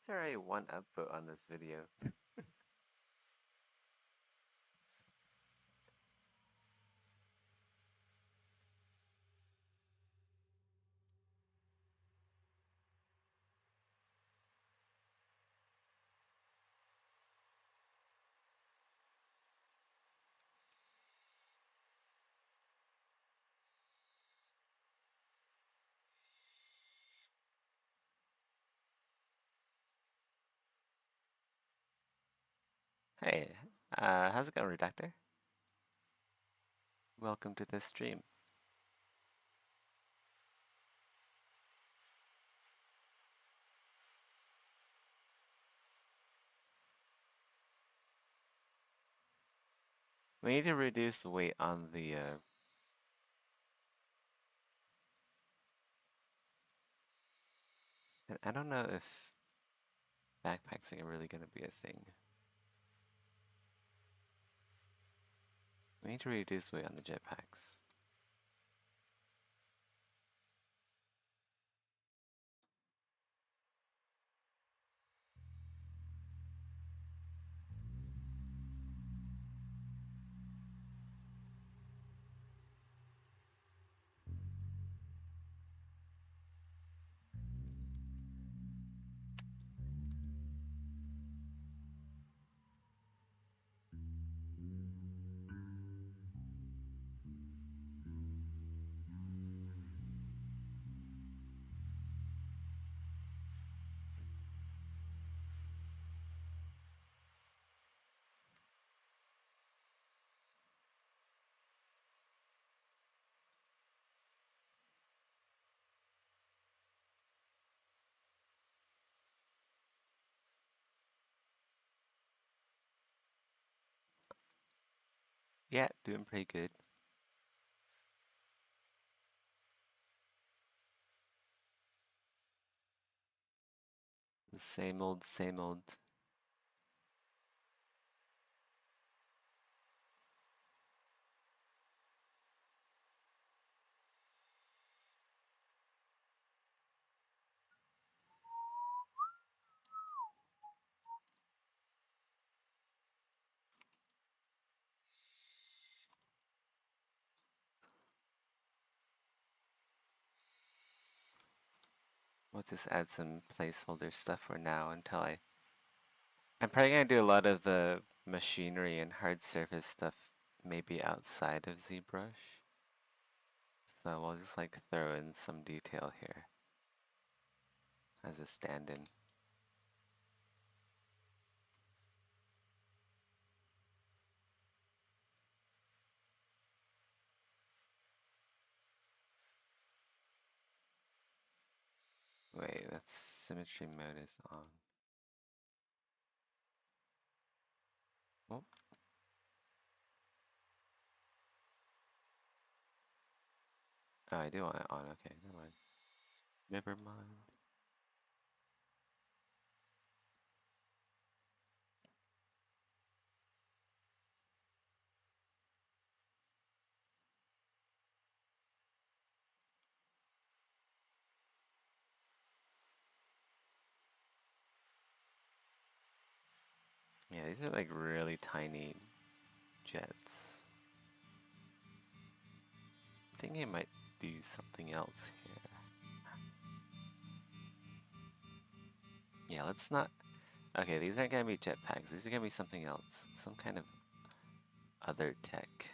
It's already one upvote on this video. Hey, how's it going, Redactor? Welcome to this stream. We need to reduce weight on the, I don't know if backpacks are really going to be a thing. We need to reduce weight on the jetpacks. Yeah, doing pretty good. Same old, same old. We'll just add some placeholder stuff for now until I'm probably going to do a lot of the machinery and hard surface stuff maybe outside of ZBrush. So we'll just like throw in some detail here as a stand-in. Wait, that symmetry mode is on. Oh, oh, I do want it on. Okay, never mind. Never mind. Yeah, these are like really tiny jets. I think I might do something else here. Yeah, let's not. Okay, these aren't gonna be jetpacks. These are gonna be something else. Some kind of other tech.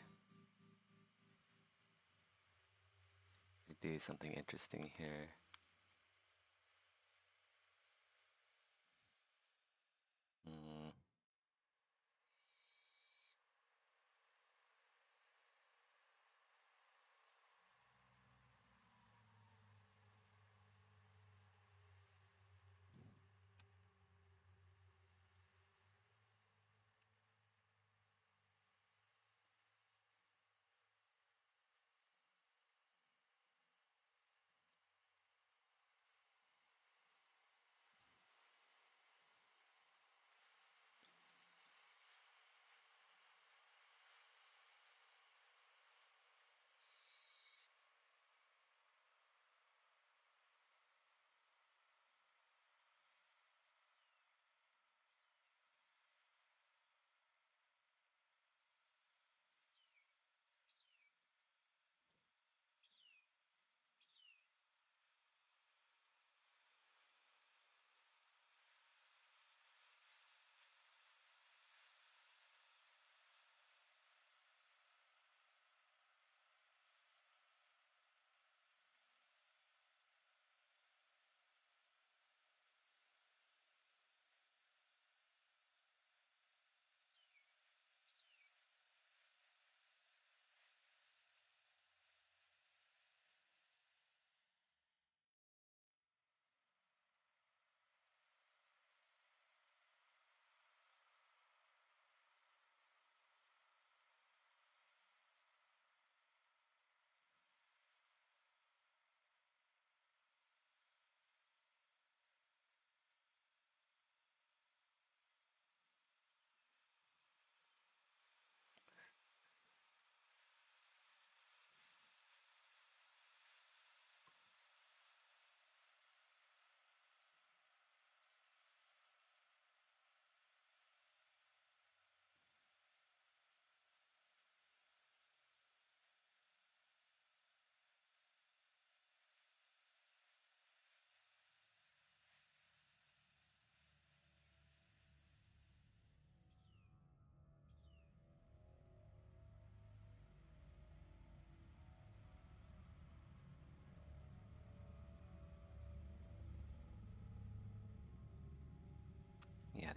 We do something interesting here. Mm.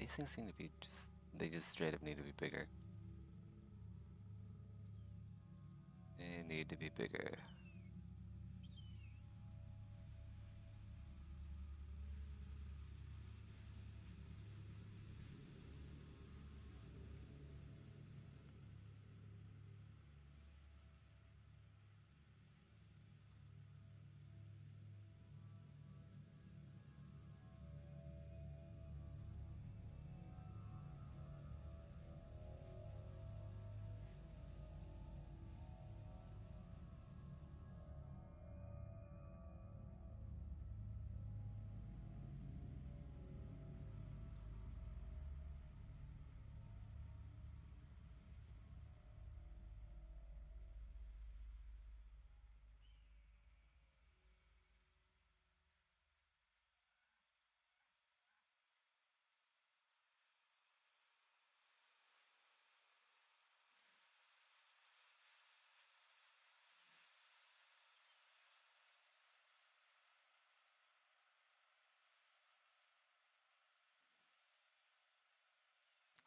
these things seem to be they just straight up need to be bigger. They need to be bigger.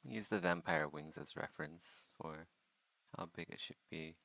Use the vampire wings as reference for how big it should be.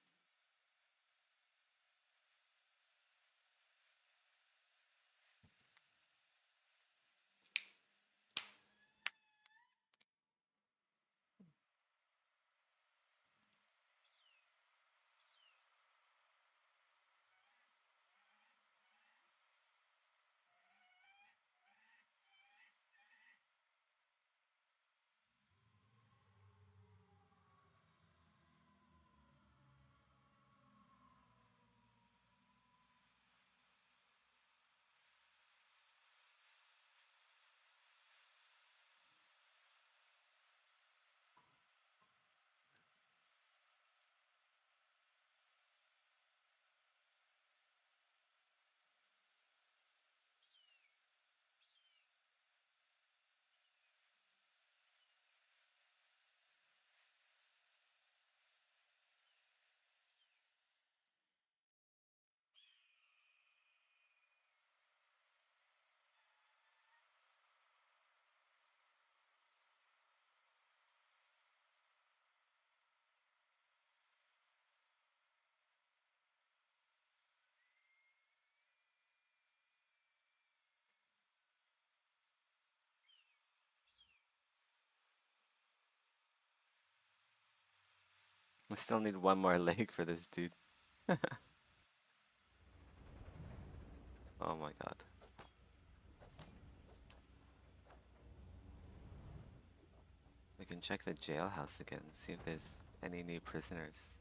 We still need one more leg for this dude. Oh my god. We can check the jailhouse again, see if there's any new prisoners.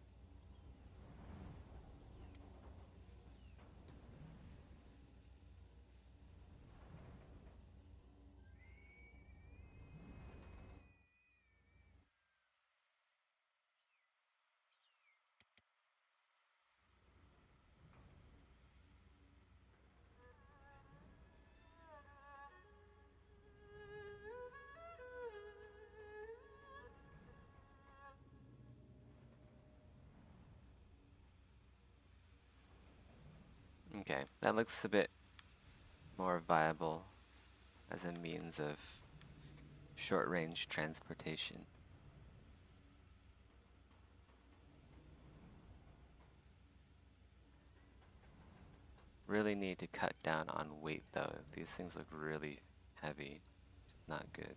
Okay, that looks a bit more viable as a means of short-range transportation. Really need to cut down on weight though. These things look really heavy. It's not good.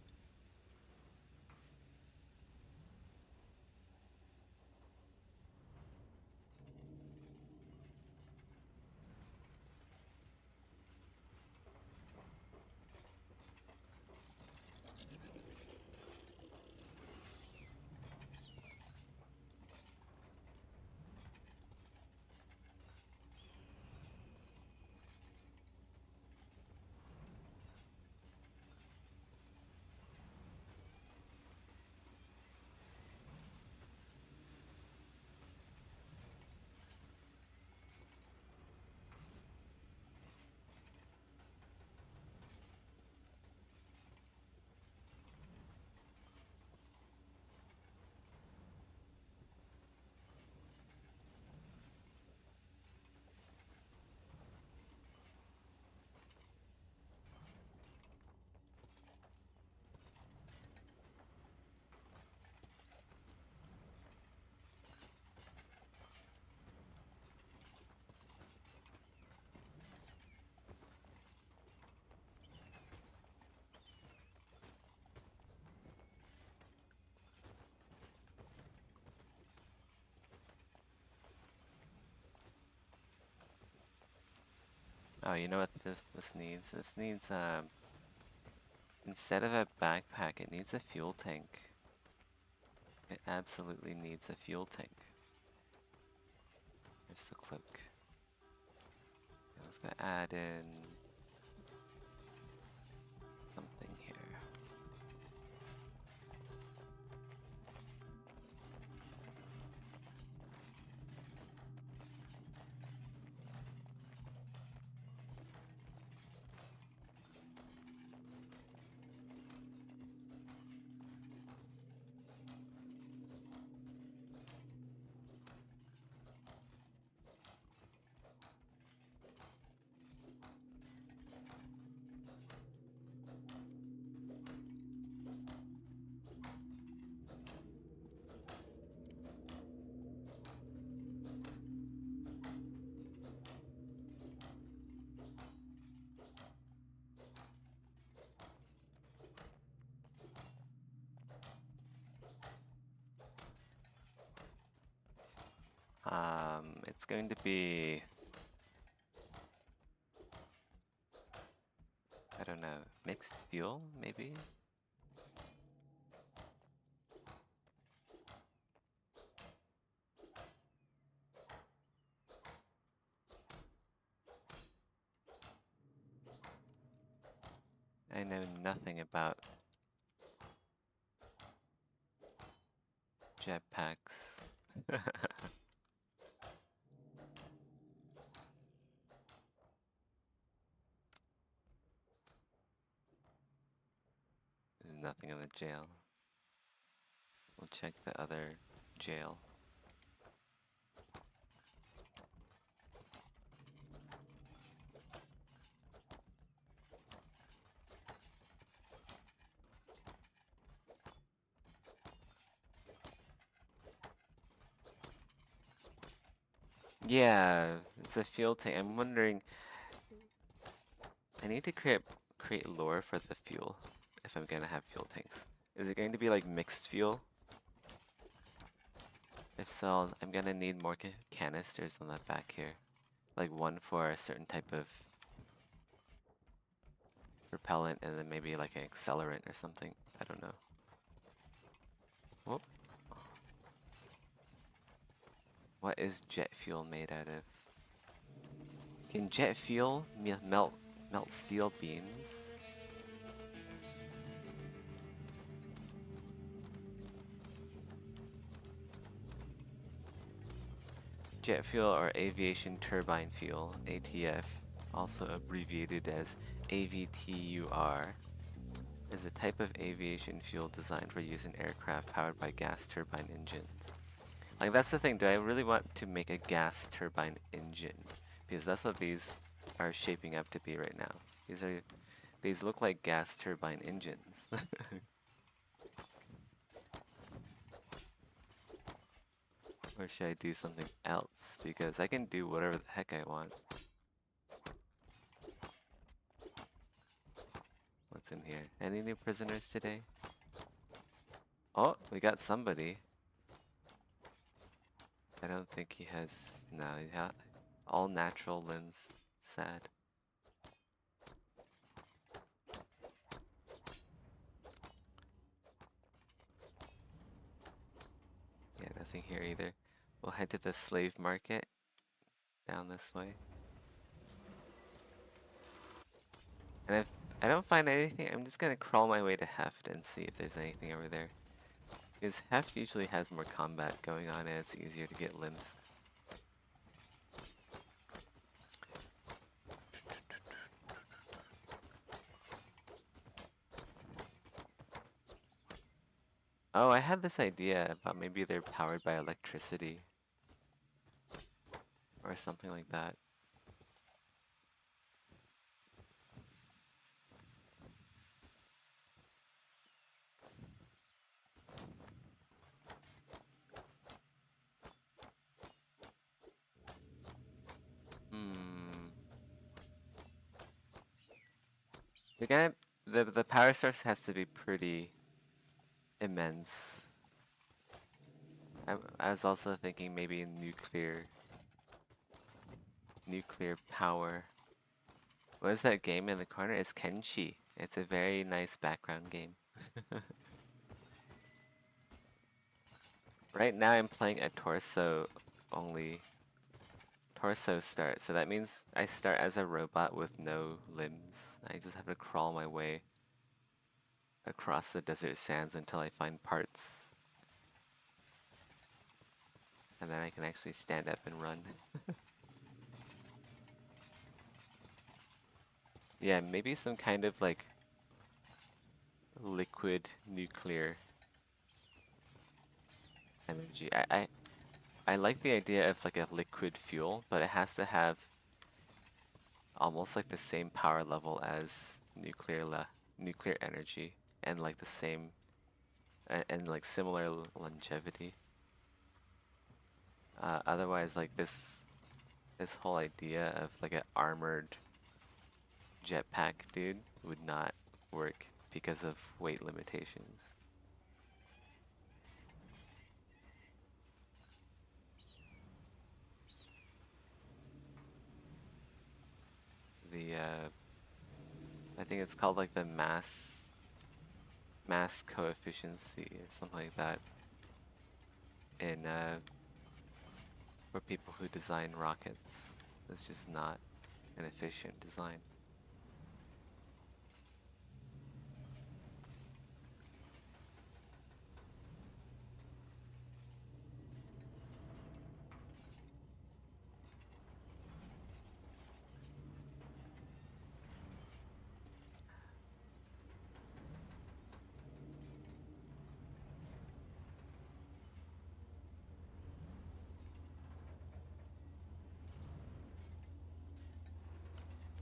Oh, you know what this needs? This needs instead of a backpack, it needs a fuel tank. It absolutely needs a fuel tank. Here's the cloak. Okay, let's go add in something here. It's going to be, I don't know, mixed fuel, maybe? I know nothing about jetpacks. There's nothing in the jail. We'll check the other jail. Yeah, it's a fuel tank. I'm wondering, I need to create lore for the fuel if I'm gonna have fuel tanks. Is it going to be like mixed fuel? If so, I'm gonna need more canisters on that back here. Like one for a certain type of propellant and then maybe like an accelerant or something. I don't know. Whoop. What is jet fuel made out of? Can jet fuel melt steel beams? Jet fuel or aviation turbine fuel, ATF, also abbreviated as AVTUR, is a type of aviation fuel designed for use in aircraft powered by gas turbine engines. Like, that's the thing, do I really want to make a gas turbine engine? Because that's what these are shaping up to be right now. These look like gas turbine engines. Or should I do something else? Because I can do whatever the heck I want. What's in here? Any new prisoners today? Oh, we got somebody. I don't think he has... No, he all natural limbs. Sad. Yeah, nothing here either. We'll head to the slave market down this way. And if I don't find anything, I'm just gonna crawl my way to Heft and see if there's anything over there. Because Heft usually has more combat going on and it's easier to get limbs. Oh, I had this idea about maybe they're powered by electricity. Or something like that. Hmm. The power source has to be pretty immense. I was also thinking maybe nuclear power. What is that game in the corner? It's Kenshi. It's a very nice background game. Right now I'm playing a torso only torso start, so that means I start as a robot with no limbs. I just have to crawl my way across the desert sands until I find parts. And then I can actually stand up and run. Yeah, maybe some kind of like liquid nuclear energy. I like the idea of like a liquid fuel, but it has to have almost like the same power level as nuclear energy and like the same and like similar longevity. Otherwise, like this whole idea of like an armored jetpack dude would not work because of weight limitations. The I think it's called like the mass coefficiency or something like that in for people who design rockets. It's just not an efficient design.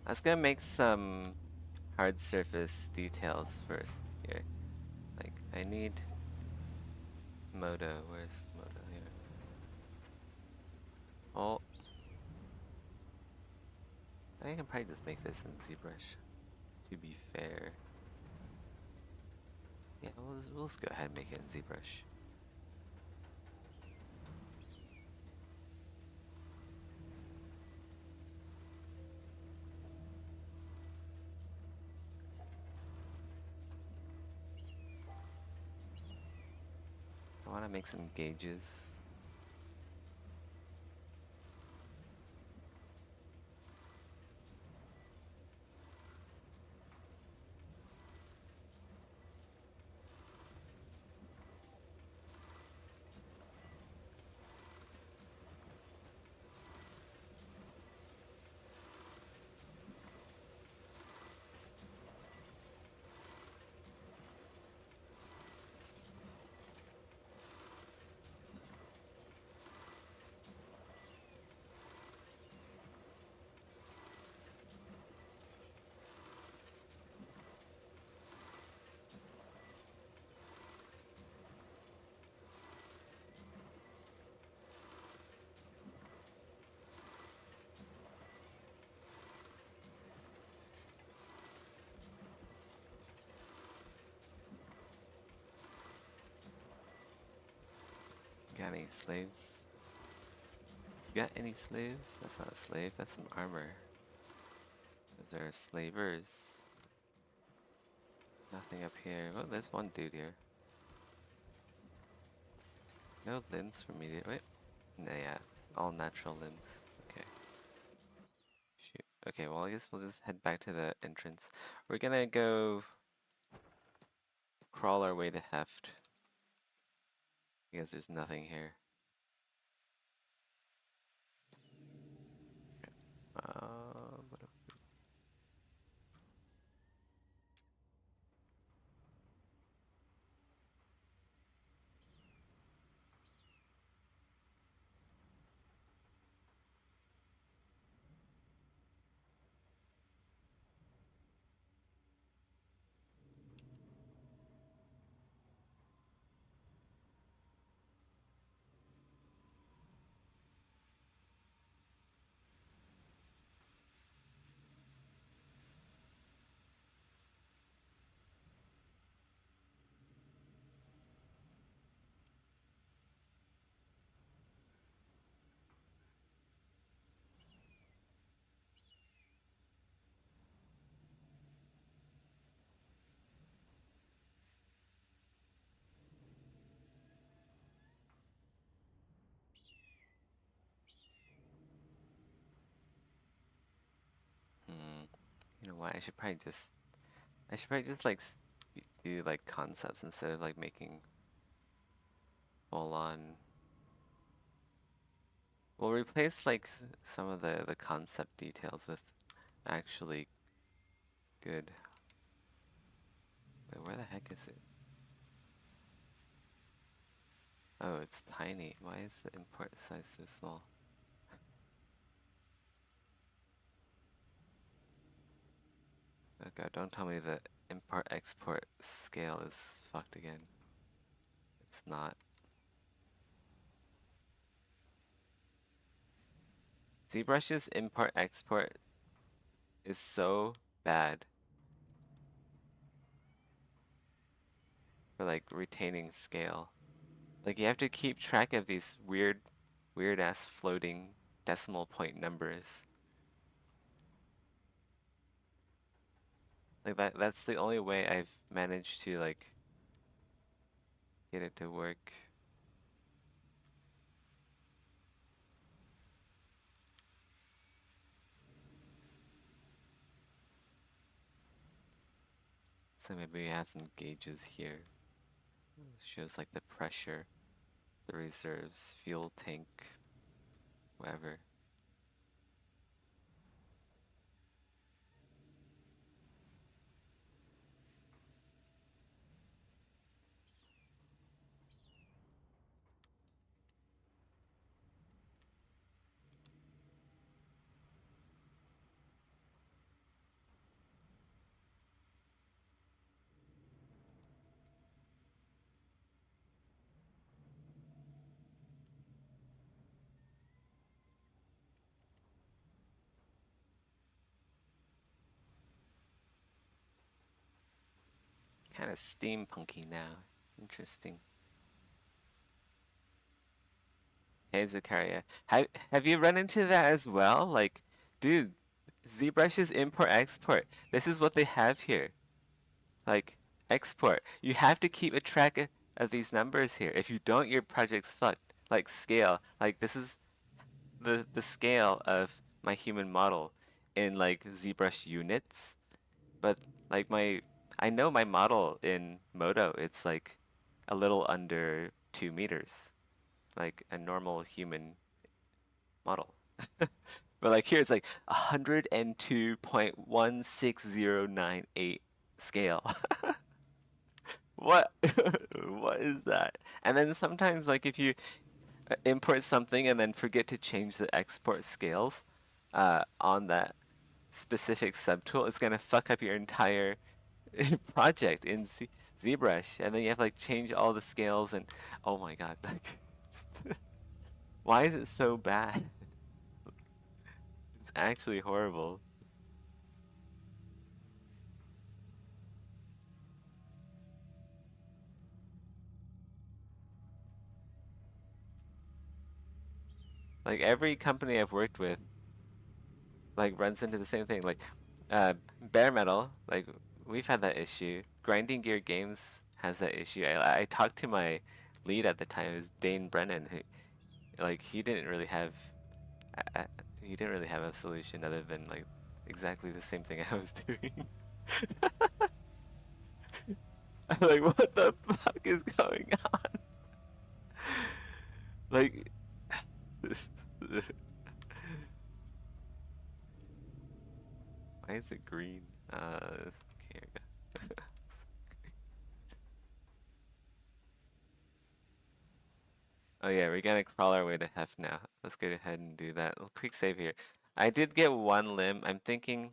I was gonna make some hard surface details first here. Like I need Moto. Where's Moto here? Oh, I can probably just make this in ZBrush. To be fair, yeah, we'll just go ahead and make it in ZBrush. I want to make some gauges. Got any slaves? Got any slaves? That's not a slave, that's some armor. Those are slavers. Nothing up here. Oh, there's one dude here. No limbs for me to wait. Nah, yeah, all natural limbs. Okay. Shoot. Okay, well I guess we'll just head back to the entrance. We're gonna go crawl our way to Heft. Because there's nothing here. What know why. I should probably just like do like concepts instead of like making full on. We'll replace like some of the concept details with actually good. Wait, where the heck is it? Oh, it's tiny. Why is the import size so small? Oh god, don't tell me the import-export scale is fucked again. It's not. ZBrush's import-export is so bad for like retaining scale. Like you have to keep track of these weird ass floating decimal point numbers. Like that's the only way I've managed to like get it to work. So maybe we have some gauges here. Shows like the pressure, the reserves, fuel tank, whatever. Kind of steampunky now. Interesting. Hey Zakaria, have you run into that as well? Like, dude, ZBrush's import export. This is what they have here. Like, export. You have to keep a track of these numbers here. If you don't, your project's fucked. Like scale. Like this is the scale of my human model in like ZBrush units. But like I know my model in Modo, it's like a little under 2 meters. Like a normal human model. But like here it's like 102.16098 scale. What what is that? And then sometimes like if you import something and then forget to change the export scales on that specific subtool, it's gonna fuck up your entire project in ZBrush, and then you have to like change all the scales and oh my god, like why is it so bad? It's actually horrible. Like every company I've worked with like runs into the same thing. Like bare metal, like we've had that issue. Grinding Gear Games has that issue. I talked to my lead at the time, it was Dane Brennan, who like uh, he didn't really have a solution other than like exactly the same thing I was doing. I'm like, what the fuck is going on? Like, this, why is it green? Okay, here we go. Oh yeah, we're gonna crawl our way to Hef now. Let's go ahead and do that. Quick save here. I did get one limb. I'm thinking,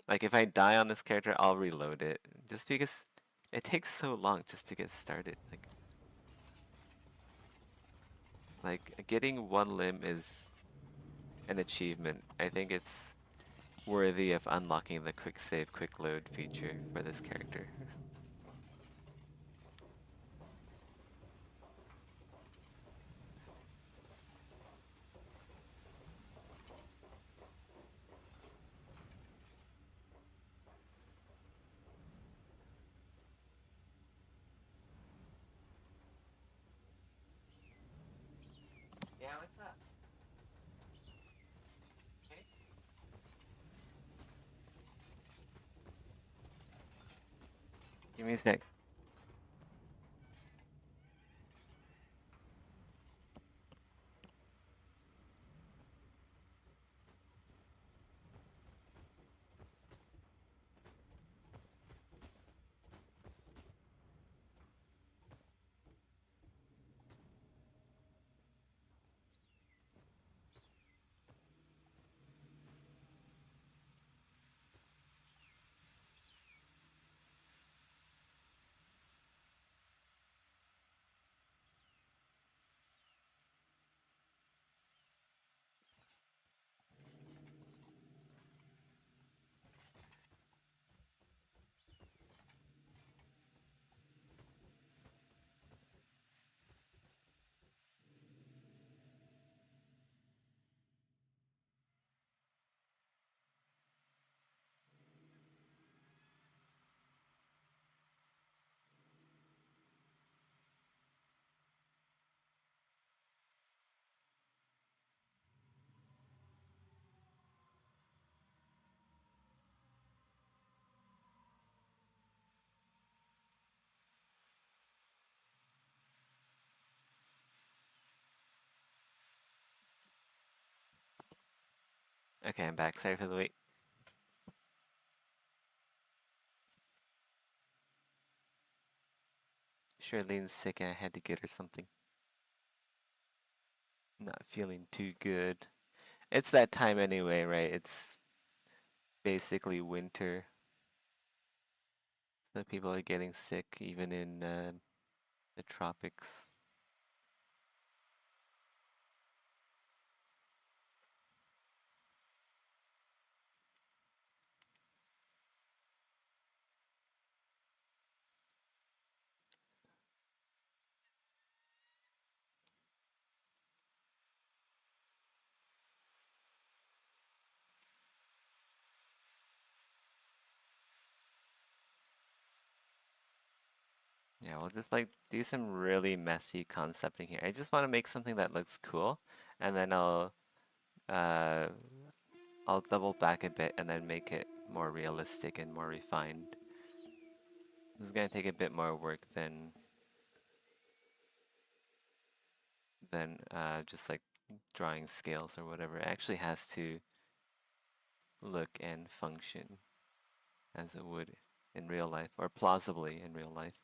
like, if I die on this character, I'll reload it. Just because it takes so long just to get started. Like getting one limb is an achievement. I think it's worthy of unlocking the quick save, quick load feature for this character. Yeah, what's up? Okay. Give me a sec. Okay, I'm back. Sorry for the wait. Charlene's sick and I had to get her something. Not feeling too good. It's that time anyway, right? It's basically winter. So people are getting sick even in the tropics. Yeah, we'll just like do some really messy concepting here. I just want to make something that looks cool, and then uh, I'll double back a bit and then make it more realistic and more refined. This is gonna take a bit more work than just like drawing scales or whatever. It actually has to look and function as it would in real life, or plausibly in real life.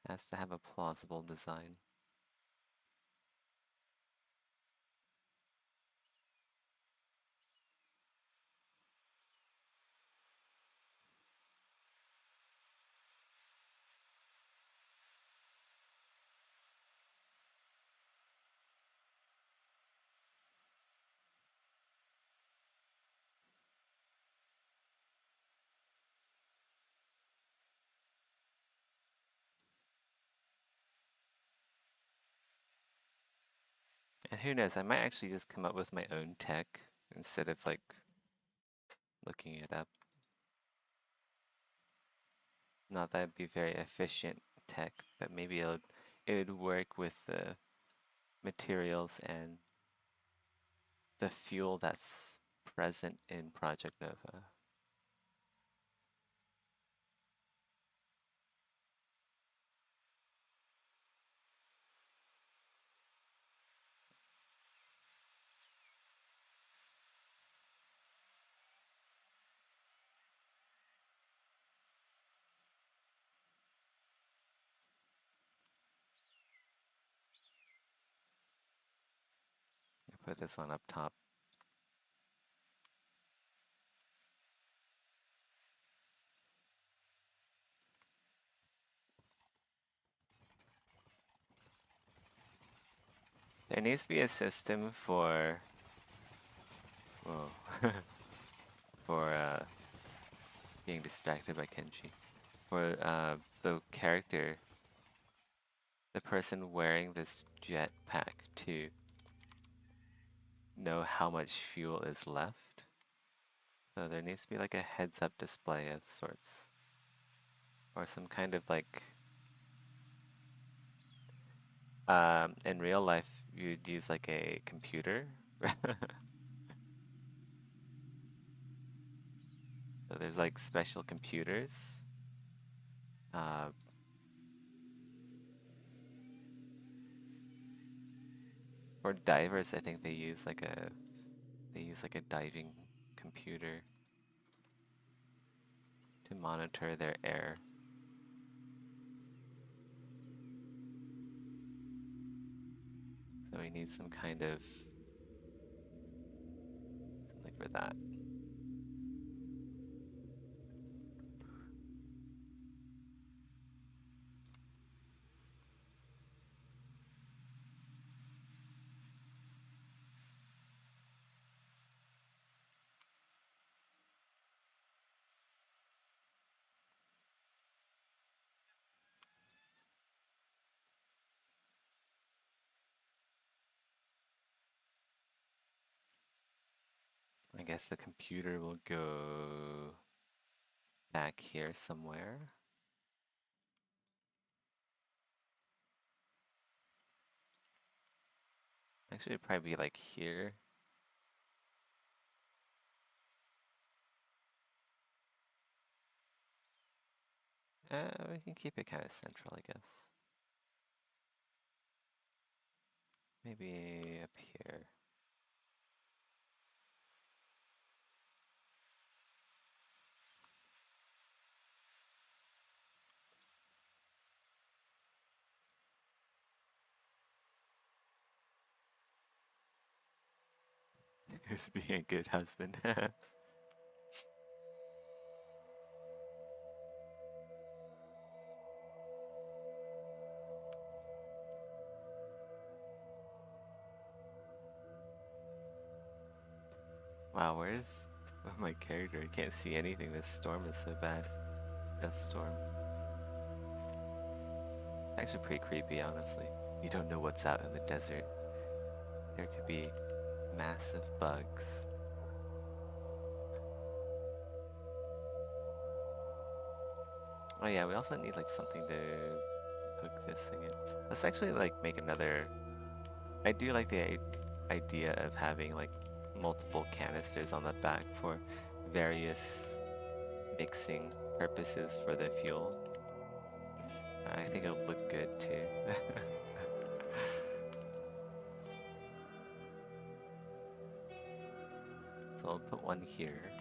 It has to have a plausible design. And who knows, I might actually just come up with my own tech instead of like looking it up. Not that it'd be very efficient tech, but maybe it would work with the materials and the fuel that's present in Project Nova. I'll put this one up top. There needs to be a system for, whoa, for being distracted by Kenji. For the character, the person wearing this jetpack to know how much fuel is left. So there needs to be like a heads-up display of sorts. Or some kind of like, in real life, you'd use like a computer. So there's like special computers. Uh, for divers, I think they use like a diving computer to monitor their air. So we need some kind of something for that. I guess the computer will go back here somewhere. Actually, it'd probably be like here. We can keep it kind of central, I guess. Maybe up here. Who's being a good husband? Wow, where's my character? I can't see anything. This storm is so bad. Dust storm. Actually pretty creepy, honestly. You don't know what's out in the desert. There could be massive bugs. Oh yeah, we also need like something to hook this thing in. Let's actually like make another. I do like the idea of having like multiple canisters on the back for various mixing purposes for the fuel. I think it'll look good too. So I'll put one here.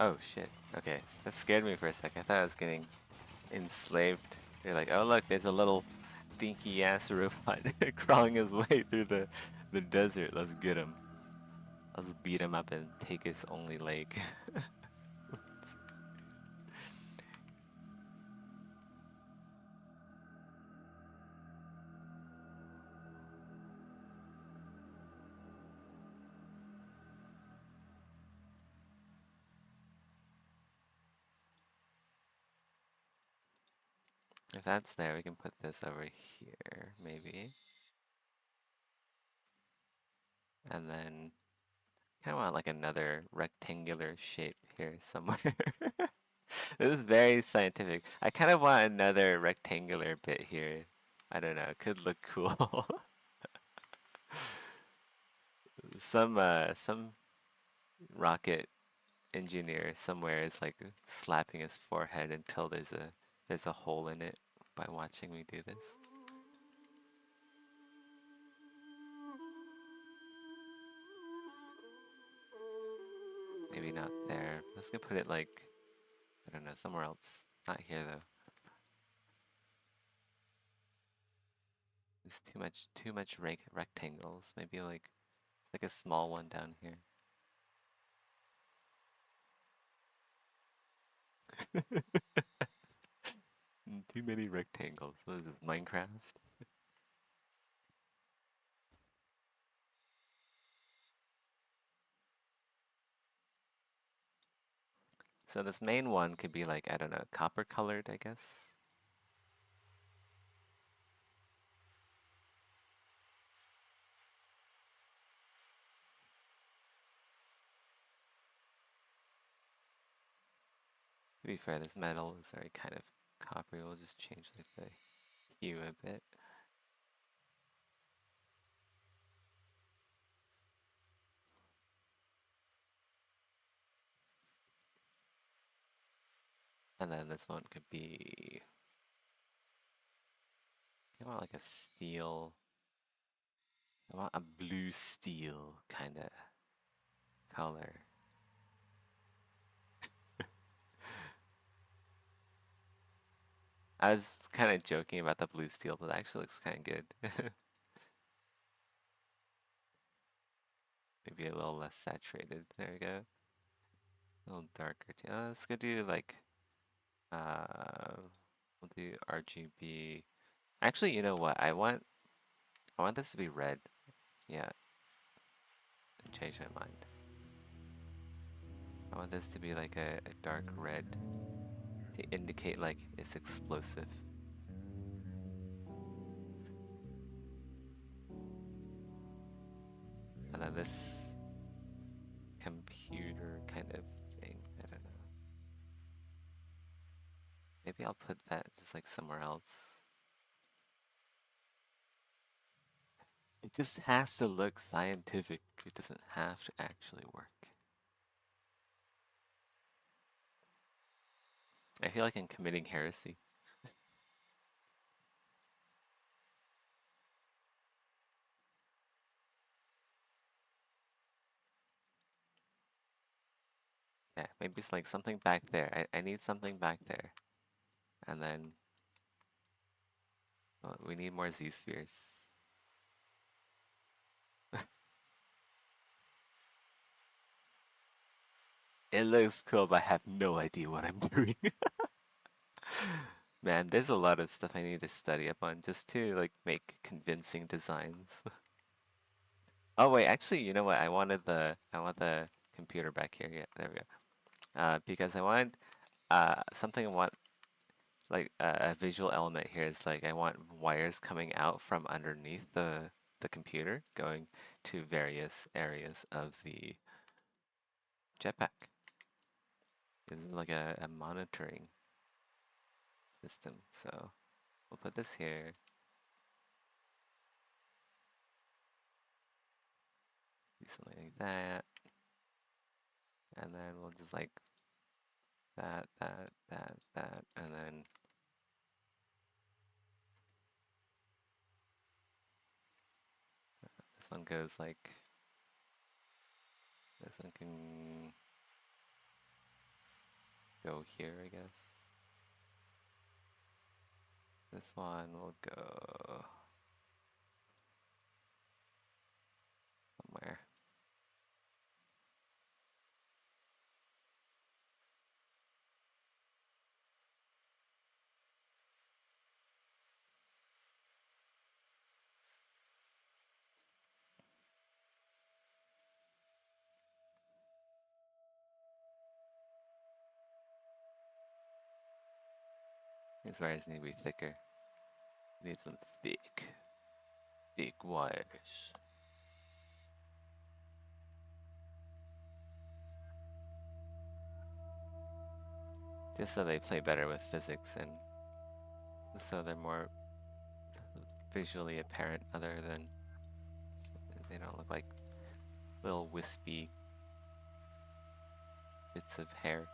Oh shit. Okay, that scared me for a second. I thought I was getting enslaved. You're like, oh look, there's a little dinky ass robot crawling his way through the desert. Let's get him. Let's beat him up and take his only leg. If that's there, we can put this over here, maybe. And then kind of want like another rectangular shape here somewhere. This is very scientific. I kind of want another rectangular bit here. I don't know, it could look cool. Some rocket engineer somewhere is like slapping his forehead until there's a hole in it by watching me do this. Maybe not there. Let's go put it like, I don't know, somewhere else. Not here though. There's too much rectangles. Maybe like it's like a small one down here. Too many rectangles. What is this, Minecraft? So this main one could be like, I don't know, copper colored, I guess. To be fair, this metal is already kind of coppery. We'll just change like the hue a bit. And then this one could be, I want like a steel, I want a blue steel kind of color. I was kind of joking about the blue steel, but it actually looks kind of good. Maybe a little less saturated. There we go. A little darker too. Let's go do like, we'll do RGB. Actually, you know what? I want this to be red. Yeah, I changed my mind. I want this to be like a dark red to indicate like it's explosive. And then this computer kind of thing, I don't know. Maybe I'll put that just like somewhere else. It just has to look scientific. It doesn't have to actually work. I feel like I'm committing heresy. Yeah, maybe it's like something back there. I need something back there. And then well, we need more Z-spheres. It looks cool, but I have no idea what I'm doing. Man, there's a lot of stuff I need to study up on just to like make convincing designs. Oh wait, actually, you know what? I want the computer back here. Yeah, there we go. Because I want something I want like a visual element here is like I want wires coming out from underneath the computer going to various areas of the jetpack. This is like a monitoring system. So we'll put this here. Do something like that. And then we'll just like that, and then this one goes like, this one can go here, I guess. This one will go somewhere. These wires need to be thicker. Need some thick wires. Just so they play better with physics and so they're more visually apparent other than, so they don't look like little wispy bits of hair.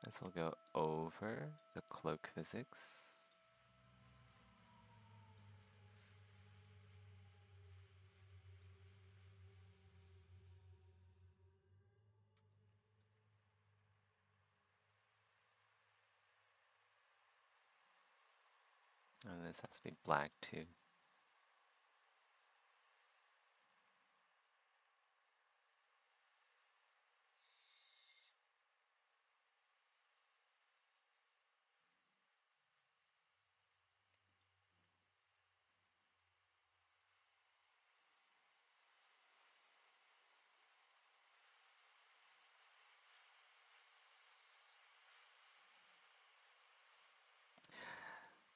This will go over the cloak physics. And this has to be black too.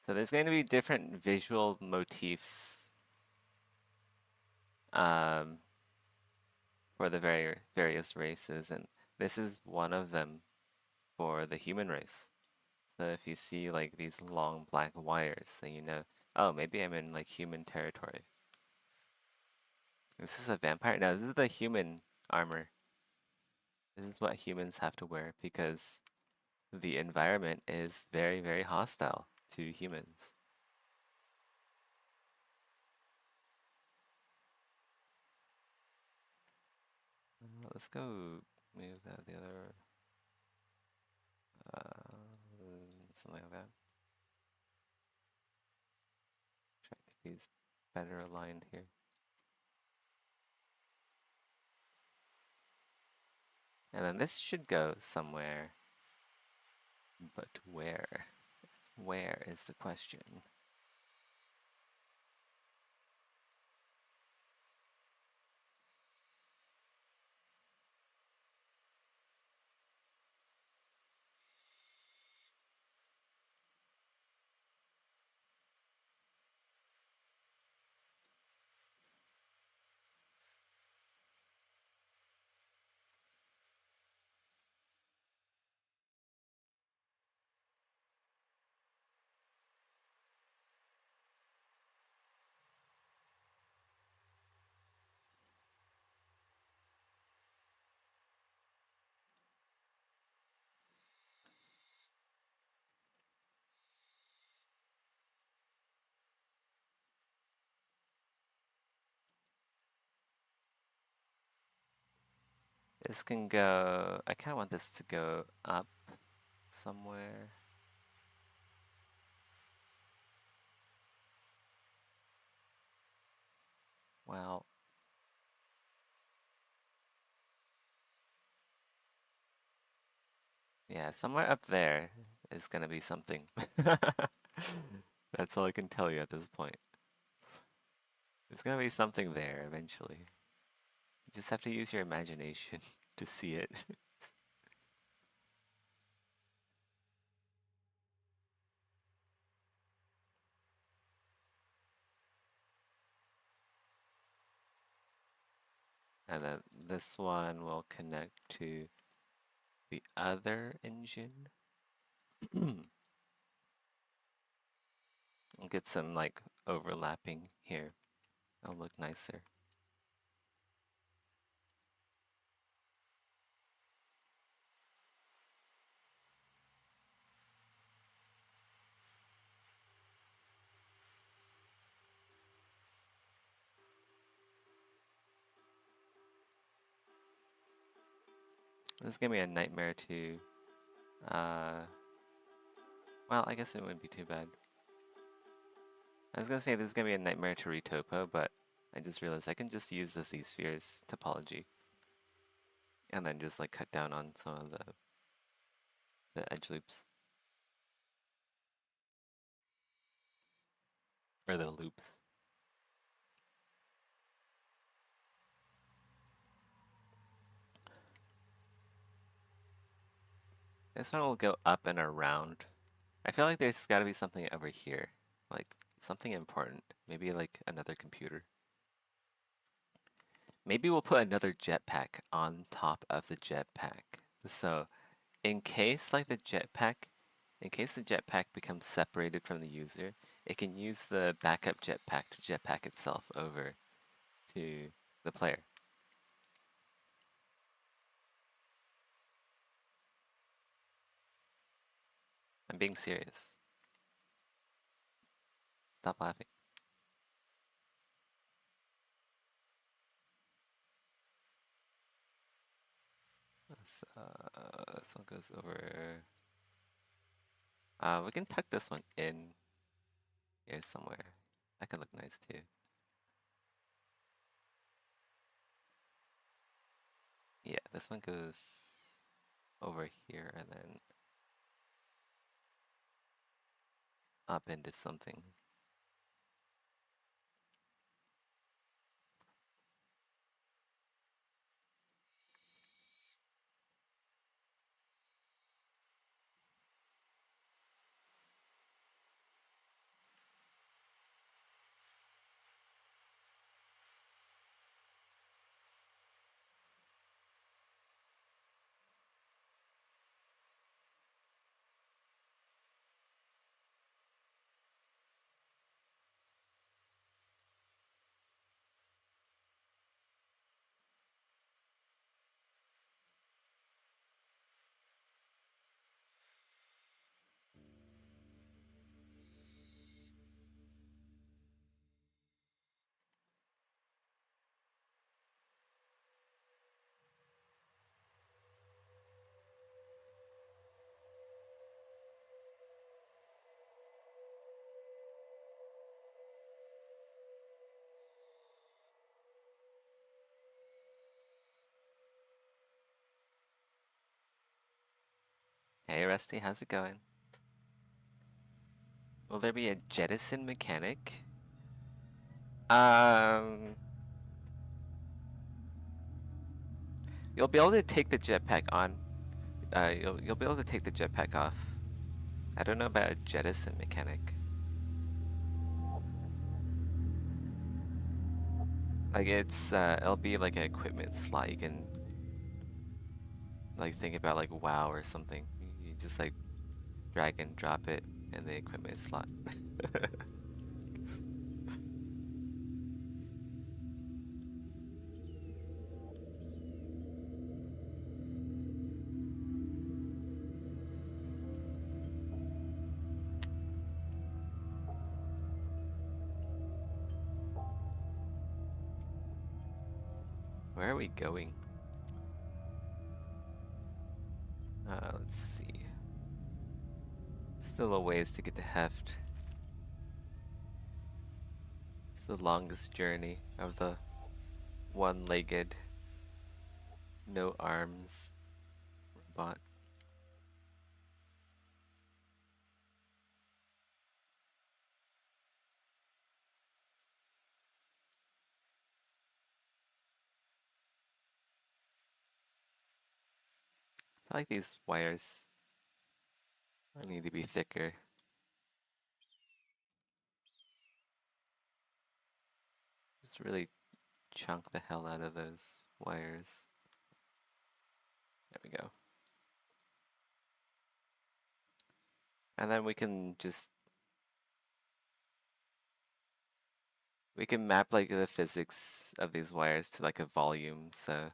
So there's going to be different visual motifs um, for the various races, and this is one of them for the human race. So if you see like these long black wires, then you know, oh, maybe I'm in like human territory. This is a vampire. Now, this is the human armor. This is what humans have to wear because the environment is very, very hostile to humans. Let's go move that the other, something like that. Try to get these better aligned here. And then this should go somewhere, but where? Where is the question? This can go, I kind of want this to go up somewhere. Well, yeah, somewhere up there is gonna be something. That's all I can tell you at this point. There's gonna be something there eventually. You just have to use your imagination to see it. And then this one will connect to the other engine. I'll get some like overlapping here. It'll look nicer. This is gonna be a nightmare to, uh, well, I guess it wouldn't be too bad. I was gonna say this is gonna be a nightmare to retopo, but I just realized I can just use the Z-spheres topology and then just like cut down on some of the edge loops. Or the loops. This one will go up and around. I feel like there's gotta be something over here. Like something important. Maybe like another computer. Maybe we'll put another jetpack on top of the jetpack. So in case like in case the jetpack becomes separated from the user, it can use the backup jetpack to jetpack itself over to the player. I'm being serious. Stop laughing. This one goes over. We can tuck this one in here somewhere. That could look nice too. Yeah, this one goes over here and then up into something. Hey Rusty, how's it going? Will there be a jettison mechanic? Um, you'll be able to take the jetpack on. You'll be able to take the jetpack off. I don't know about a jettison mechanic. Like it'll be like an equipment slot. You can like think about like WoW or something. You just like drag and drop it in the equipment slot. Where are we going? Let's see. Still a ways to get to Heft. It's the longest journey of the one-legged, no arms robot. I like these wires. I need to be thicker. Just really chunk the hell out of those wires. There we go. And then we can map like the physics of these wires to like a volume, so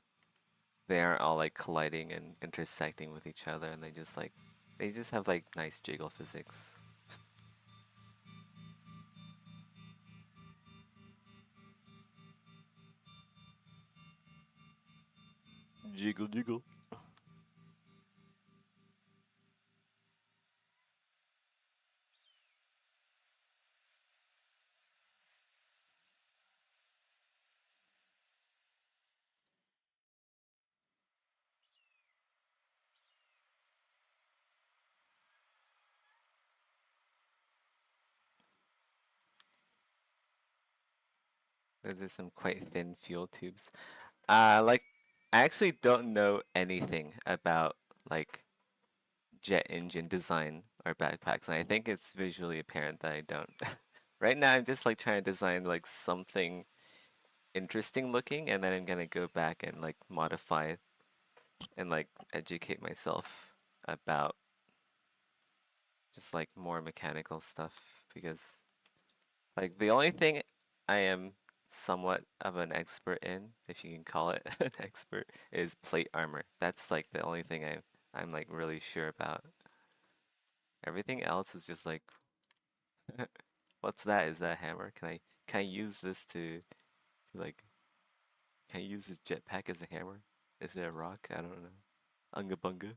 they aren't all like colliding and intersecting with each other, and they just have like nice jiggle physics. Jiggle jiggle. Those are some quite thin fuel tubes. Like I actually don't know anything about like jet engine design or backpacks, and I think it's visually apparent that I don't. Right now, I'm just like trying to design like something interesting looking, and then I'm gonna go back and like modify and like educate myself about just like more mechanical stuff because like the only thing I am somewhat of an expert in, if you can call it an expert, is plate armor. That's like the only thing I'm like really sure about. Everything else is just like, what's that? Is that a hammer? Can I use this to like can I use this jetpack as a hammer? Is it a rock? I don't know. Unga bunga.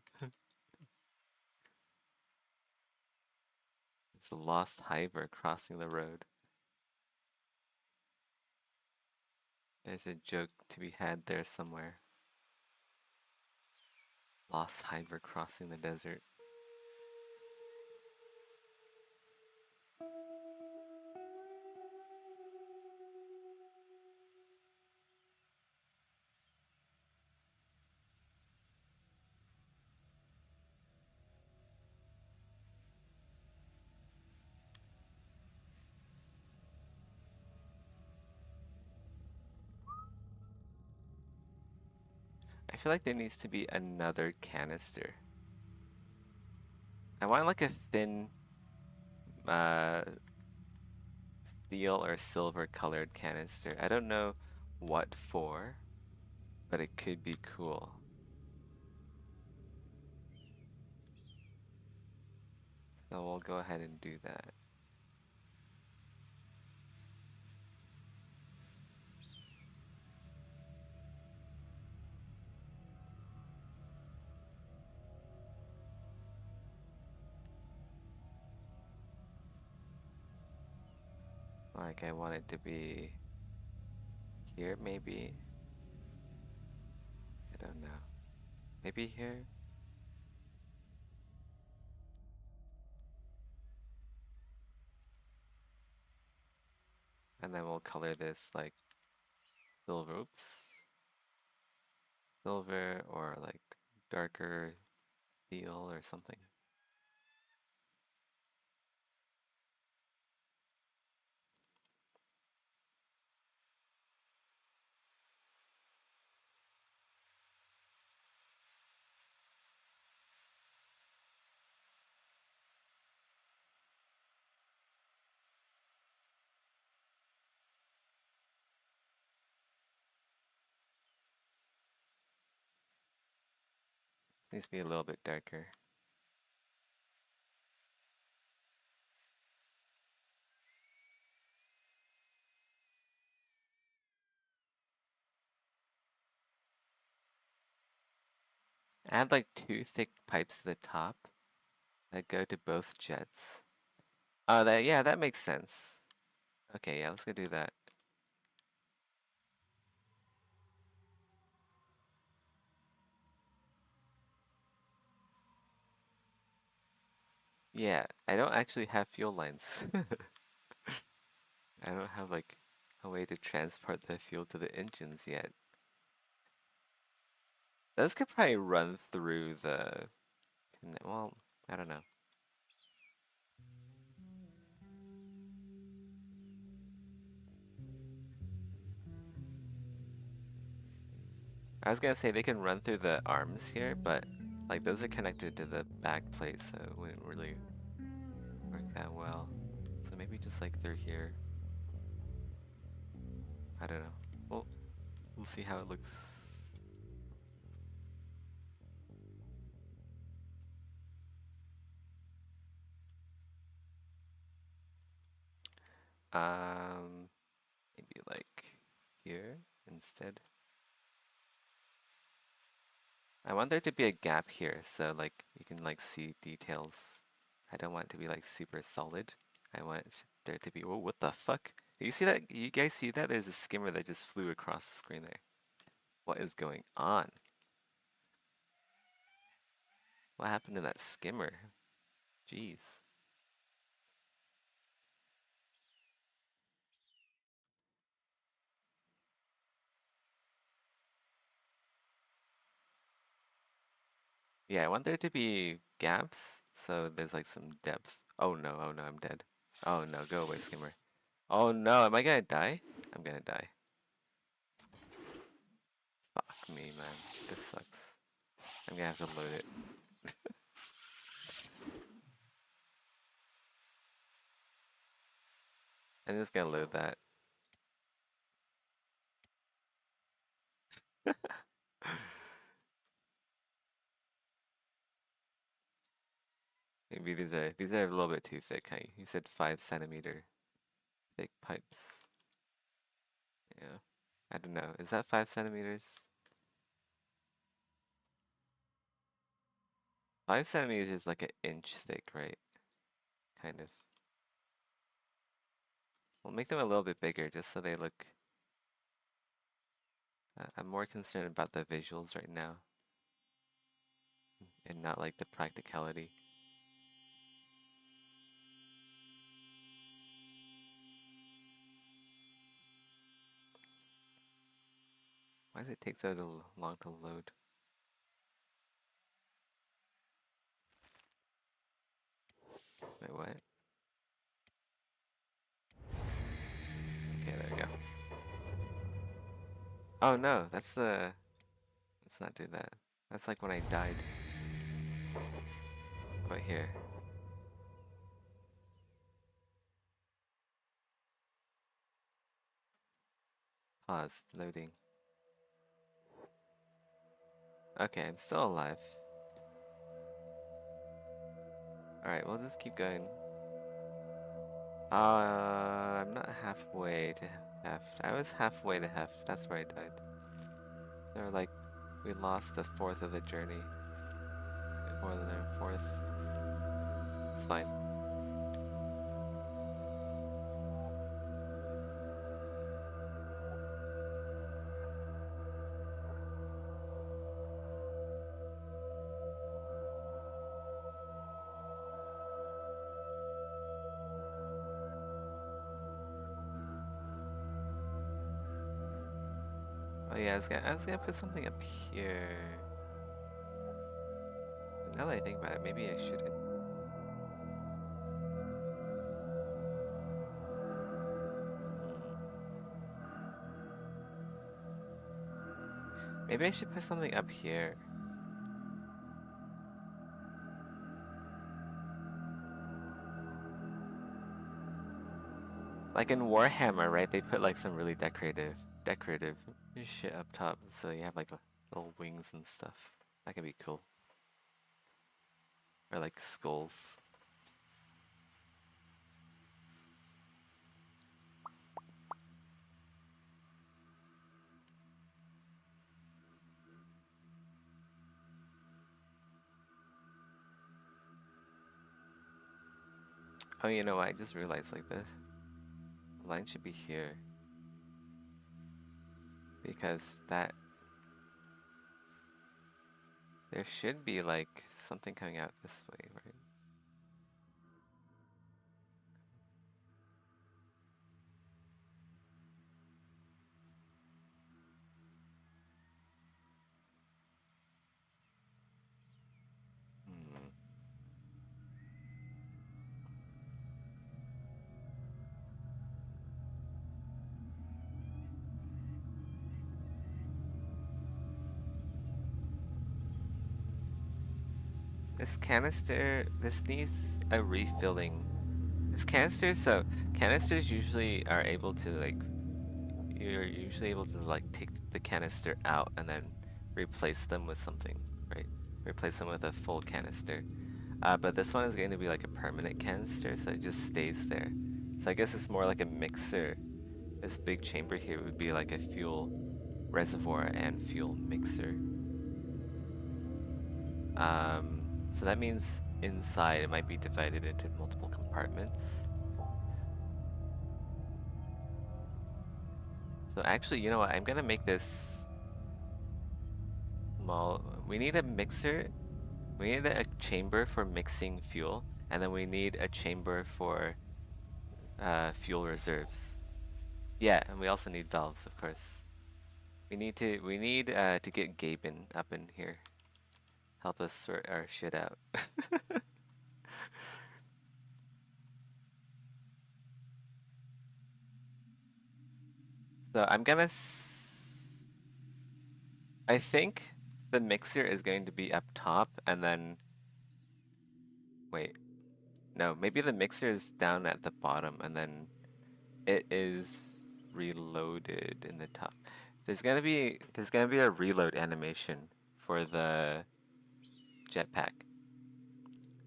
It's a lost hiver crossing the road. There's a joke to be had there somewhere. Lost hiver crossing the desert. I feel like there needs to be another canister. I want like a thin uh, steel or silver colored canister. I don't know what for, but it could be cool. So we'll go ahead and do that. Like I want it to be here maybe. I don't know. Maybe here? And then we'll color this like silver, oops, silver or like darker steel or something. This needs to be a little bit darker. Add like 2 thick pipes to the top that go to both jets. Oh, yeah, that makes sense. Okay, yeah, let's go do that. Yeah, I don't actually have fuel lines. I don't have like a way to transport the fuel to the engines yet. Those could probably run through the, well, I don't know. I was gonna say they can run through the arms here, but like those are connected to the back plate, so it wouldn't really work that well. So maybe just like through here. I don't know. Well, we'll see how it looks. Maybe like here instead. I want there to be a gap here so like you can like see details. I don't want it to be like super solid. I want there to be, oh, what the fuck? Do you see that? You guys see that? There's a skimmer that just flew across the screen there. What is going on? What happened to that skimmer? Jeez. Yeah, I want there to be gaps so there's like some depth. Oh no, I'm dead. Oh no, go away, skimmer. Oh no, am I gonna die? I'm gonna die. Fuck me, man. This sucks. I'm gonna have to load it. I'm just gonna load that. Maybe these are a little bit too thick, huh? You said 5 centimeter thick pipes. Yeah. I don't know. Is that 5 centimeters? 5 centimeters is like an inch thick, right? Kind of. We'll make them a little bit bigger just so they look. I'm more concerned about the visuals right now and not like the practicality. Why does it take so long to load? Wait, what? Okay, there we go. Oh no, that's the. Let's not do that. That's like when I died. Right here. Pause. Loading. Okay, I'm still alive. Alright, we'll just keep going. I'm not halfway to heft. I was halfway to heft. That's where I died. So like, we lost the fourth of the journey. More than a fourth. It's fine. Oh yeah, I was gonna put something up here. Now that I think about it, maybe I shouldn't. Maybe I should put something up here. Like in Warhammer, right? They put like some really decorative shit up top, so you have like little wings and stuff. That could be cool. Or like skulls. Oh, you know what? I just realized like the line should be here because that there should be like something coming out this way, right? Hmm. This needs a refilling. This canister, so canisters usually are able to like, you're usually able to like take the canister out and then replace them with something, right? Replace them with a full canister. But this one is going to be like a permanent canister, so it just stays there. So I guess it's more like a mixer. This big chamber here would be like a fuel reservoir and fuel mixer. So that means inside it might be divided into multiple compartments. So actually, you know what? I'm gonna make this small. We need a mixer. We need a chamber for mixing fuel, and then we need a chamber for fuel reserves. Yeah, and we also need valves, of course. We need to get Gaben up in here. Help us sort our shit out. So I think the mixer is going to be up top, and then wait, no, maybe the mixer is down at the bottom, and then it is reloaded in the top. There's gonna be a reload animation for the jetpack.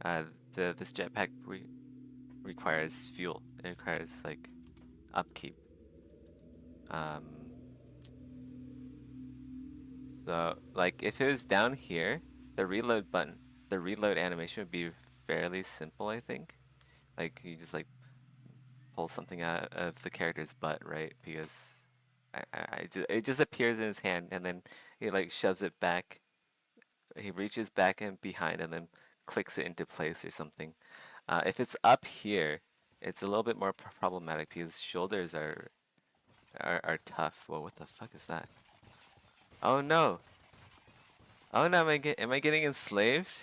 Uh, this jetpack requires fuel. It requires like upkeep. Um, so like if it was down here, the reload button, the reload animation would be fairly simple, I think. Like you just like pull something out of the character's butt, right? Because it just appears in his hand and then he like shoves it back. He reaches back and behind and then clicks it into place or something. If it's up here, it's a little bit more problematic because shoulders are tough. Whoa, what the fuck is that? Oh no! Oh no! Am I getting enslaved?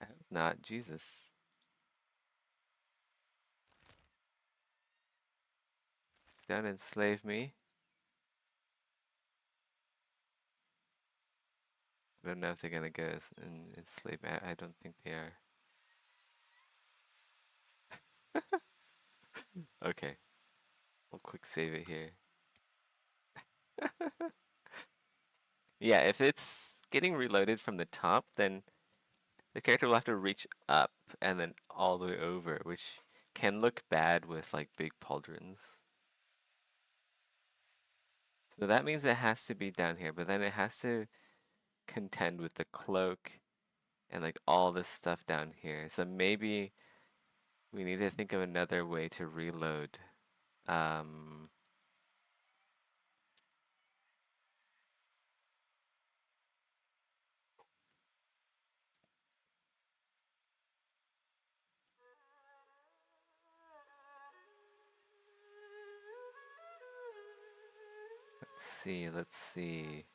I hope not. Jesus! Don't enslave me. I don't know if they're gonna get us enslaved. I don't think they are. Okay, we'll quick save it here. Yeah, if it's getting reloaded from the top, then the character will have to reach up and then all the way over, which can look bad with like big pauldrons. So that means it has to be down here, but then it has to contend with the cloak and like all this stuff down here. So maybe we need to think of another way to reload. Um, Let's see, let's see.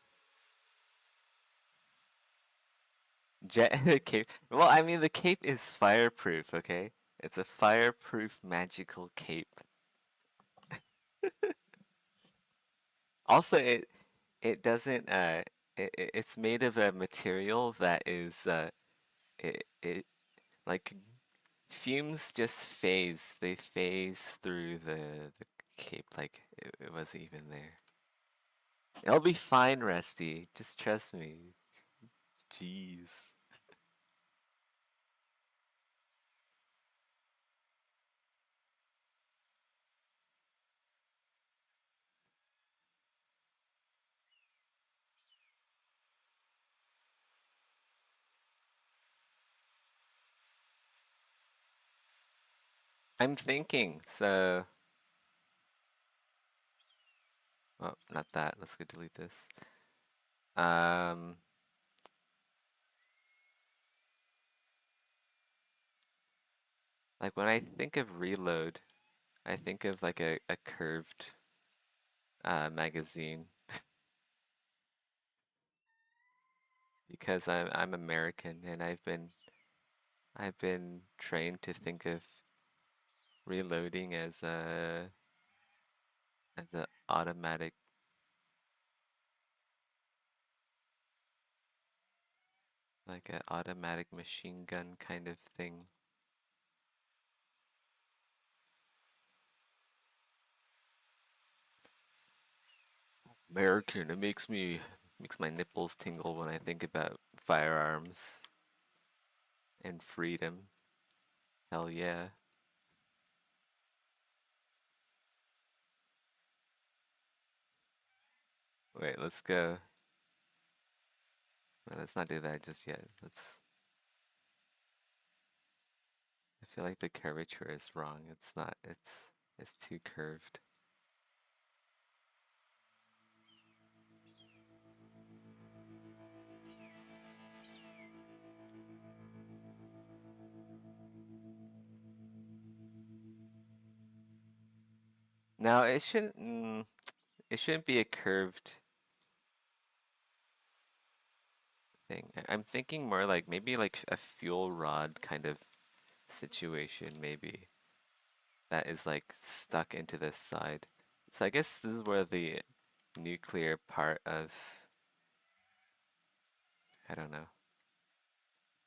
Jet the cape. Well, I mean the cape is fireproof, okay? It's a fireproof magical cape. Also, it doesn't it's made of a material that is it like fumes just phase. They phase through the cape like it wasn't even there. It'll be fine, Rusty. Just trust me. Jeez. I'm thinking, so oh, not that. Let's go delete this. Um, like when I think of reload, I think of like a curved magazine because I'm American and I've been trained to think of reloading as a automatic like an automatic machine gun kind of thing. American, it makes my nipples tingle when I think about firearms and freedom. Hell yeah. Wait, let's go. Well, let's not do that just yet. Let's. I feel like the curvature is wrong. It's not. It's too curved. Now it shouldn't. It shouldn't be a curved thing. I'm thinking more like maybe like a fuel rod kind of situation, maybe that is like stuck into this side. So I guess this is where the nuclear part of I don't know.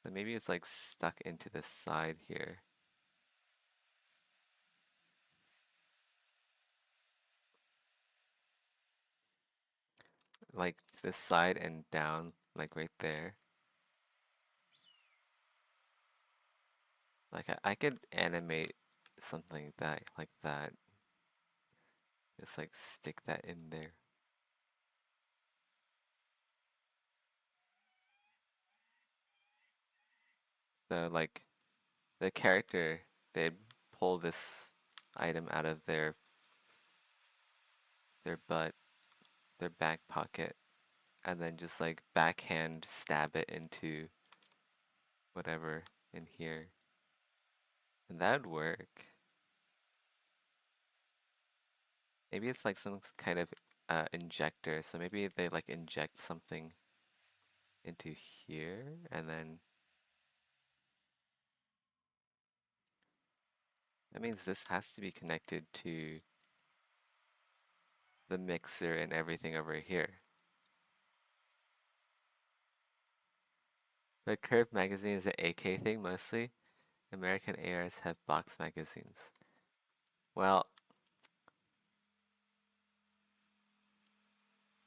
So maybe it's like stuck into this side here. Like this side and down, like right there. Like I could animate something that like that. Just like stick that in there. So like the character, they'd pull this item out of their butt, their back pocket, and then just like backhand stab it into whatever in here. And that'd work. Maybe it's like some kind of injector. So maybe they like inject something into here and then that means this has to be connected to the mixer and everything over here. The Curve magazine is an AK thing mostly. American ARs have box magazines. Well,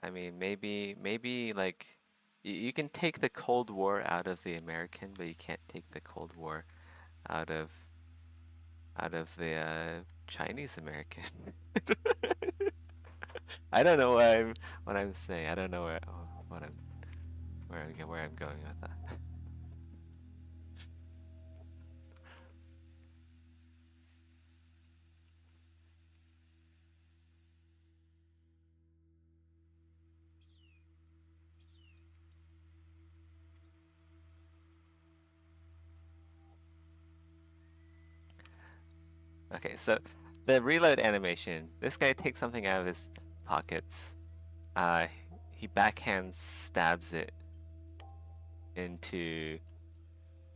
I mean, maybe like you can take the Cold War out of the American, but you can't take the Cold War out of the Chinese American. I don't know what I'm saying. I don't know what I'm where I'm going with that. Okay, so the reload animation. This guy takes something out of his pockets, uh, he backhand stabs it into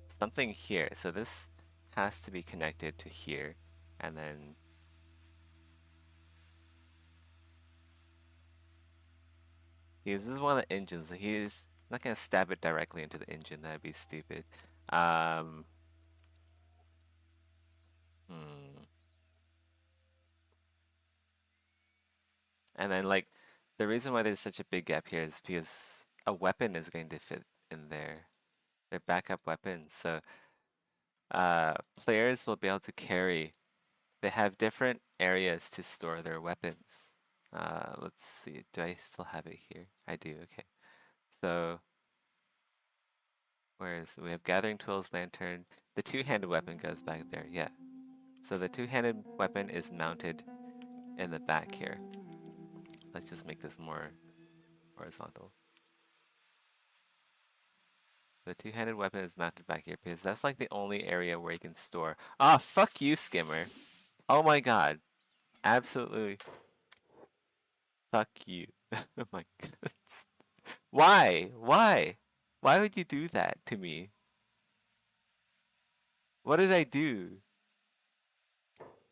something here. So this has to be connected to here, and then this is one of the engines. He's not gonna stab it directly into the engine. That'd be stupid. Um, hmm. And then like the reason why there's such a big gap here is because a weapon is going to fit in there. They're backup weapons. So players will be able to carry. They have different areas to store their weapons. Let's see. Do I still have it here? I do. Okay. So where is we have gathering tools, lantern. The two-handed weapon goes back there. Yeah. So the two-handed weapon is mounted in the back here. Let's just make this more horizontal. The two-handed weapon is mounted back here because that's like the only area where you can store. Ah, fuck you, Skimmer. Oh my god. Absolutely. Fuck you. Oh my goodness. Why? Why? Why would you do that to me? What did I do?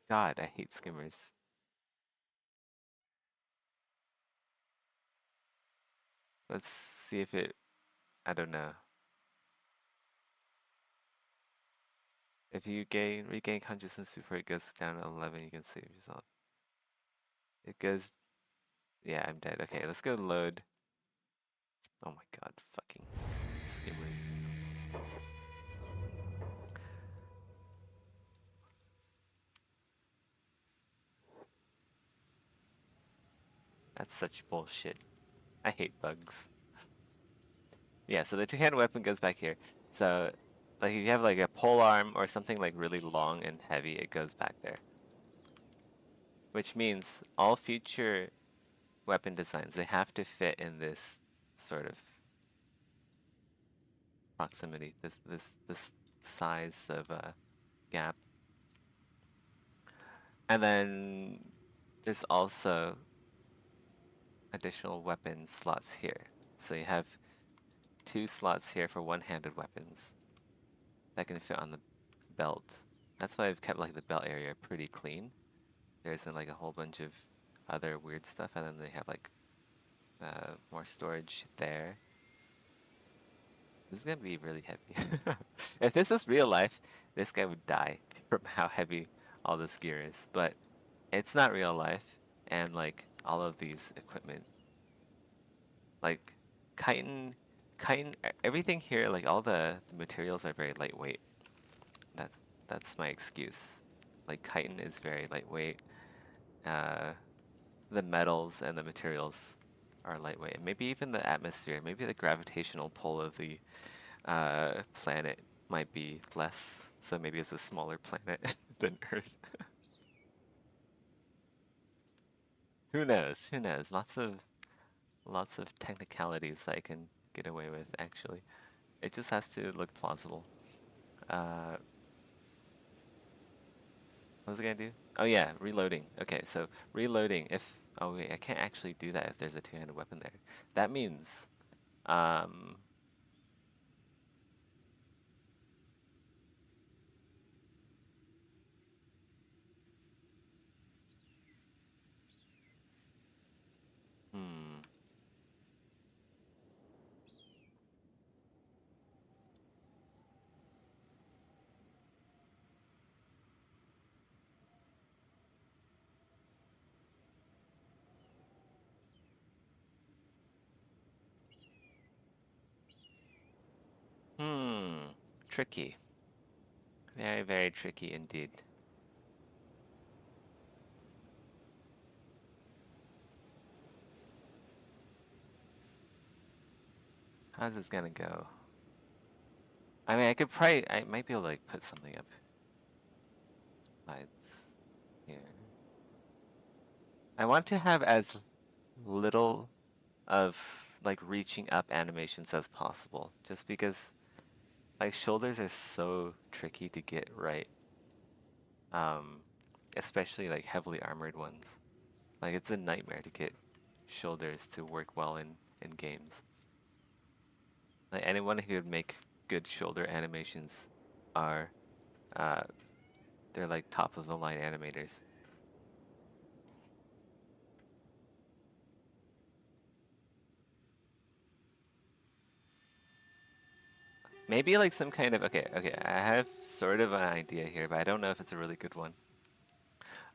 God, I hate skimmers. Let's see if it. I don't know. If you regain consciousness before it goes down to 11, you can save yourself. It goes. Yeah, I'm dead. Okay, let's go load. Oh my god, fucking skimmers. That's such bullshit. I hate bugs. Yeah, so the two-handed weapon goes back here. So, like, if you have like a pole arm or something like really long and heavy, it goes back there. Which means all future weapon designs, they have to fit in this sort of proximity, this size of a gap. And then there's also additional weapon slots here. So you have two slots here for one-handed weapons that can fit on the belt. That's why I've kept like the belt area pretty clean. There isn't like a whole bunch of other weird stuff, and then they have like more storage there. This is gonna be really heavy. If this is real life, this guy would die from how heavy all this gear is. But it's not real life, and like all of these equipment, like chitin, everything here, like all the materials are very lightweight. That that's my excuse. Like chitin is very lightweight. Uh, the metals and the materials are lightweight. And maybe even the atmosphere, maybe the gravitational pull of the planet might be less. So maybe it's a smaller planet than Earth. Who knows? Who knows? Lots of technicalities that I can get away with actually. It just has to look plausible. Uh, what was I gonna do? Oh yeah, reloading. Okay, so reloading. If oh wait, I can't actually do that if there's a two-handed weapon there. That means, um, hmm, hmm, tricky. Very, very tricky indeed. How's this gonna go? I mean, I might be able to like put something up sides here. I want to have as little of like reaching up animations as possible, just because like shoulders are so tricky to get right, um, especially like heavily armored ones. Like it's a nightmare to get shoulders to work well in games. Like anyone who would make good shoulder animations are uh, they're like top of the line animators. Maybe like some kind of okay, I have sort of an idea here, but I don't know if it's a really good one.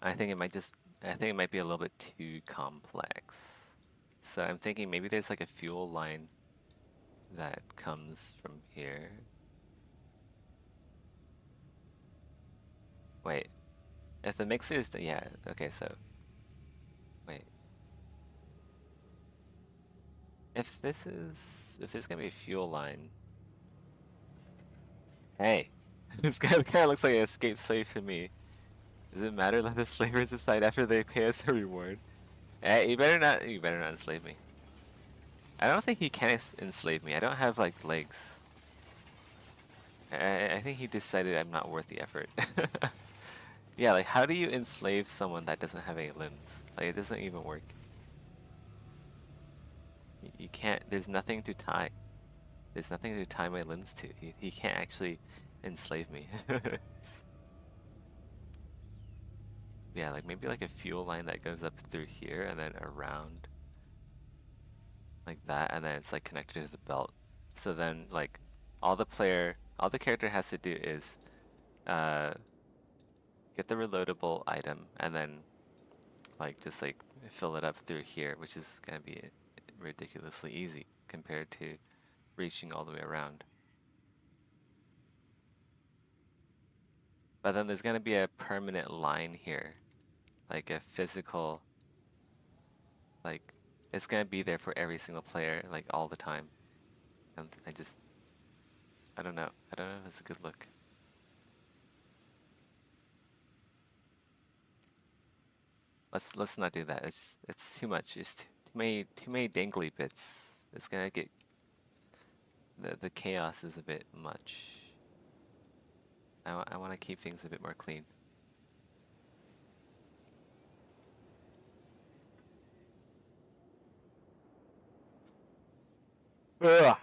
I think it might just I think it might be a little bit too complex. So I'm thinking maybe there's like a fuel line that comes from here. Wait, if the mixer is yeah, okay, so wait. If there's gonna be a fuel line. Hey, this guy kind of looks like an escaped slave to me. Does it matter that the slavers decide after they pay us a reward? Hey, you better not enslave me. I don't think he can enslave me. I don't have like legs. I think he decided I'm not worth the effort. Yeah, like how do you enslave someone that doesn't have any limbs? Like it doesn't even work. You can't, there's nothing to tie. There's nothing to tie my limbs to. He can't actually enslave me. Yeah, like maybe like a fuel line that goes up through here and then around like that, and then it's like connected to the belt. So then like all the character has to do is uh, get the reloadable item and then like just like fill it up through here, which is gonna be ridiculously easy compared to reaching all the way around. But then there's gonna be a permanent line here, like a physical, like it's gonna be there for every single player, like all the time. And I don't know. I don't know if it's a good look. Let's not do that. It's too much. It's too many dangly bits. It's gonna get the chaos is a bit much. I want to keep things a bit more clean. Ugh.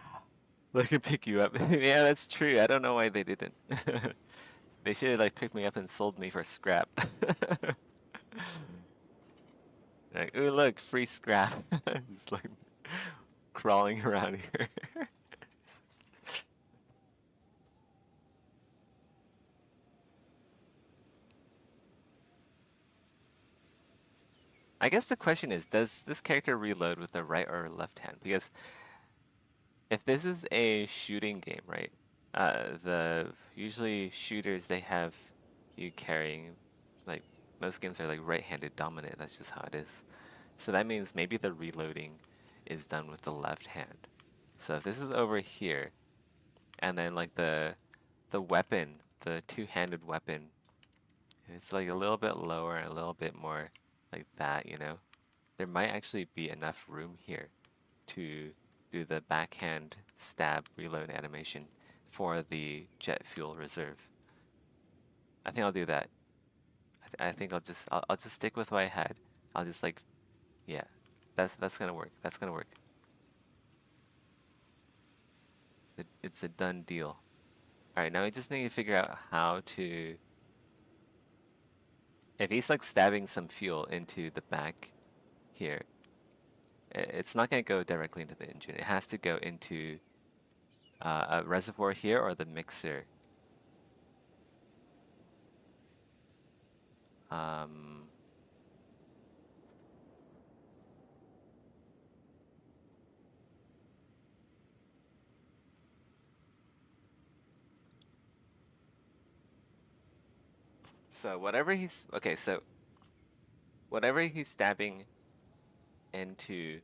They can pick you up. Yeah, that's true. I don't know why they didn't. They should have like picked me up and sold me for scrap. Like, ooh, look, free scrap. It's like crawling around here. I guess the question is, does this character reload with the right or left hand? Because if this is a shooting game, right? The usually shooters they have you carrying, like most games are like right-handed dominant. That's just how it is. So that means maybe the reloading is done with the left hand. So if this is over here, and then like the weapon, the two-handed weapon, it's like a little bit lower and a little bit more like that, you know? There might actually be enough room here to do the backhand stab reload animation for the jet fuel reserve. I think I'll do that. I think I'll just stick with what I had. I'll just like yeah. That's gonna work. That's gonna work. It's a done deal. Alright, now we just need to figure out how to if he's like stabbing some fuel into the back here, it's not going to go directly into the engine. It has to go into a reservoir here or the mixer. Um, so whatever he's stabbing into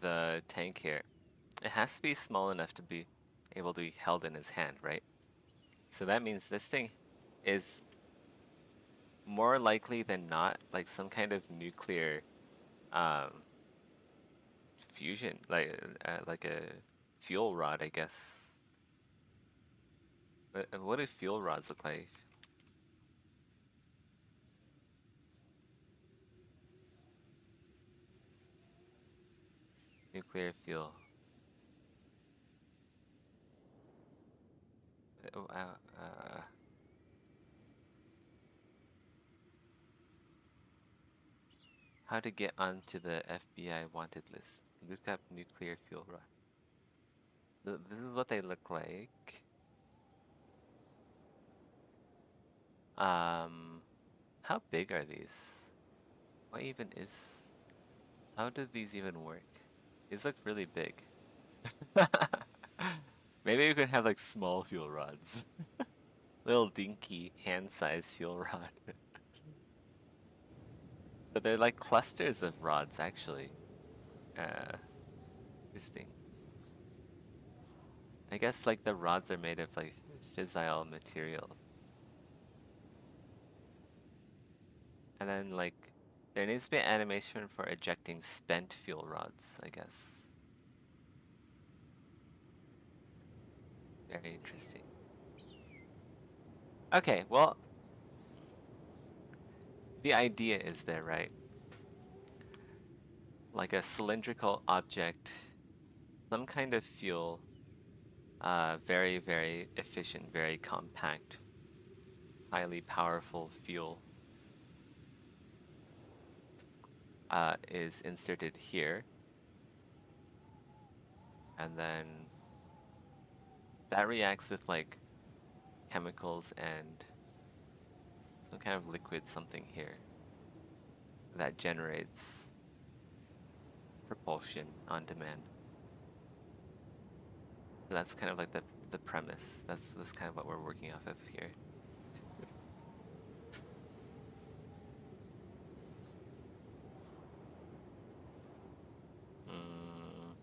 the tank here, it has to be small enough to be able to be held in his hand, right? So that means this thing is more likely than not like some kind of nuclear um, fusion, like a fuel rod, I guess. What do fuel rods look like? Nuclear fuel. Oh, how to get onto the FBI wanted list. Look up nuclear fuel rod. So this is what they look like. How big are these? What even is... How do these even work? These look really big. Maybe we could have like small fuel rods. Little dinky hand-sized fuel rod. So they're like clusters of rods actually. Interesting. I guess like the rods are made of like fissile material. And then like there needs to be an animation for ejecting spent fuel rods, I guess. Very interesting. Okay, well, the idea is there, right? Like a cylindrical object, some kind of fuel, very, very efficient, very compact, highly powerful fuel is inserted here. And then that reacts with like chemicals and some kind of liquid something here that generates propulsion on demand. So that's kind of like the premise. That's kind of what we're working off of here. Mm.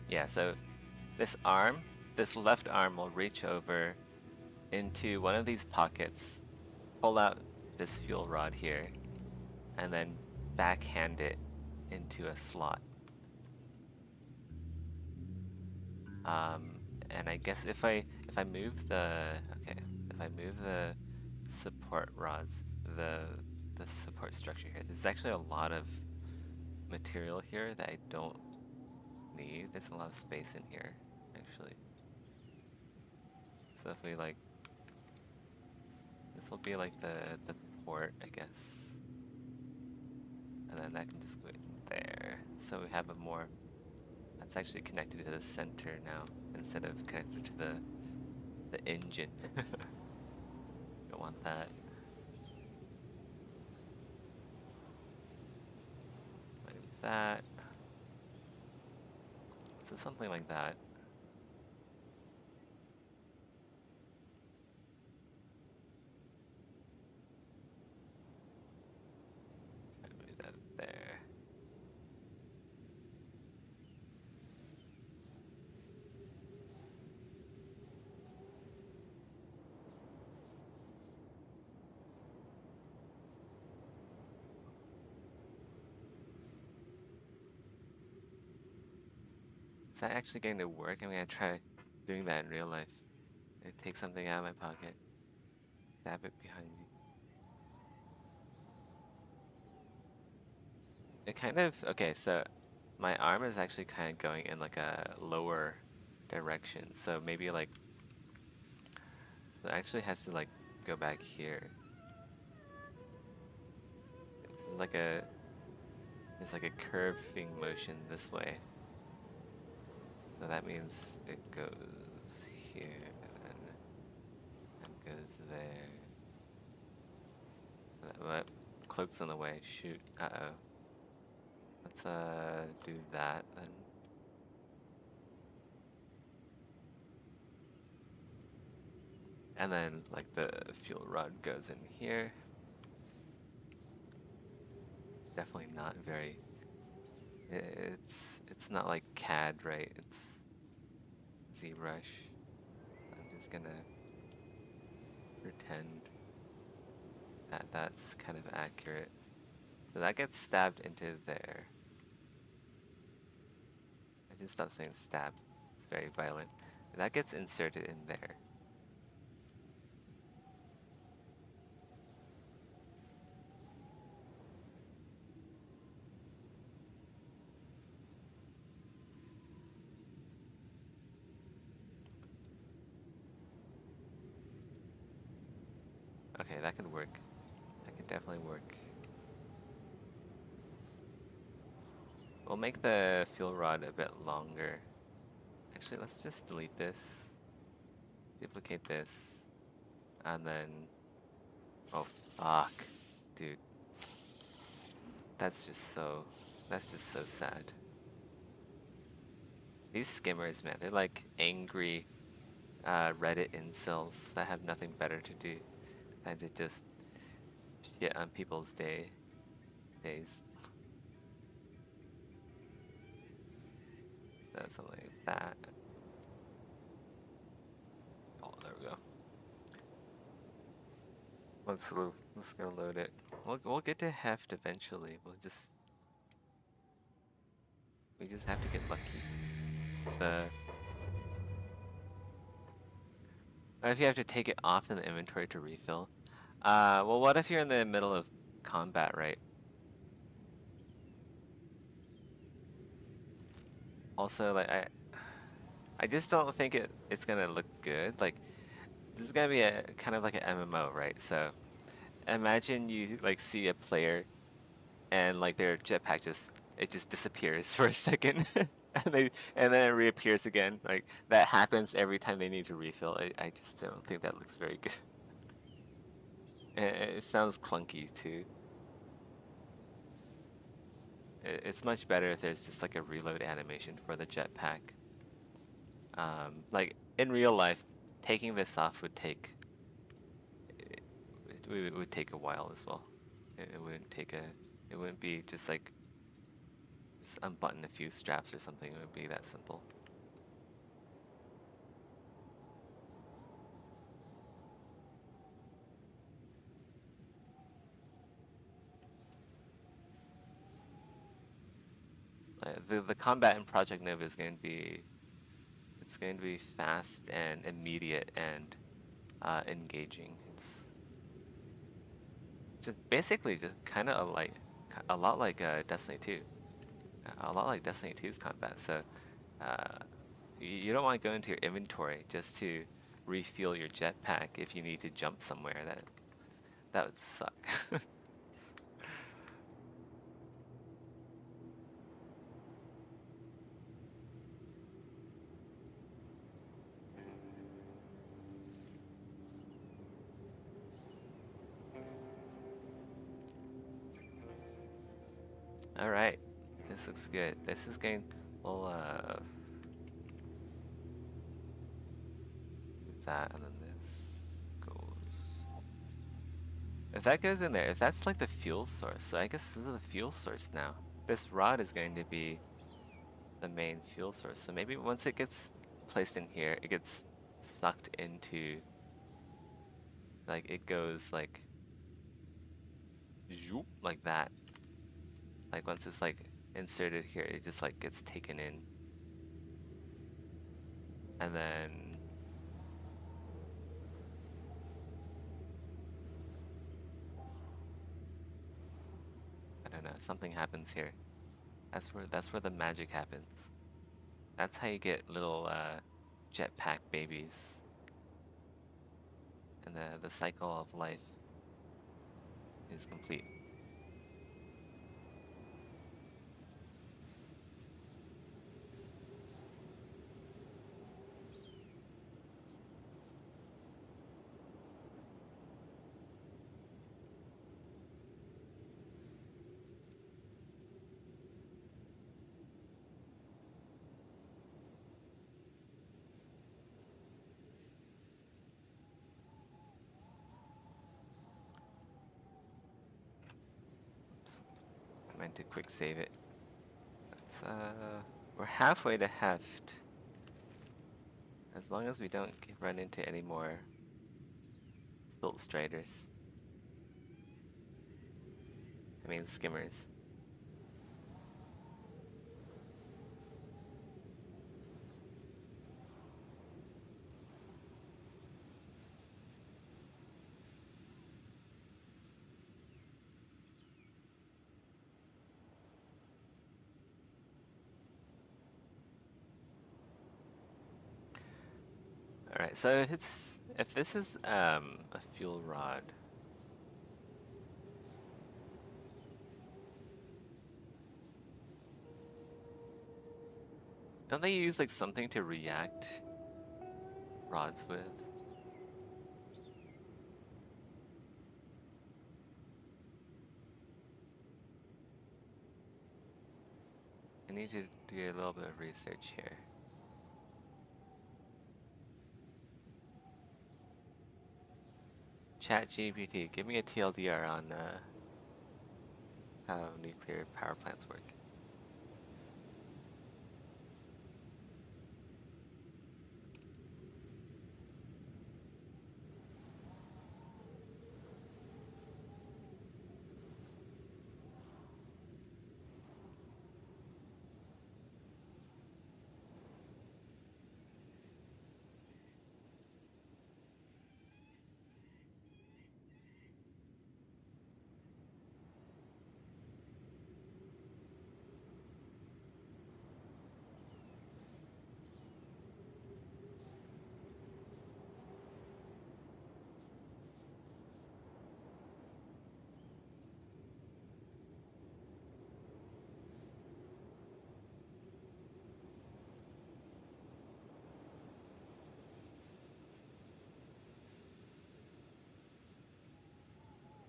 Yeah, so this arm, this left arm will reach over into one of these pockets, pull out this fuel rod here, and then backhand it into a slot. And I guess if I move the if I move the support rods, the support structure here, there's actually a lot of material here that I don't need. There's a lot of space in here, actually. So if we like, this will be like the port, I guess, and then that can just go in there. So we have a more that's actually connected to the center now instead of connected to the engine. Don't want that. Like that. So something like that. Try to move that there. Is that actually going to work? I'm gonna try doing that in real life. I take something out of my pocket, stab it behind me. It kind of, okay, so my arm is actually kind of going in like a lower direction. So maybe like, so it actually has to like go back here. This is like there's like a curving motion this way. So that means it goes here and goes there. What? Cloak's in the way. Shoot. Uh-oh. Let's do that then. And then like the fuel rod goes in here. Definitely not very. It's not like CAD, right? It's ZBrush. So I'm just gonna pretend that that's kind of accurate. So that gets stabbed into there. I just stop saying stab. It's very violent. That gets inserted in there. Okay, that could work. That could definitely work. We'll make the fuel rod a bit longer. Actually, let's just delete this, duplicate this, and then... Oh, fuck. Dude. That's just so... That's just so sad. These skimmers, man, they're like angry Reddit incels that have nothing better to do than to just shit on people's days. So something like that. Oh, there we go. Let's go load it. We'll get to heft eventually. We just have to get lucky. Or if you have to take it off in the inventory to refill. Well, what if you're in the middle of combat, right? Also, like I just don't think it's gonna look good. Like this is gonna be a kind of like an MMO, right? So imagine you like see a player and like their jetpack just disappears for a second, and then it reappears again. Like that happens every time they need to refill. I just don't think that looks very good. It sounds clunky too. It's much better if there's just like a reload animation for the jetpack. Like in real life, taking this off would take it would take a while as well. It wouldn't take a it wouldn't be just like just unbutton a few straps or something. It would be that simple. The combat in Project Nova is going to be it's going to be fast and immediate and engaging. It's just basically just kind of like a lot like Destiny 2, a lot like Destiny 2's combat. So uh, you don't want to go into your inventory just to refuel your jetpack if you need to jump somewhere. That would suck. All right, this looks good. This is going. We'll do that, and then this goes. If that goes in there, if that's like the fuel source, so I guess this is the fuel source now. This rod is going to be the main fuel source. So maybe once it gets placed in here, it gets sucked into, like it goes like, zoop, like that. Like once it's like inserted here, it just like gets taken in. And then I don't know, something happens here. That's where the magic happens. That's how you get little jetpack babies. And the cycle of life is complete. Oops. I meant to quick save it. That's we're halfway to heft. As long as we don't run into any more silt striders. I mean skimmers. Alright, so if this is a fuel rod, Don't they use like something to react rods with? I need to do a little bit of research here. ChatGPT, give me a TLDR on how nuclear power plants work.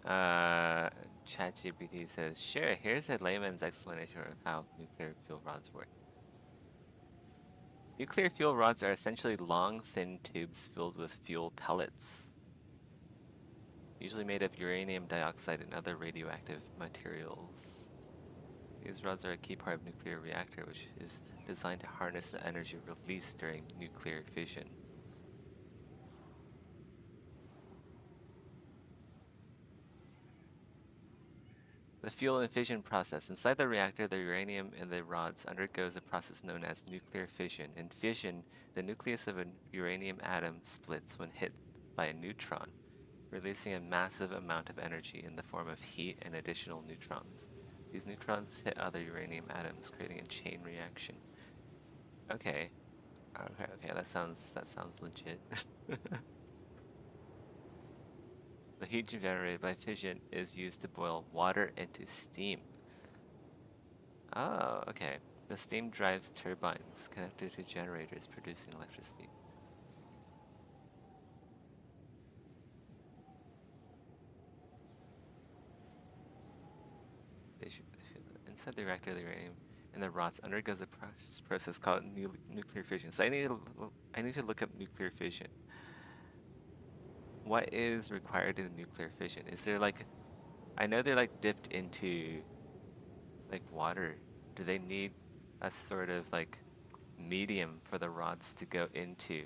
Uh, ChatGPT says, sure, here's a layman's explanation of how nuclear fuel rods work. Nuclear fuel rods are essentially long, thin tubes filled with fuel pellets, usually made of uranium dioxide and other radioactive materials. These rods are a key part of nuclear reactor, which is designed to harness the energy released during nuclear fission. The fuel and fission process. Inside the reactor, the uranium in the rods undergoes a process known as nuclear fission. In fission, the nucleus of a uranium atom splits when hit by a neutron, releasing a massive amount of energy in the form of heat and additional neutrons. These neutrons hit other uranium atoms, creating a chain reaction. Okay. Okay, that sounds legit. The heat generated by fission is used to boil water into steam. Oh, okay. The steam drives turbines connected to generators producing electricity. Inside the reactor, the uranium in the rods undergoes a process called nuclear fission. So I need to look up nuclear fission. What is required in nuclear fission? Is there like, I know they're like dipped into like water. Do they need a sort of like medium for the rods to go into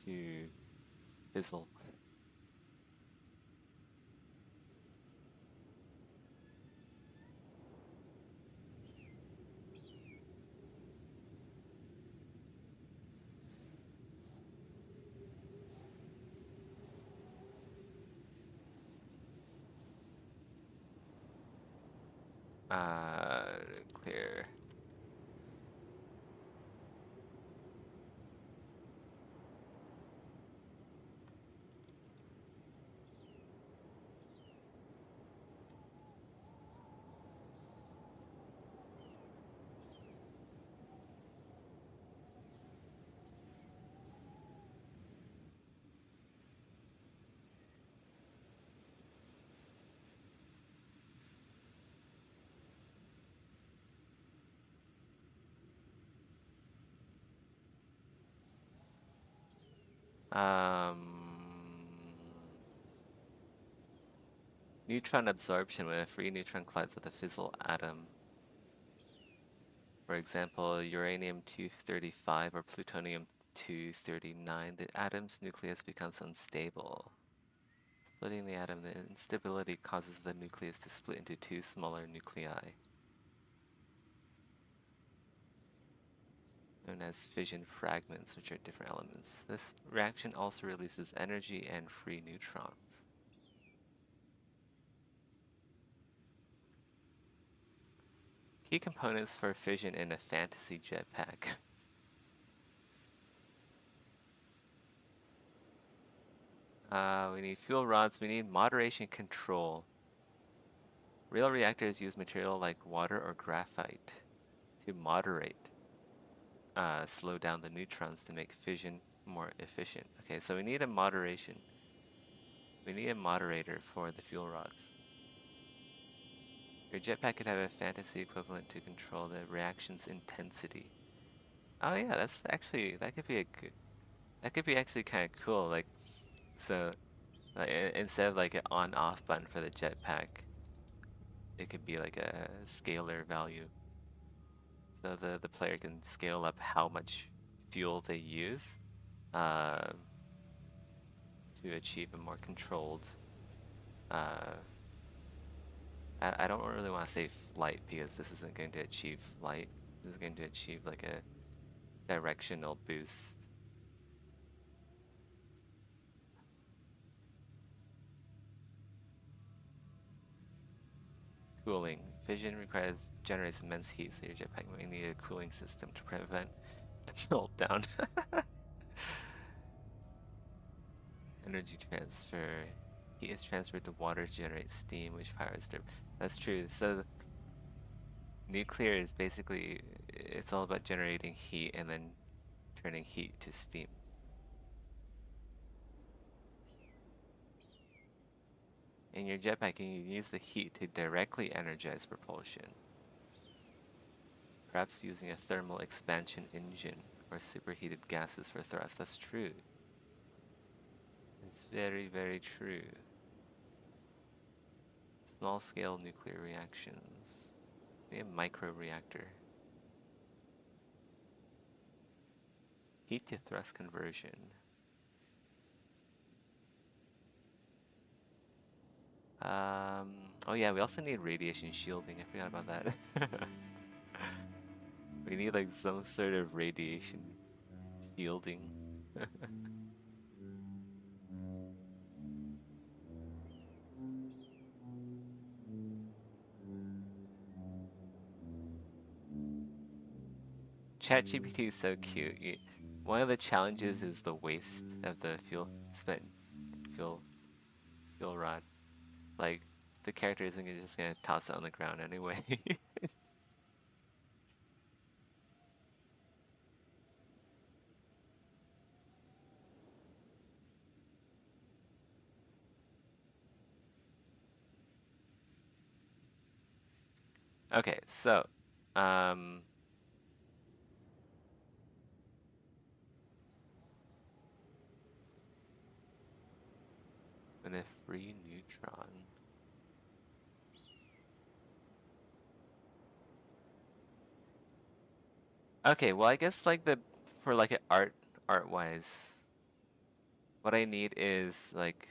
to fizzle? Clear. Neutron absorption when a free neutron collides with a fissile atom. For example, uranium-235 or plutonium-239, the atom's nucleus becomes unstable. Splitting the atom, the instability causes the nucleus to split into two smaller nuclei, known as fission fragments, which are different elements. This reaction also releases energy and free neutrons. Key components for fission in a fantasy jetpack. We need fuel rods, we need moderation control. Real reactors use material like water or graphite to moderate. slow down the neutrons to make fission more efficient. Okay, so we need a moderation. We need a moderator for the fuel rods. Your jetpack could have a fantasy equivalent to control the reaction's intensity. Oh yeah, that's actually that could be a good, that could be actually kind of cool. Like so, instead of like an on-off button for the jetpack, it could be like a scalar value. So the player can scale up how much fuel they use uh, to achieve a more controlled. Uh, I don't really want to say flight because this isn't going to achieve flight. This is going to achieve like a directional boost. Cooling. Fission generates immense heat, so your jetpack may need a cooling system to prevent a meltdown. Energy transfer. Heat is transferred to water to generate steam, which powers the. That's true. So nuclear is basically it's all about generating heat and then turning heat to steam. In your jetpack, you can use the heat to directly energize propulsion, perhaps using a thermal expansion engine or superheated gases for thrust. That's true. It's very, very true. Small-scale nuclear reactions. Maybe a microreactor. Heat to thrust conversion. Oh yeah, we also need radiation shielding. I forgot about that. We need like some sort of radiation shielding. ChatGPT is so cute. One of the challenges is the waste of the spent fuel fuel rod. Like the character isn't just gonna toss it on the ground anyway. Okay, so um when a free neutron. Okay, well I guess like for like art wise, what I need is like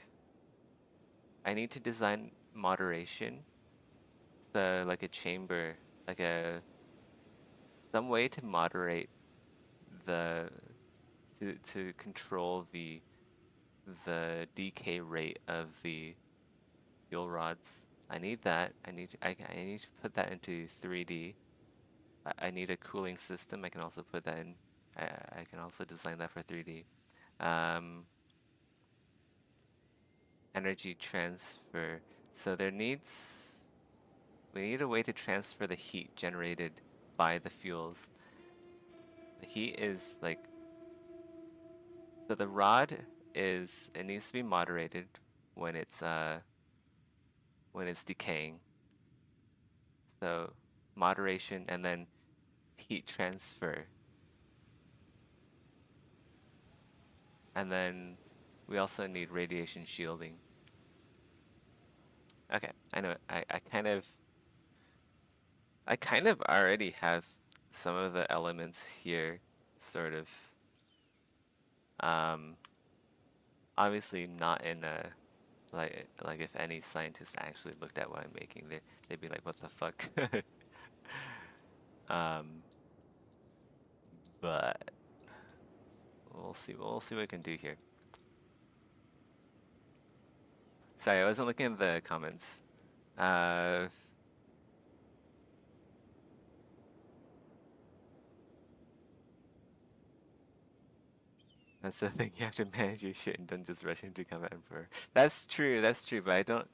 I need to design moderation. So like a chamber, like a some way to moderate the to control the decay rate of the fuel rods. I need that. I need to put that into 3D. I need a cooling system. I can also put that in. I can also design that for 3D. Um, Energy transfer. So we need a way to transfer the heat generated by the fuels. The heat is like, so the rod it needs to be moderated when it's decaying. So moderation and then heat transfer. And then we also need radiation shielding. Okay, I know. I kind of already have some of the elements here, sort of. Um, Obviously not in a like if any scientist actually looked at what I'm making, they'd be like, "What the fuck?" um, but we'll see. We'll see what we can do here. Sorry, I wasn't looking at the comments. Uh, that's the thing. You have to manage your shit and don't just rush into combat emperor. That's true. That's true. But I don't.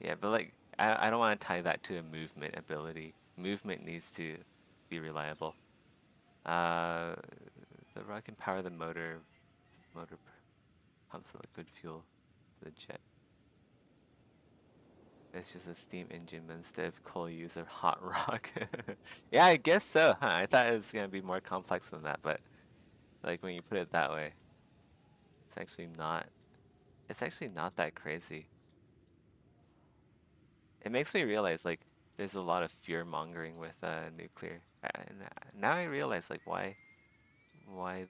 Yeah, but like I don't want to tie that to a movement ability. Movement needs to be reliable. Uh, the rod can power the motor. The motor pumps the liquid fuel to the jet. It's just a steam engine, but instead of coal, you use a hot rock. Yeah, I guess so, huh? I thought it was gonna be more complex than that, but like when you put it that way, it's actually not. It's actually not that crazy. It makes me realize like there's a lot of fear mongering with nuclear, and now I realize like why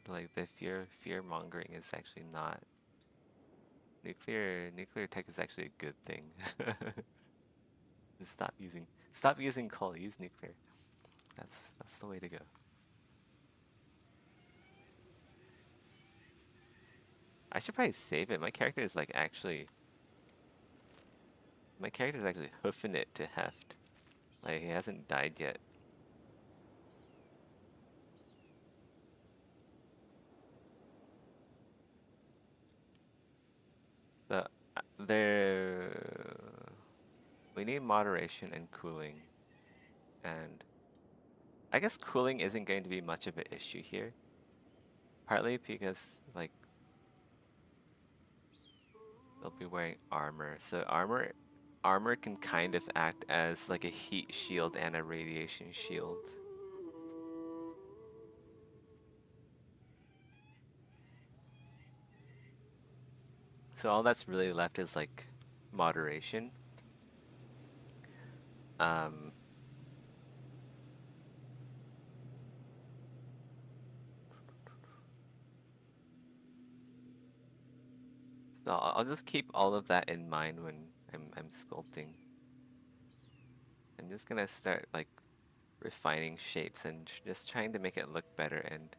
like the fear mongering is actually not nuclear tech is actually a good thing. Just stop using coal, use nuclear. That's the way to go. I should probably save it. My character is actually hoofing it to heft. Like he hasn't died yet. So there we need moderation and cooling. And I guess cooling isn't going to be much of an issue here. Partly because like they'll be wearing armor. So armor can kind of act as like a heat shield and a radiation shield. So all that's really left is like moderation. Um, so I'll just keep all of that in mind when I'm sculpting. I'm just gonna start like refining shapes and just trying to make it look better and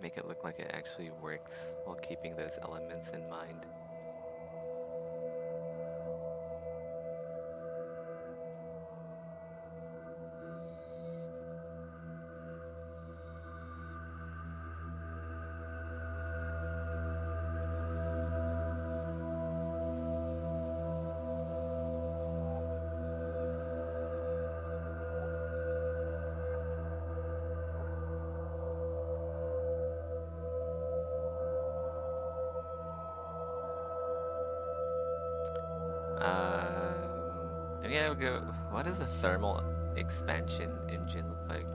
make it look like it actually works while keeping those elements in mind. And yeah, we'll go. What does a thermal expansion engine look like?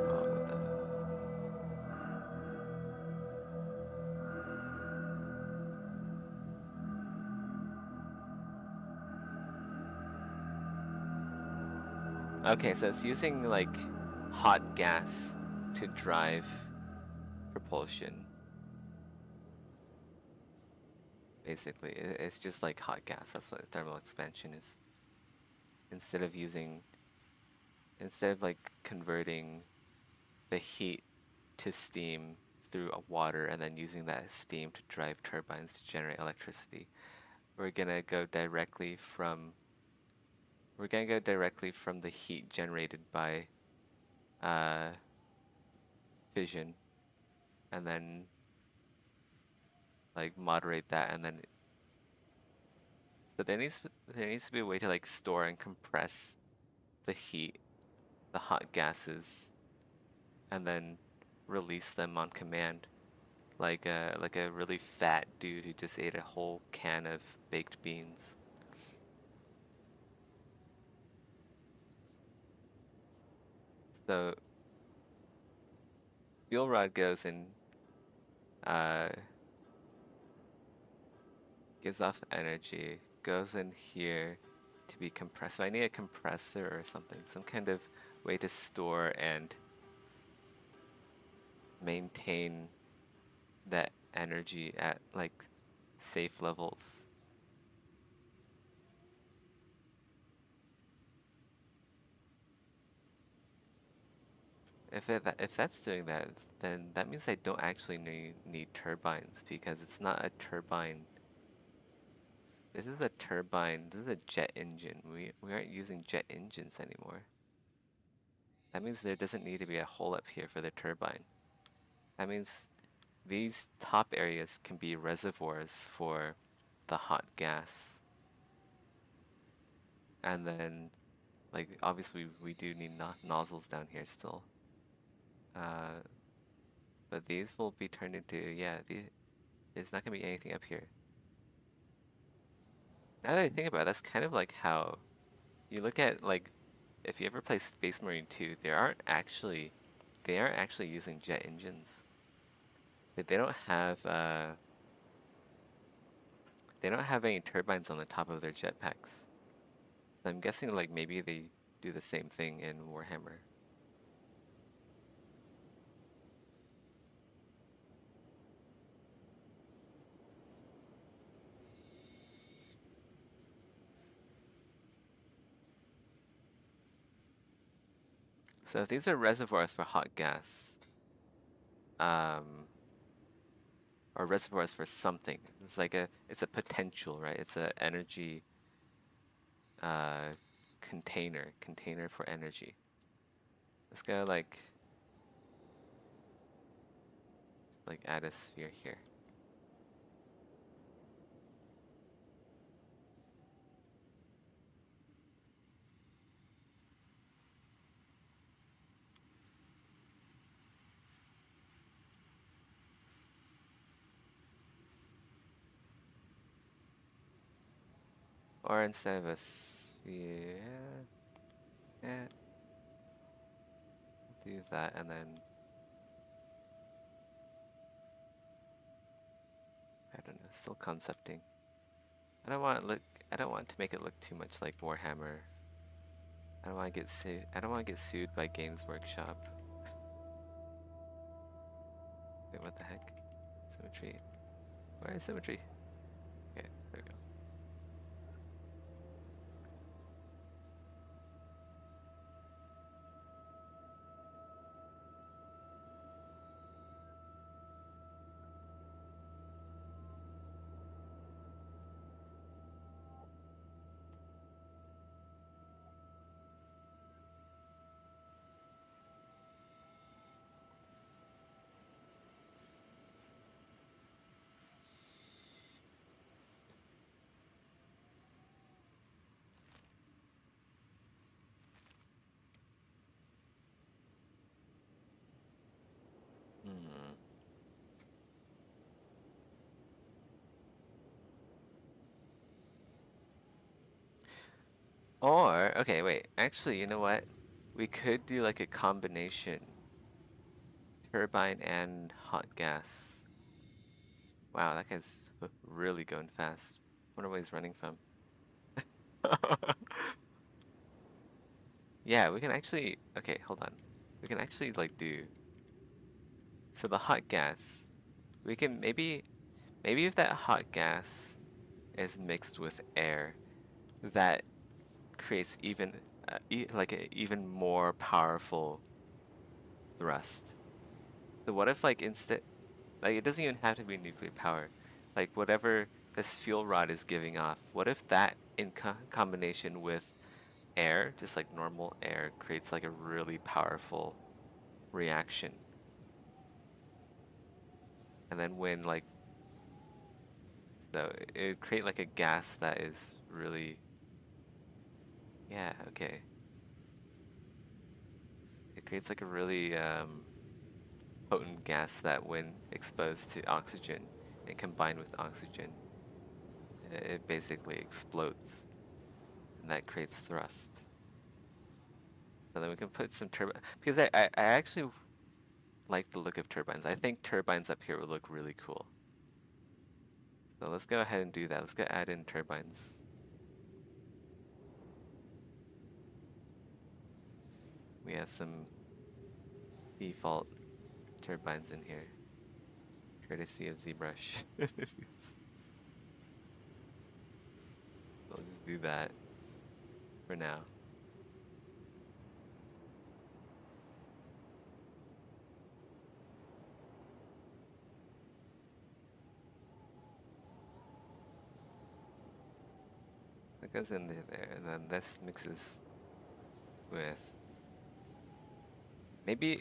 Oh, what the? Okay, so it's using like hot gas to drive propulsion. Basically, it's just like hot gas. That's what thermal expansion is. Instead of using, instead of like converting the heat to steam through a water and then using that steam to drive turbines to generate electricity, we're gonna go directly from the heat generated by uh, fission, and then like moderate that, and then so there needs to be a way to like store and compress the heat, the hot gases, and then release them on command, like a really fat dude who just ate a whole can of baked beans. So fuel rod goes and uh, gives off energy, goes in here to be compressed. So I need a compressor or something, some kind of way to store and maintain that energy at like safe levels. If that's doing that, then that means I don't actually need turbines because it's not a turbine. This is a turbine. This is a jet engine. We aren't using jet engines anymore. That means there doesn't need to be a hole up here for the turbine. That means these top areas can be reservoirs for the hot gas. And then, like, obviously we do need nozzles down here still. Uh, but these will be turned into, yeah, there's not gonna be anything up here. Now that I think about it, that's kind of like how you look at, like, if you ever play Space Marine 2, they aren't actually using jet engines. They don't have they don't have any turbines on the top of their jetpacks. So I'm guessing like maybe they do the same thing in Warhammer. So if these are reservoirs for hot gas, um, or reservoirs for something. It's a potential, right? It's a energy uh, container for energy. Let's go like add a sphere here. Or instead of a sphere, yeah, do that and then I don't know, still concepting. I don't want it look I don't want to make it look too much like Warhammer. I don't want to get sued by Games Workshop. Wait, what the heck? Symmetry. Where is symmetry? Okay, there we go. Hmm. Or, okay, wait. Actually, you know what? We could do like a combination turbine and hot gas. Wow, that guy's really going fast. Wonder where he's running from. Yeah, we can actually. Okay, hold on. We can actually like do. So the hot gas, we can maybe if that hot gas is mixed with air, that creates even like an even more powerful thrust. So what if like instead like it doesn't even have to be nuclear power. Like whatever this fuel rod is giving off, what if that in combination with air, just like normal air, creates like a really powerful reaction? And then when like so it would create like a gas that is really yeah, okay. It creates like a really potent gas that when exposed to oxygen and combined with oxygen, it basically explodes. And that creates thrust. So then we can put some turbine because I actually like the look of turbines. I think turbines up here would look really cool. So let's go ahead and do that. Let's go add in turbines. We have some default turbines in here, courtesy of ZBrush. So I'll just do that for now. That goes in there, and then this mixes with maybe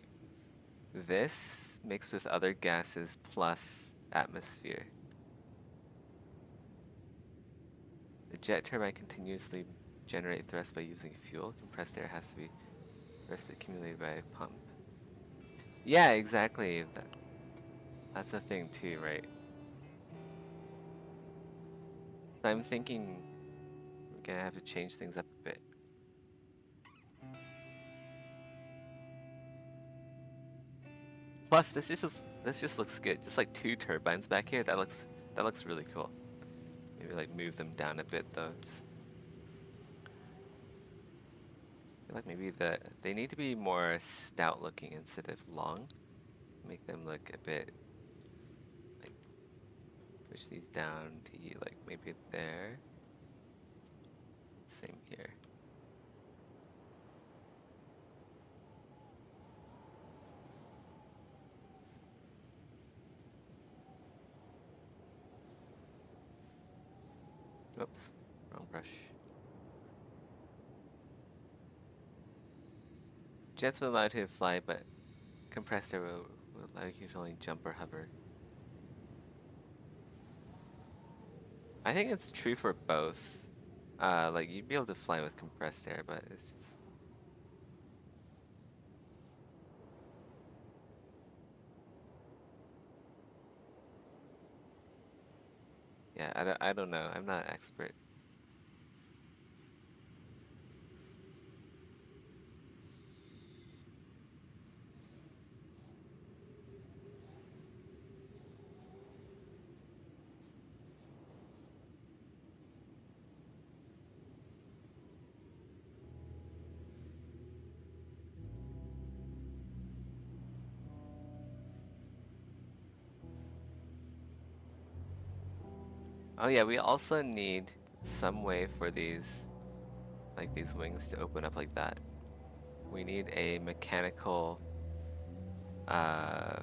this mixed with other gases plus atmosphere. The jet turbine continuously generate thrust by using fuel. Compressed air has to be first accumulated by a pump. Yeah, exactly. That's a thing too, right? So I'm thinking we're gonna have to change things up a bit. Plus, this just looks good. Just like 2 turbines back here. That looks really cool. Maybe like move them down a bit though. Just feel like maybe they need to be more stout looking instead of long. Make them look a bit like push these down to like maybe there. Same here. Oops, wrong brush. Jets will allow you to fly, but compressed air will allow you to only jump or hover. I think it's true for both. Like you'd be able to fly with compressed air, but it's just yeah. I don't know. I'm not an expert. Oh yeah, we also need some way for these like these wings to open up like that. We need a mechanical uh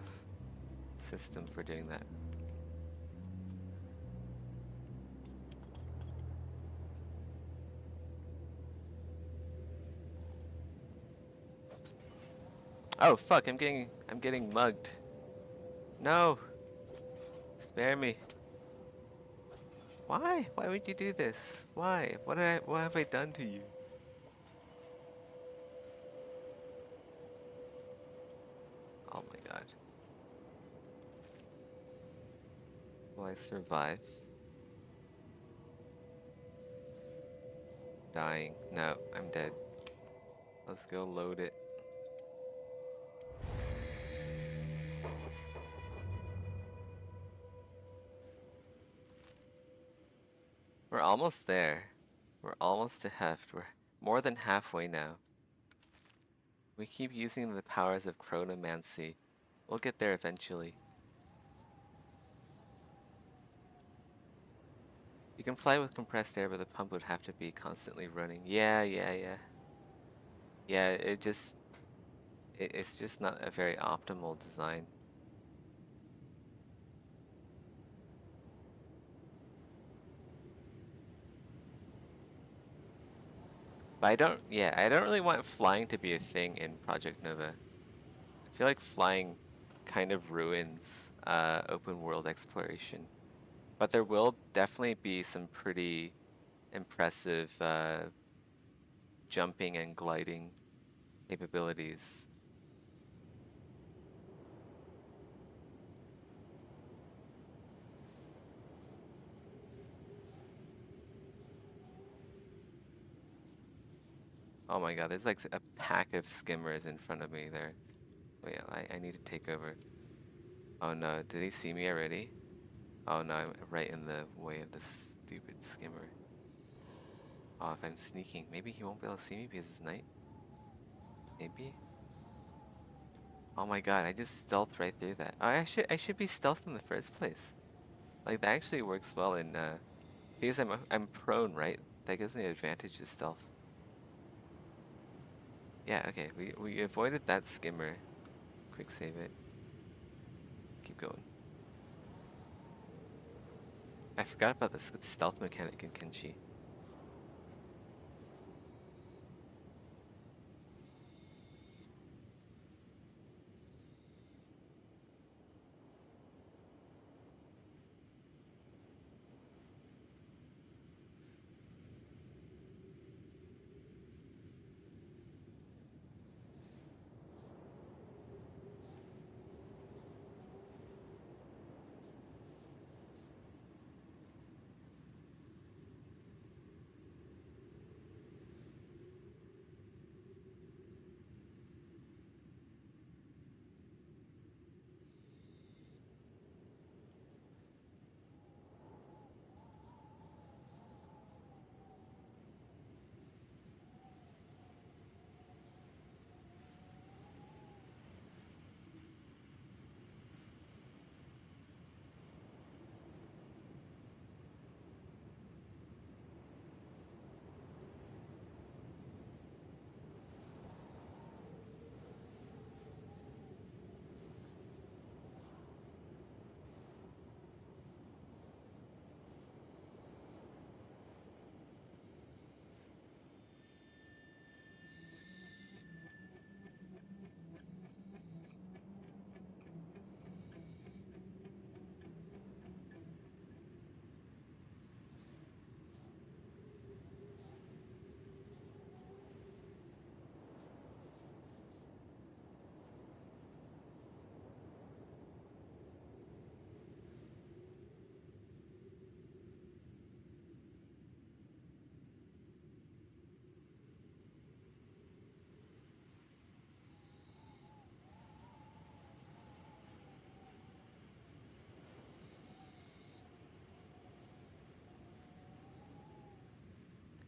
system for doing that. Oh fuck, I'm getting mugged. No. Spare me. Why? Why would you do this? Why? What have I done to you? Oh my god. Will I survive? Dying. No, I'm dead. Let's go load it. We're almost there. We're almost to heft. We're more than halfway now. We keep using the powers of chronomancy. We'll get there eventually. You can fly with compressed air, but the pump would have to be constantly running. Yeah. Yeah, it's just not a very optimal design. But I don't really want flying to be a thing in Project Nova. I feel like flying kind of ruins open world exploration. But there will definitely be some pretty impressive jumping and gliding capabilities. Oh my god, there's like a pack of skimmers in front of me there. Wait, I need to take over. Oh no, did he see me already? Oh no, I'm right in the way of this stupid skimmer. Oh, if I'm sneaking, maybe he won't be able to see me because it's night? Maybe? Oh my god, I just stealthed right through that. Oh, I should be stealth in the first place. Like that actually works well in because I'm prone, right? That gives me an advantage to stealth. Yeah, okay, we avoided that skimmer. Quick save it. Let's keep going. I forgot about the stealth mechanic in Kenshi.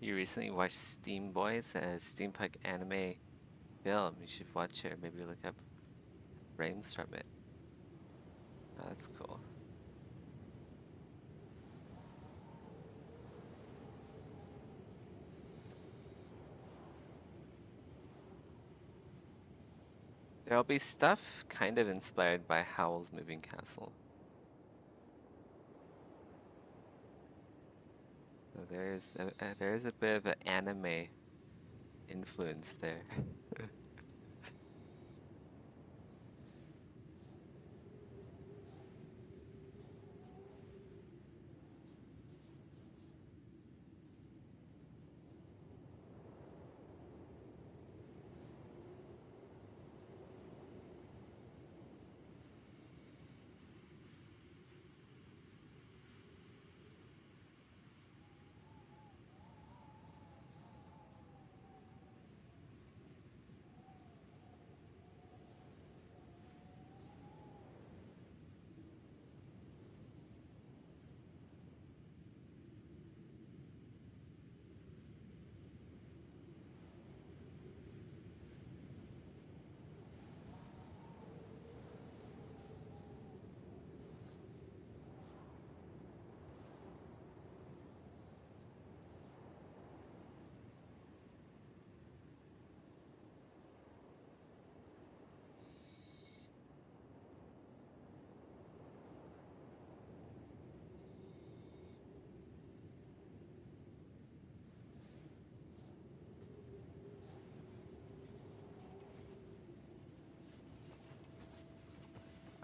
You recently watched Steam Boys, a steampunk anime film. You should watch it or maybe look up frames from it. Oh, that's cool. There'll be stuff kind of inspired by Howl's Moving Castle. So there's a bit of an anime influence there.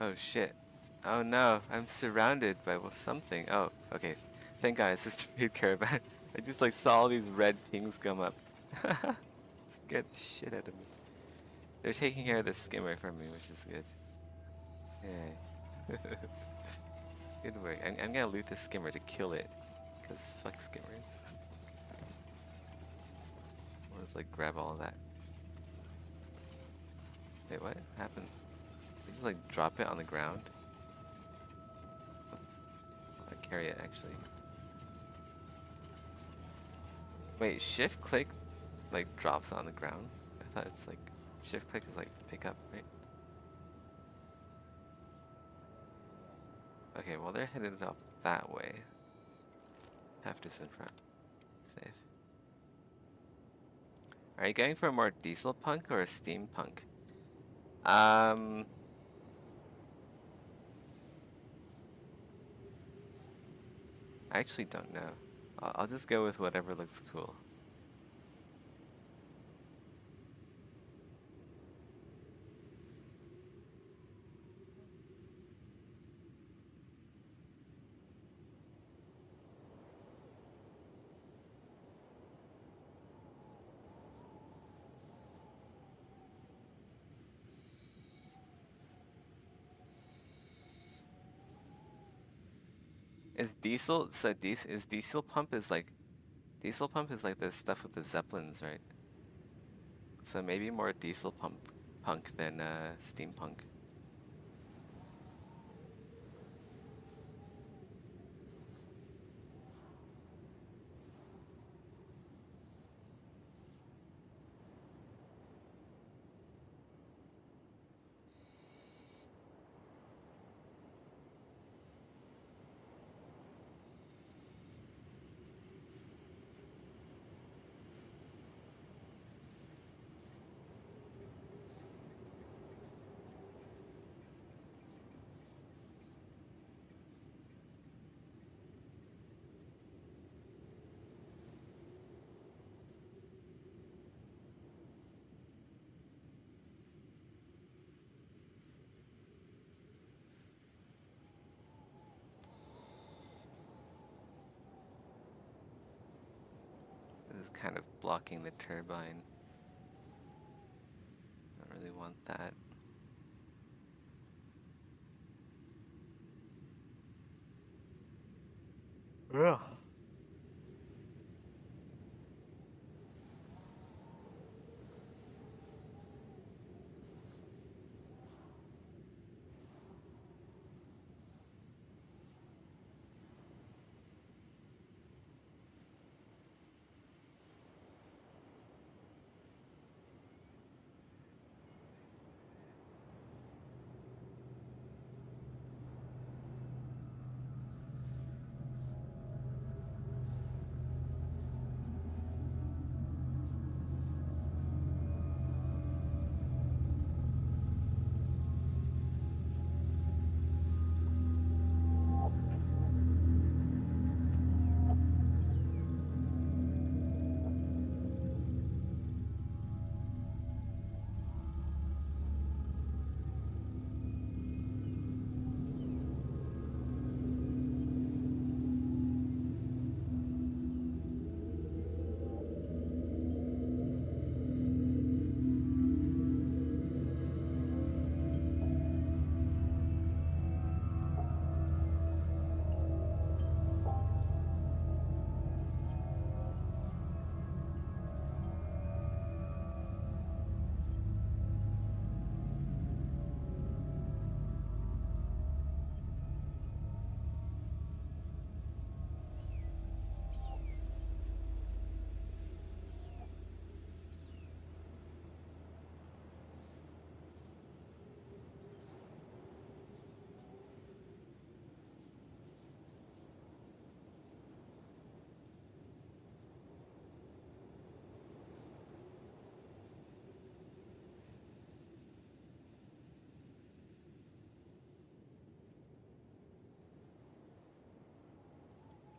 Oh shit. Oh no, I'm surrounded by something. Oh, okay. Thank God it's just trade caravan. I just like saw all these red pings come up. Scared the shit out of me. They're taking care of the skimmer for me, which is good. Yeah. Good work. I'm gonna loot the skimmer to kill it. Cause fuck skimmers. Let's like grab all of that. Wait, what happened? They just like drop it on the ground? Oops. I carry it actually. Wait, shift click like drops on the ground? I thought it's like shift click is like pick up, right? Okay, well they're headed off that way. Half this in front. Safe. Are you going for a more diesel punk or a steampunk? Um, I actually don't know. I'll just go with whatever looks cool. Is diesel so diesel is diesel pump is like the stuff with the zeppelins, right? So maybe more diesel punk than steampunk. This is kind of blocking the turbine. I don't really want that. Yeah.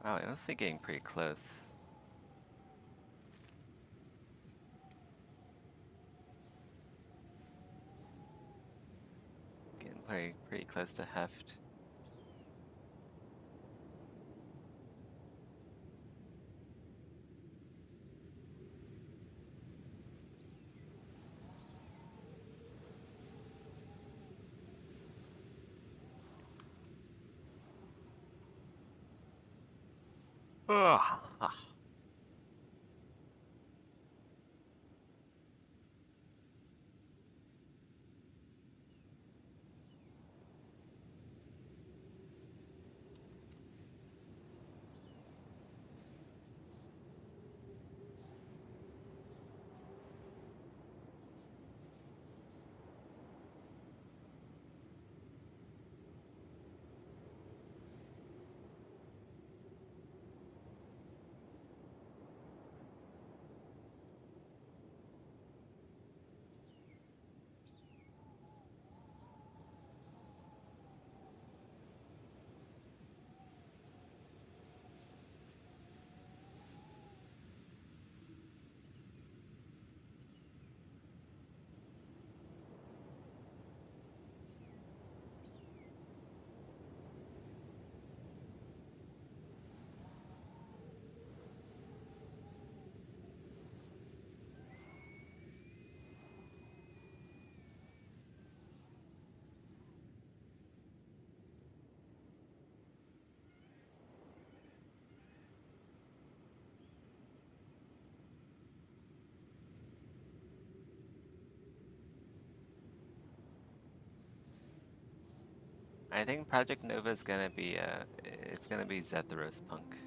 Oh, it must be getting pretty close. Getting pretty close to heft. Ugh. I think Project Nova is gonna be it's gonna be Zethros Punk.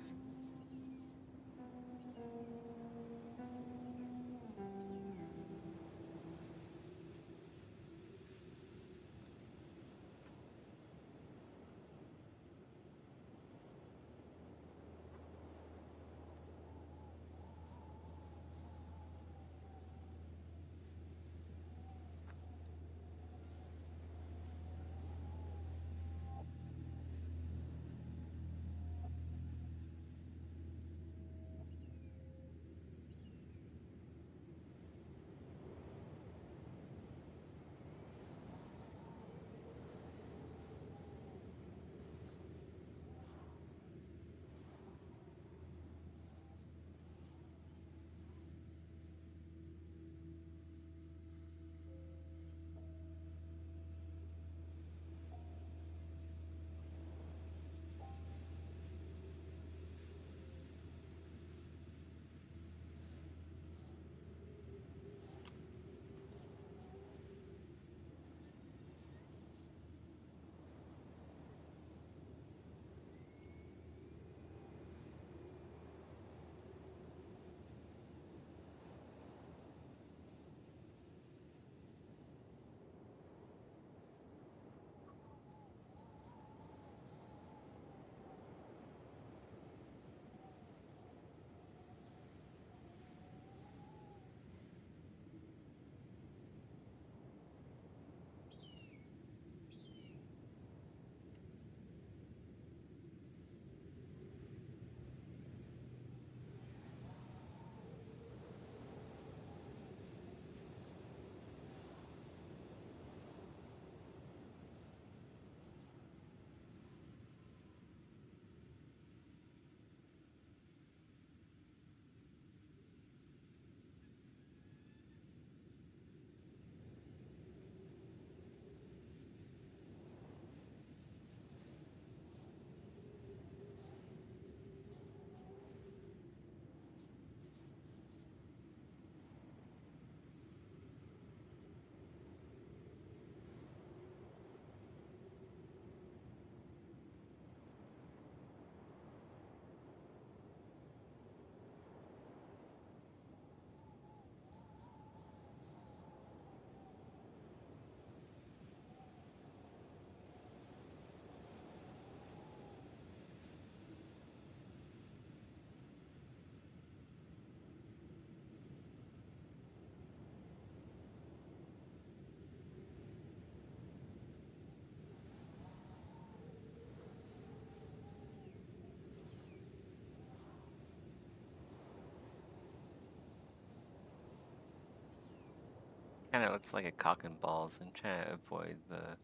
kind of looks like a cock and balls. I'm trying to avoid the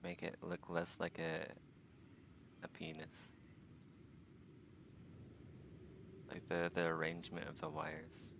make it look less like a penis. Like the arrangement of the wires.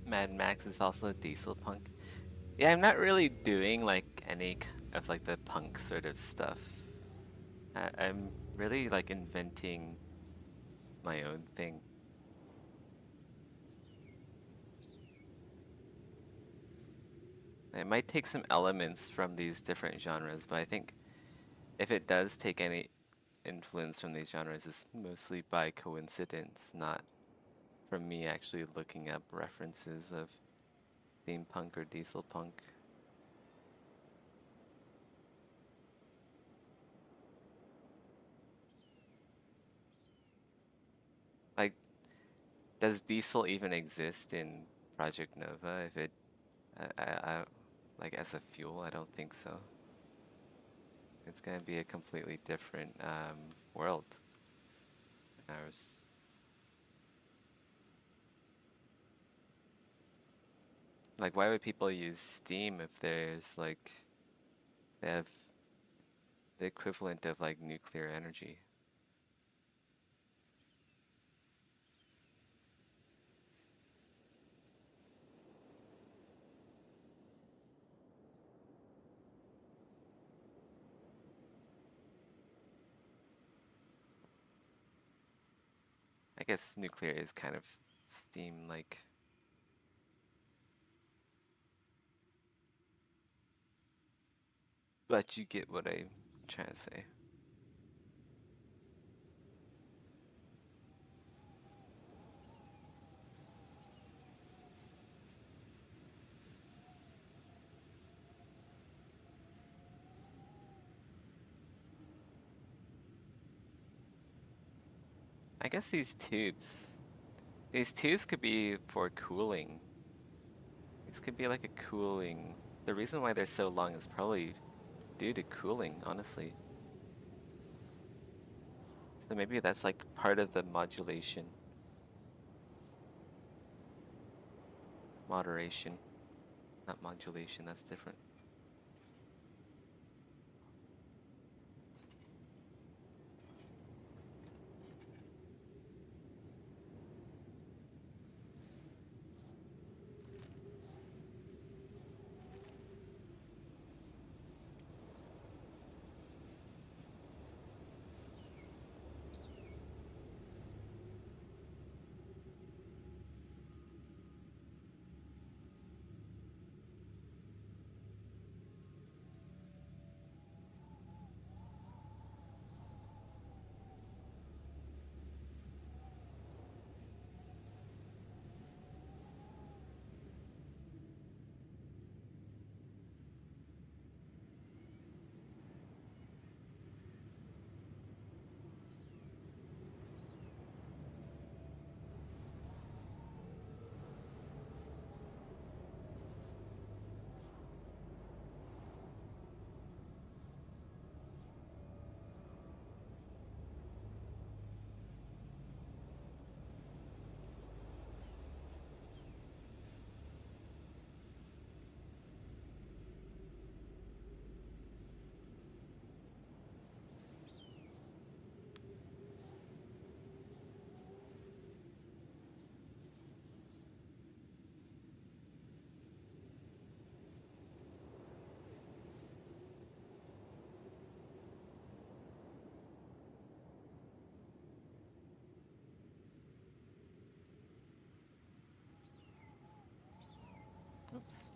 Mad Max is also diesel punk. Yeah, I'm not really doing like any of like the punk sort of stuff. I'm really like inventing my own thing. It might take some elements from these different genres, but I think if it does take any influence from these genres, it's mostly by coincidence, not from me actually looking up references of steampunk or diesel punk. Like, does diesel even exist in Project Nova? If it, like as a fuel, I don't think so. It's gonna be a completely different world than ours. Like, why would people use steam if there's like they have the equivalent of like nuclear energy? I guess nuclear is kind of steam-like. But you get what I'm trying to say. I guess these tubes could be for cooling. These could be like a cooling. The reason why they're so long is probably due to cooling, honestly. So maybe that's like part of the modulation. Moderation. Not modulation, that's different. Oops.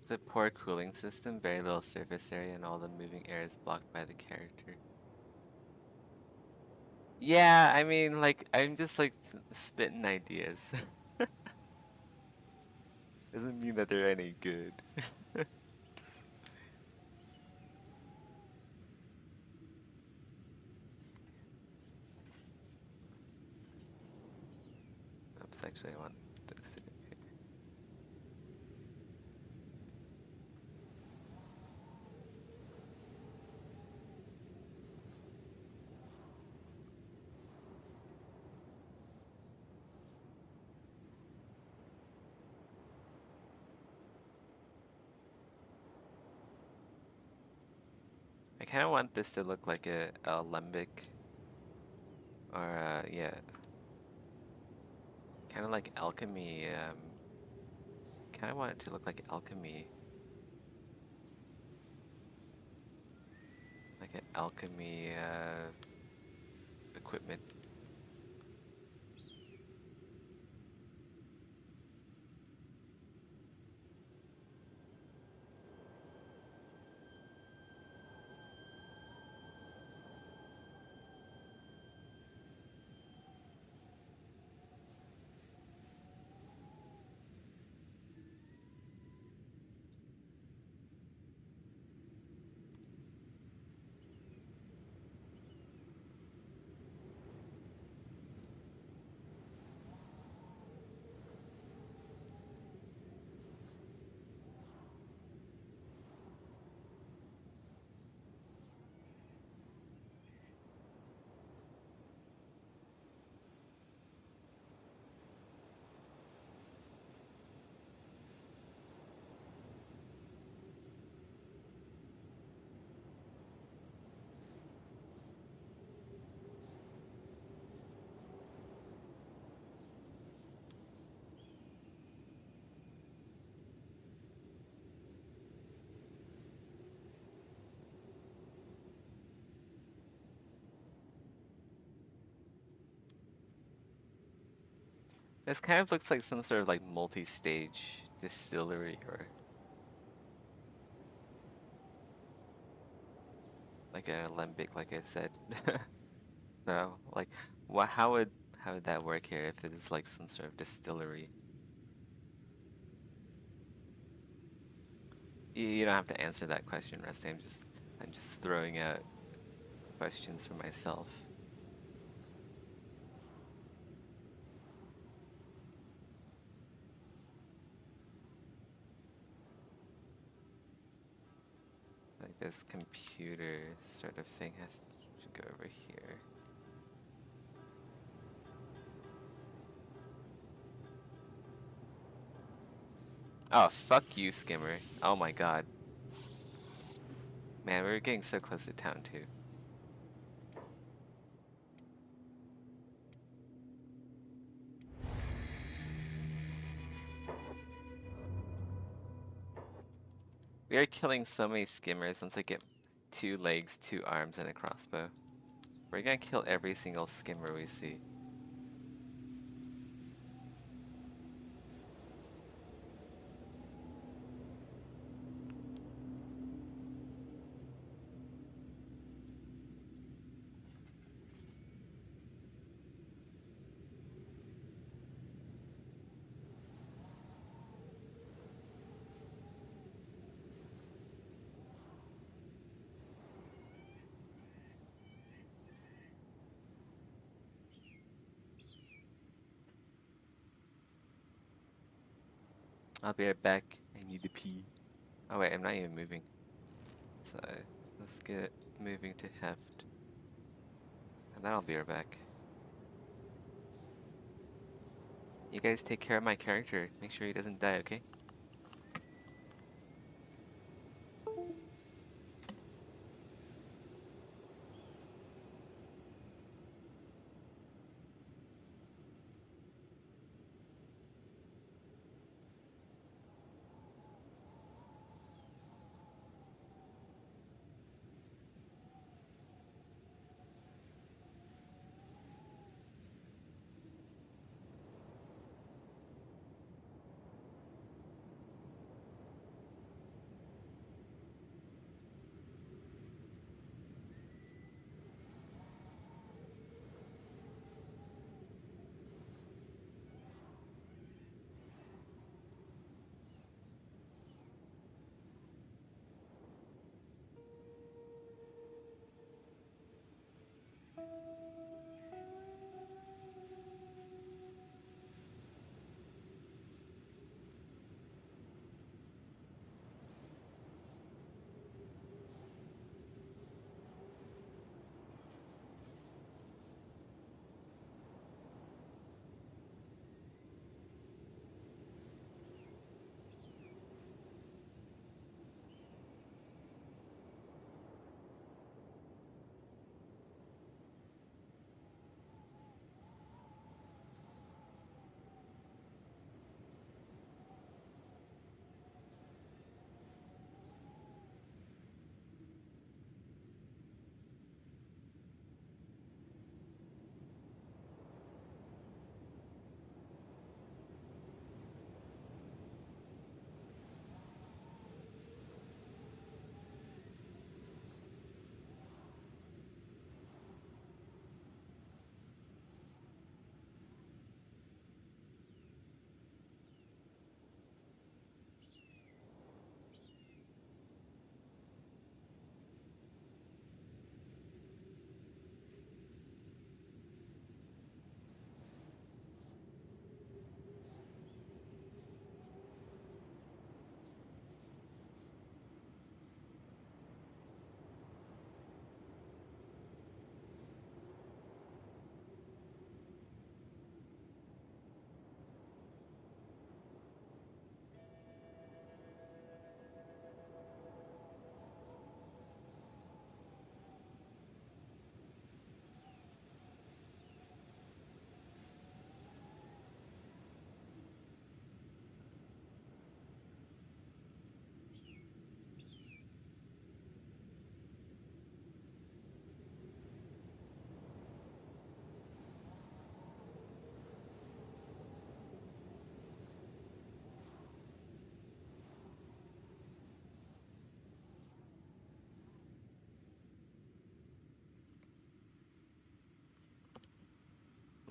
It's a poor cooling system, very little surface area, and all the moving air is blocked by the character. Yeah, I mean, like, I'm just like spitting ideas. Doesn't mean that they're any good. Oops, actually, I want this to be here. I kind of want this to look like a alembic, or yeah, kind of like alchemy. Kind of want it to look like alchemy, like an alchemy equipment. This kind of looks like some sort of like multi-stage distillery or like an alembic, like I said. So, like, what? How would that work here if it is like some sort of distillery? You don't have to answer that question, Rusty. I'm just throwing out questions for myself. Like this computer sort of thing has to go over here. Oh, fuck you, Skimmer. Oh my god. Man, we were getting so close to town too. We are killing so many skimmers once I get 2 legs, 2 arms, and a crossbow. We're gonna kill every single skimmer we see. I'll be right back. I need to pee. Oh wait, I'm not even moving. So let's get it moving to heft. And then I'll be right back. You guys take care of my character. Make sure he doesn't die, okay?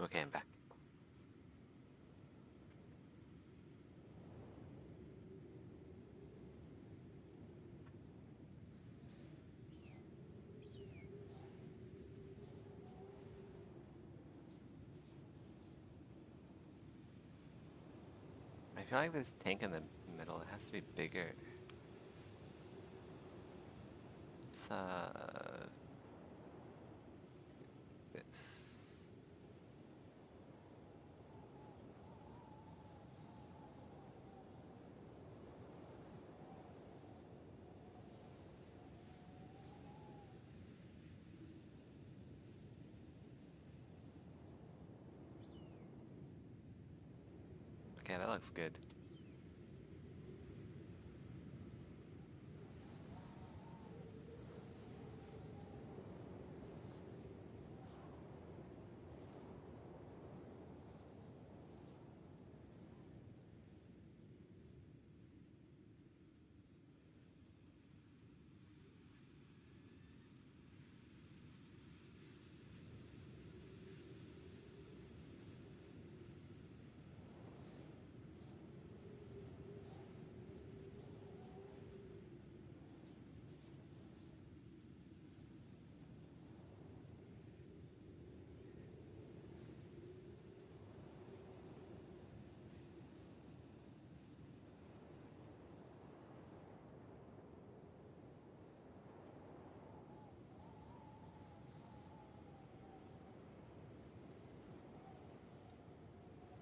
Okay, I'm back. I feel like this tank in the middle has to be bigger. It's this. Okay, that looks good.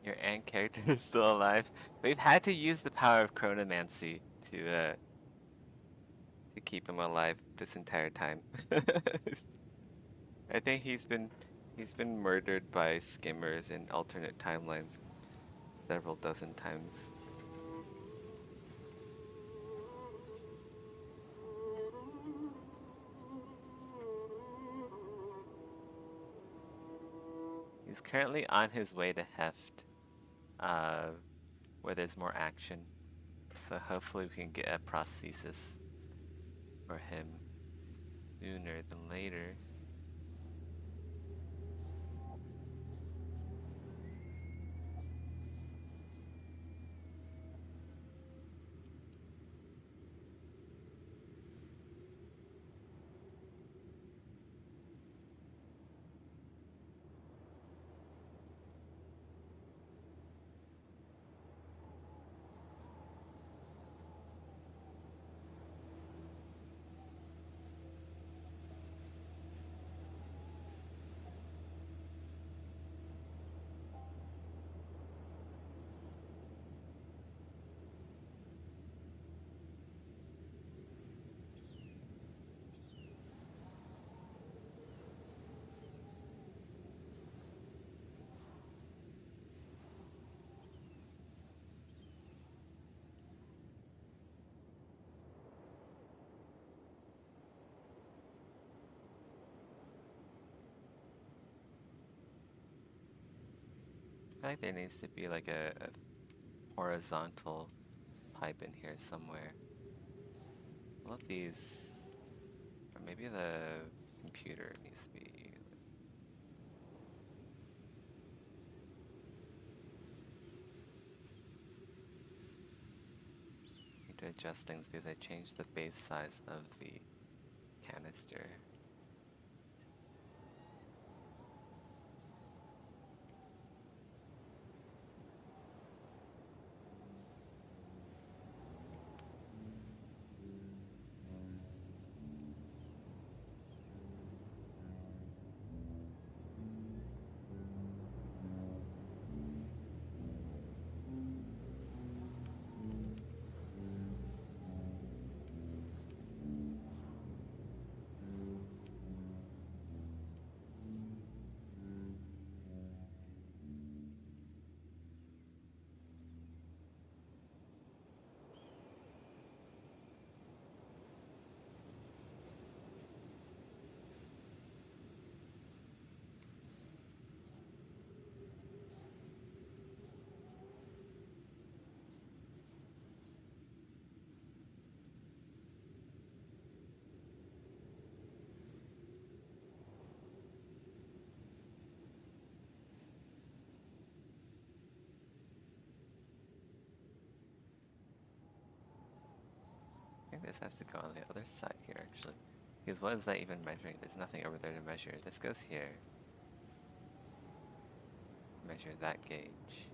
Your ant character is still alive. We've had to use the power of chronomancy to keep him alive this entire time. I think he's been murdered by skimmers in alternate timelines several dozen times. He's currently on his way to Heft, uh, where there's more action. So hopefully we can get a prosthesis for him sooner than later. I feel like there needs to be like a horizontal pipe in here somewhere. All of these, or maybe the computer needs to be. Need to adjust things because I changed the base size of the canister. I think this has to go on the other side here, actually. Because what is that even measuring? There's nothing over there to measure. This goes here. Measure that gauge.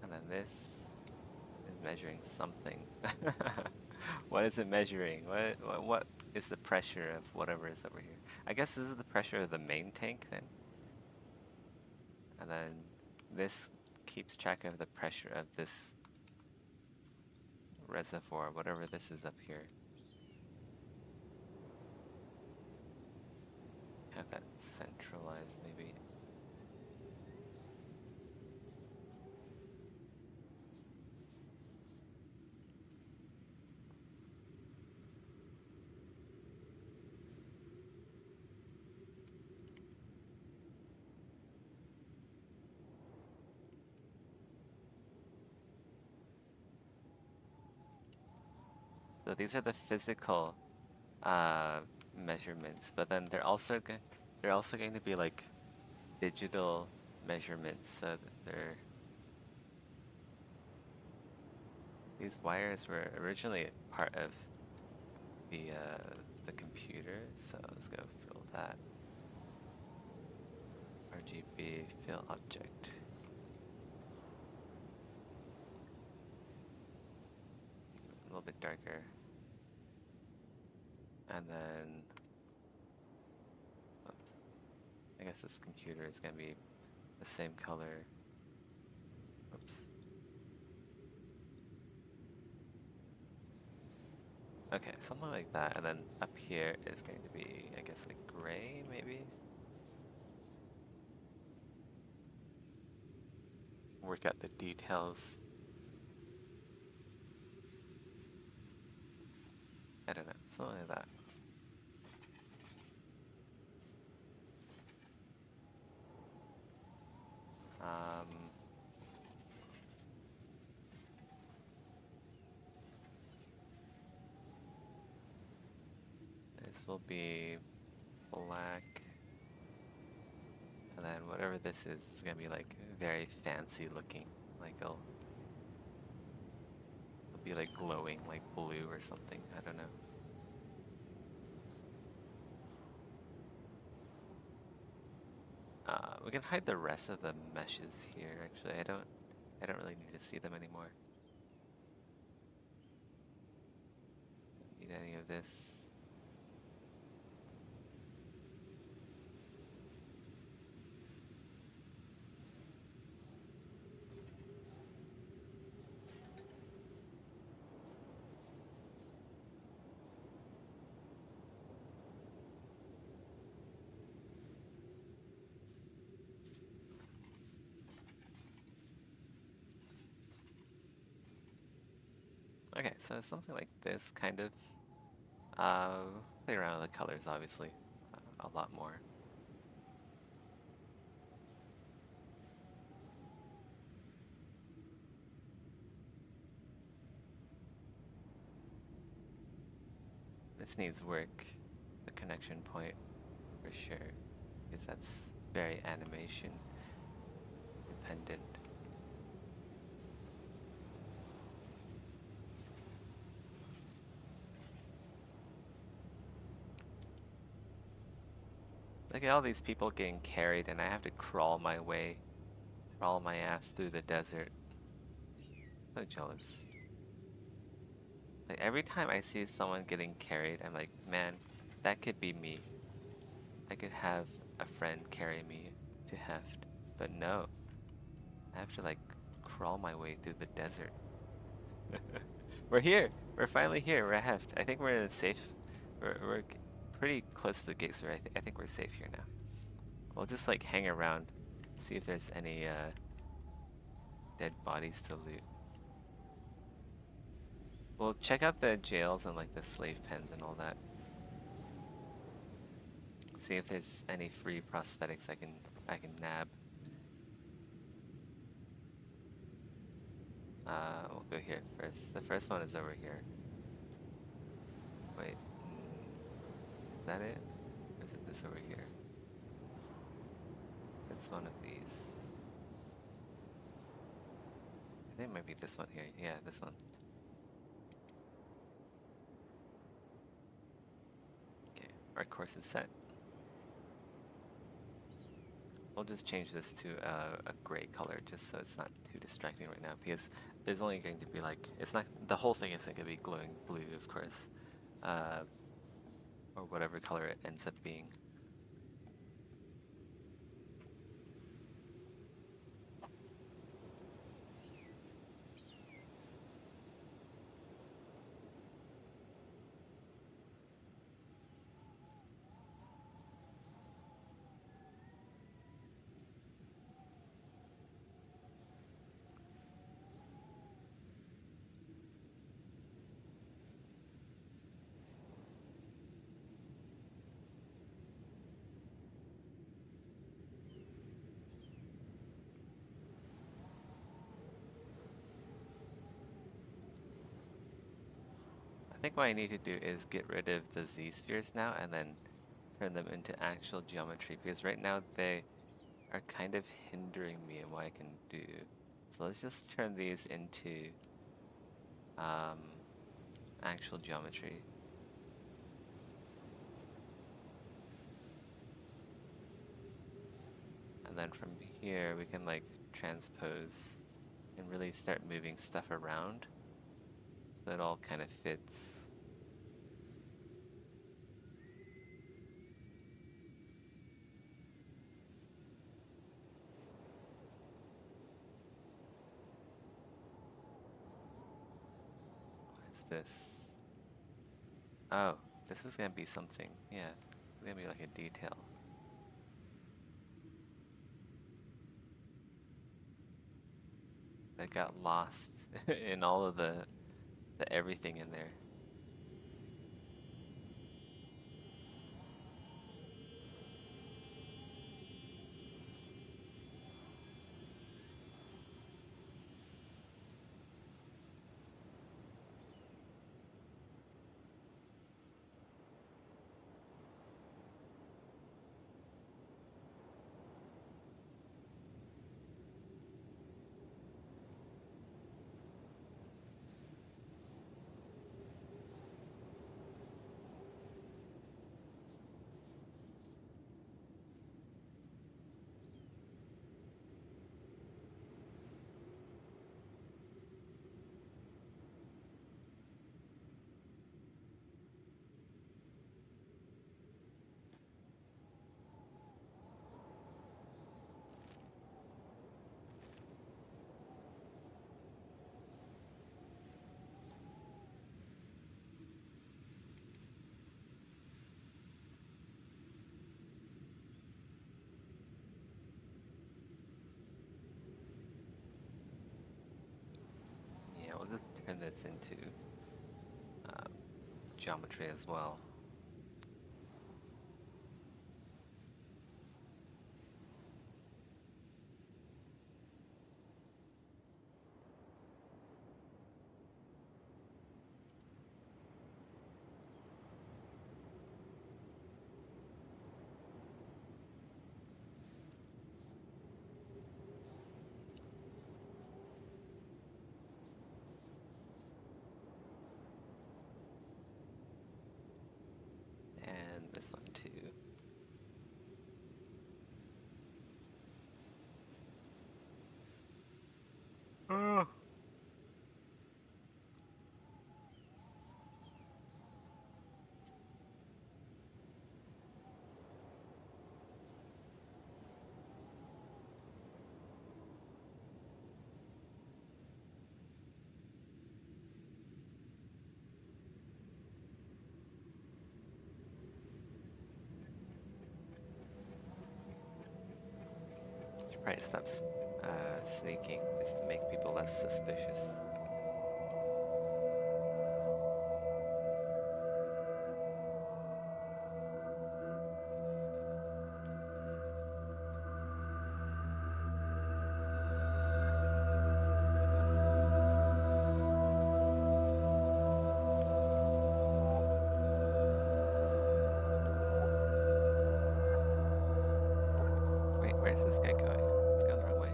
And then this is measuring something. What is it measuring? What is the pressure of whatever is over here? I guess this is the pressure of the main tank then. And then this keeps track of the pressure of this reservoir, whatever this is up here. Have that centralized maybe. So these are the physical uh, measurements, but then they're also going to be like digital measurements. So these wires were originally part of the computer. So let's go fill that. RGB fill object. A little bit darker. And then, oops, I guess this computer is gonna be the same color. Oops. Okay, something like that, and then up here is going to be, I guess, like gray, maybe? Work out the details. I don't know, something like that. Um, this will be black, and then whatever this is gonna be like very fancy looking. Like it'll be like glowing, like blue or something. I don't know. We can hide the rest of the meshes here. Actually, I don't really need to see them anymore. Don't need any of this. Okay, so something like this, kind of. Play around with the colors, obviously, a lot more. This needs work, the connection point, for sure, because that's very animation dependent. Look at all these people getting carried, and I have to crawl my ass through the desert. So jealous. Like every time I see someone getting carried, I'm like, man, that could be me. I could have a friend carry me to Heft, but no, I have to like crawl my way through the desert. We're here. We're finally here. We're at Heft. I think we're in a safe. We're pretty close to the gate, so I think we're safe here now. We'll just like hang around, see if there's any dead bodies to loot. We'll check out the jails and like the slave pens and all that. See if there's any free prosthetics I can nab. We'll go here first. The first one is over here. Wait, is that it? Or is it this over here? It's one of these. I think it might be this one here. Yeah, this one. Okay, our course is set. We'll just change this to a gray color just so it's not too distracting right now because there's only going to be like, it's not, the whole thing isn't going to be glowing blue, of course, or whatever color it ends up being. I think what I need to do is get rid of the Z-spheres now and then turn them into actual geometry because right now they are kind of hindering me in what I can do. So let's just turn these into um, actual geometry. And then from here we can like transpose and really start moving stuff around so it all kind of fits. Is this? Oh, this is gonna be something. Yeah, it's gonna be like a detail. I got lost in all of the everything in there. Yeah, we'll just turn this into um, geometry as well. And this one too. Oh. Should probably stop sneaking just to make people less suspicious. Wait, where's this guy going? He's going the wrong way.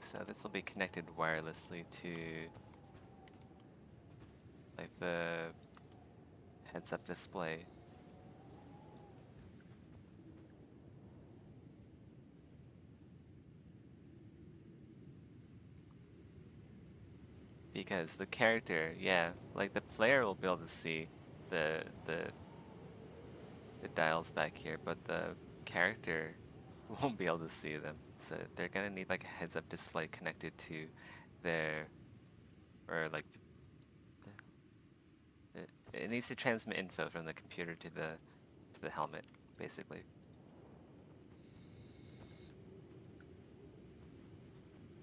So this will be connected wirelessly to like the heads-up display. Because the character, yeah, like the player will be able to see the the the dials back here, but the character won't be able to see them. So they're gonna need like a heads-up display connected to their, or like it needs to transmit info from the computer to the helmet, basically.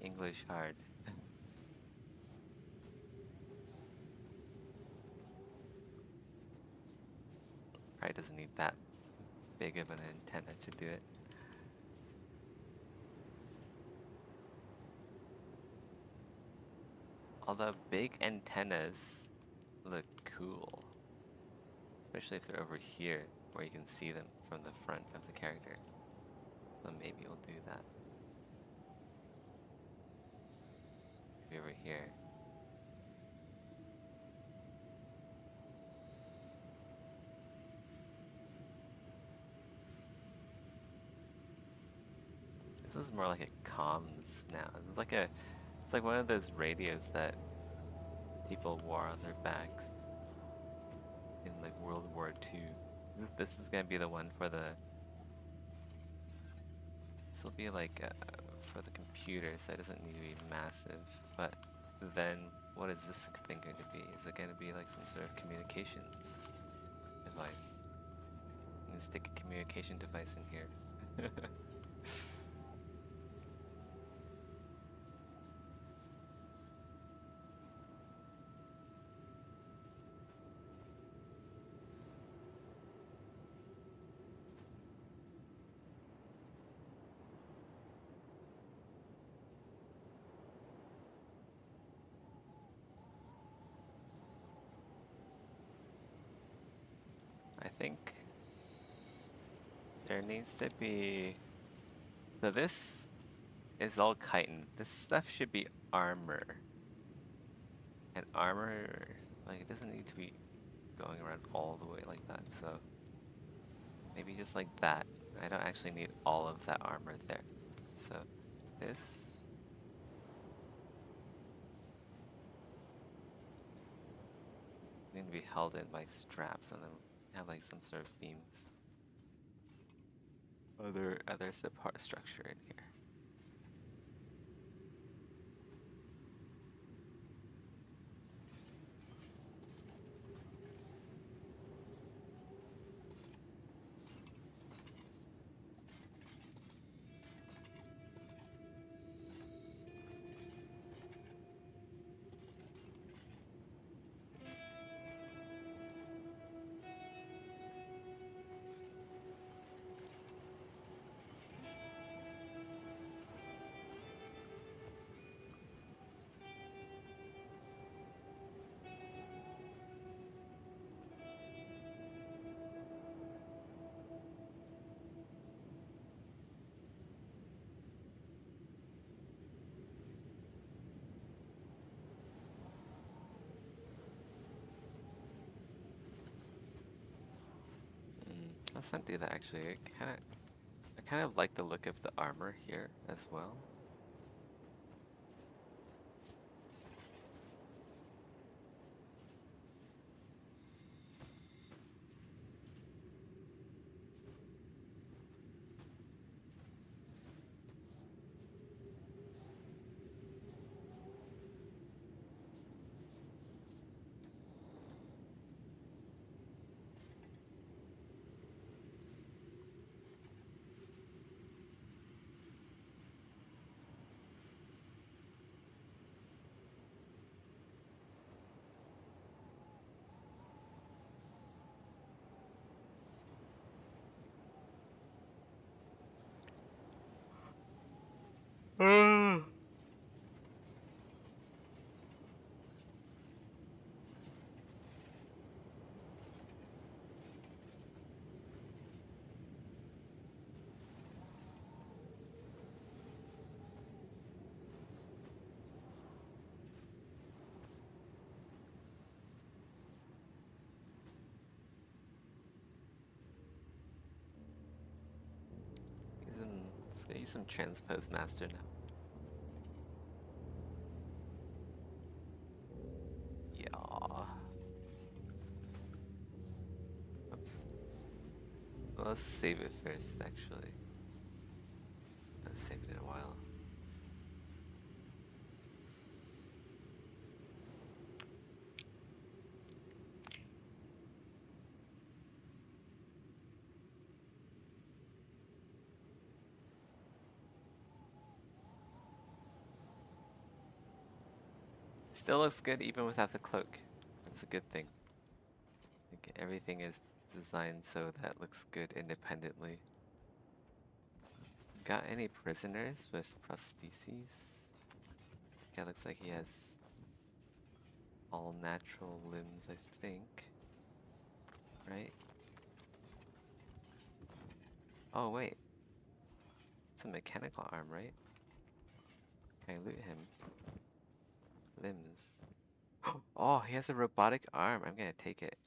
English hard. Probably doesn't need that big of an antenna to do it. Although big antennas look cool, especially if they're over here where you can see them from the front of the character. So maybe we'll do that. Maybe over here. This is more like a comms now. It's like one of those radios that people wore on their backs in like World War II. This is gonna be the one for the. This will be like for the computer, so it doesn't need to be massive. But then, what is this thing going to be? Is it going to be like some sort of communications device? I'm gonna stick a communication device in here. I think there needs to be. So this is all chitin. This stuff should be armor. And armor, like, it doesn't need to be going around all the way like that. So maybe just like that. I don't actually need all of that armor there. So this. It's going to be held in by straps and then have like some sort of beams. Other support structure in here. Let's not do that actually. I kind of like the look of the armor here as well. Let's get you some transpose master now. Yeah. Oops. Well, let's save it first, actually. Let's save it in a while. Still looks good even without the cloak. That's a good thing. Like everything is designed so that it looks good independently. Got any prisoners with prostheses? Yeah, looks like he has all natural limbs, I think. Right? Oh, wait. It's a mechanical arm, right? Can I loot him? Limbs. Oh, he has a robotic arm. I'm gonna take it.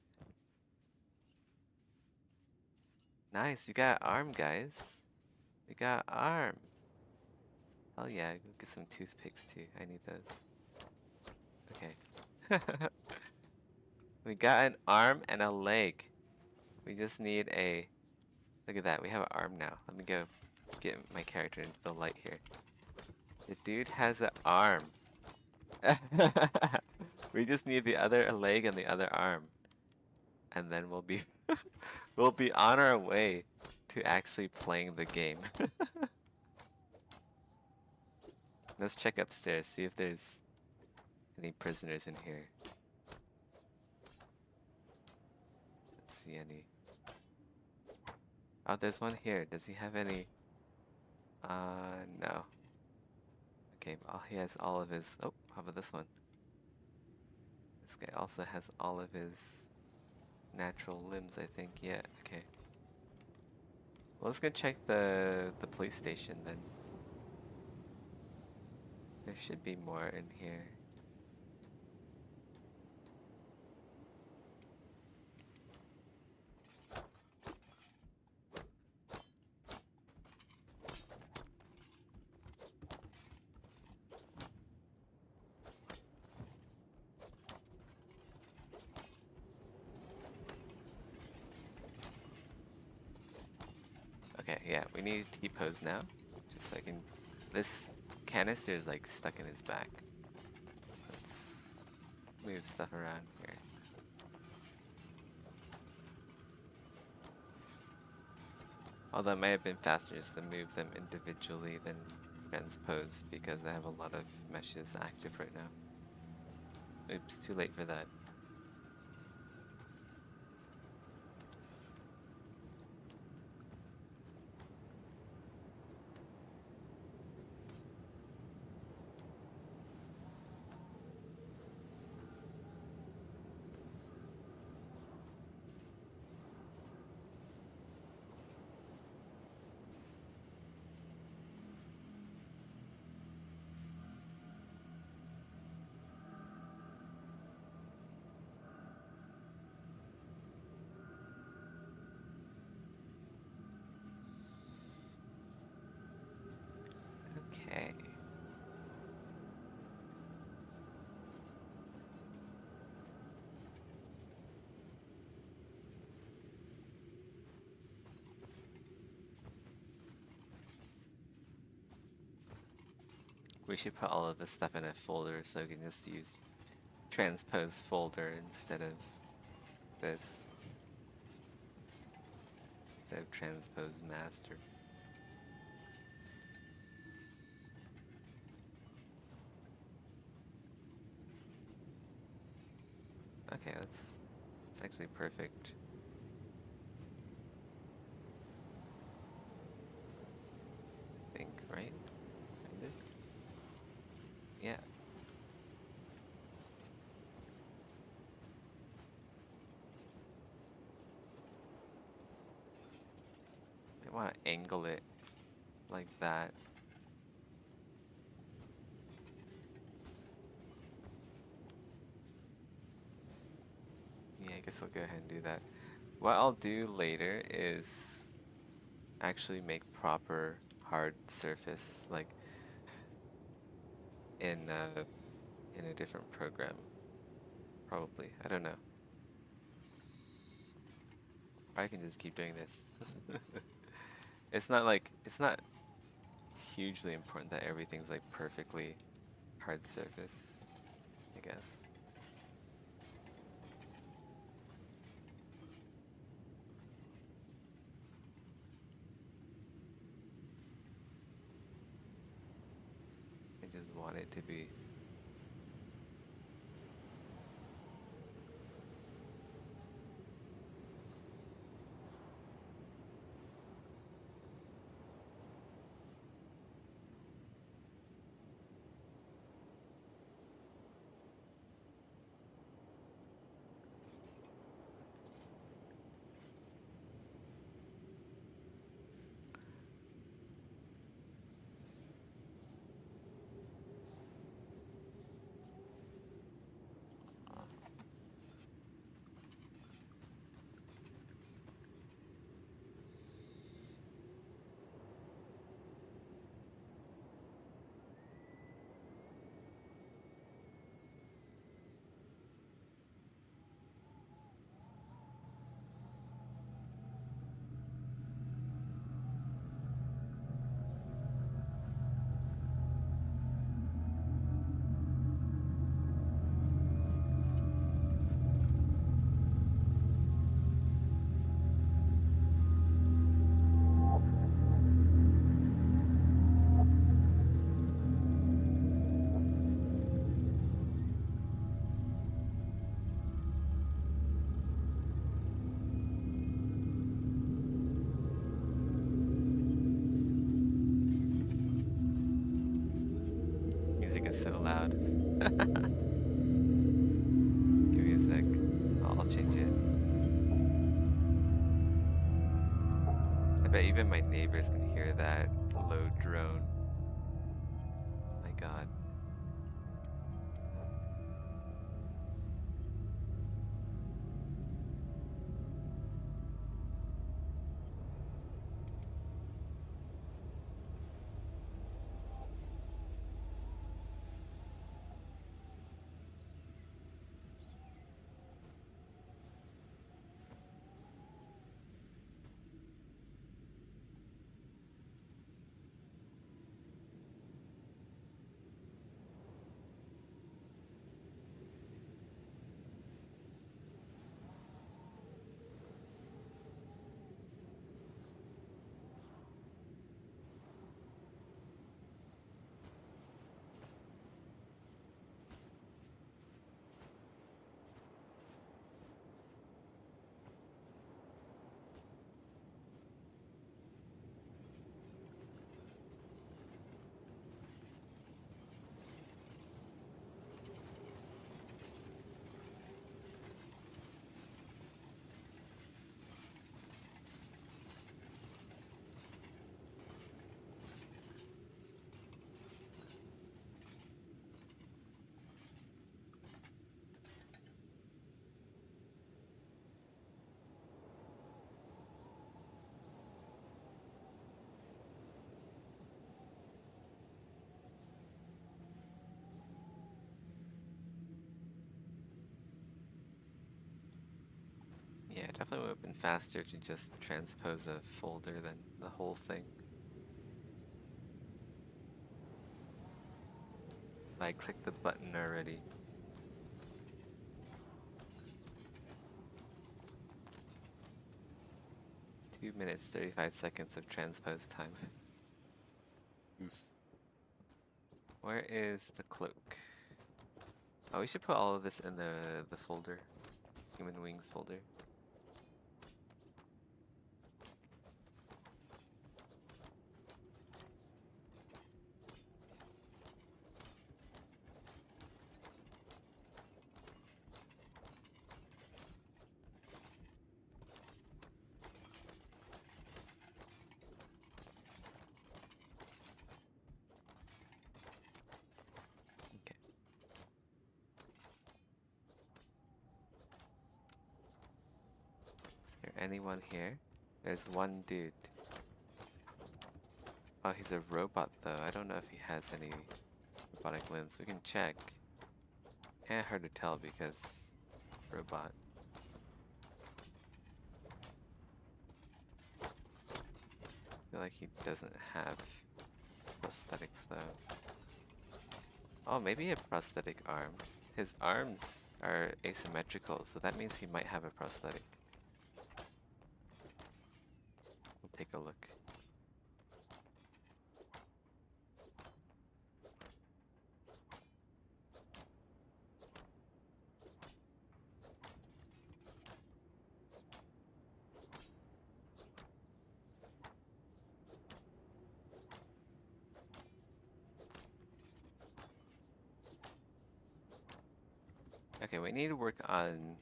Nice, you got arm, guys. We got arm. Hell yeah, go get some toothpicks too. I need those. Okay. We got an arm and a leg. We just need a... Look at that, we have an arm now. Let me go get my character into the light here. The dude has an arm. We just need the other leg and the other arm. And then we'll be we'll be on our way to actually playing the game. Let's check upstairs, see if there's any prisoners in here. Let's see any. Oh, there's one here. Does he have any? No. Okay, well, he has all of his... Oh, how about this one? This guy also has all of his natural limbs, I think. Yeah, okay. Well, let's go check the police station then. There should be more in here. Okay, yeah, we need to T-pose now. Just so I can... This canister is like stuck in his back. Let's move stuff around here. Although it might have been faster just to move them individually than transpose because I have a lot of meshes active right now. Oops, too late for that. Okay. We should put all of this stuff in a folder so we can just use transpose folder instead of this. Instead of transpose master. Okay, that's actually perfect. I think, right? Kind of? Yeah. I want to angle it like that. Yeah, I guess I'll go ahead and do that. What I'll do later is actually make proper hard surface, like in a different program. Probably. I don't know. Or I can just keep doing this. It's not hugely important that everything's like perfectly hard surface, I guess. I just want it to be. Music is so loud. Give me a sec. I'll change it. I bet even my neighbors can hear that low drone. My god. Yeah, it definitely would have been faster to just transpose a folder than the whole thing. I clicked the button already. 2 minutes, 35 seconds of transpose time. Oof. Where is the cloak? Oh, we should put all of this in the folder. Human Wings folder. Okay. Is there anyone here? There's one dude. Oh, he's a robot though. I don't know if he has any robotic limbs. We can check. Kinda hard to tell because robot. I feel like he doesn't have prosthetics though. Oh, maybe a prosthetic arm. His arms are asymmetrical, so that means he might have a prosthetic. We'll take a look. Okay, we need to work on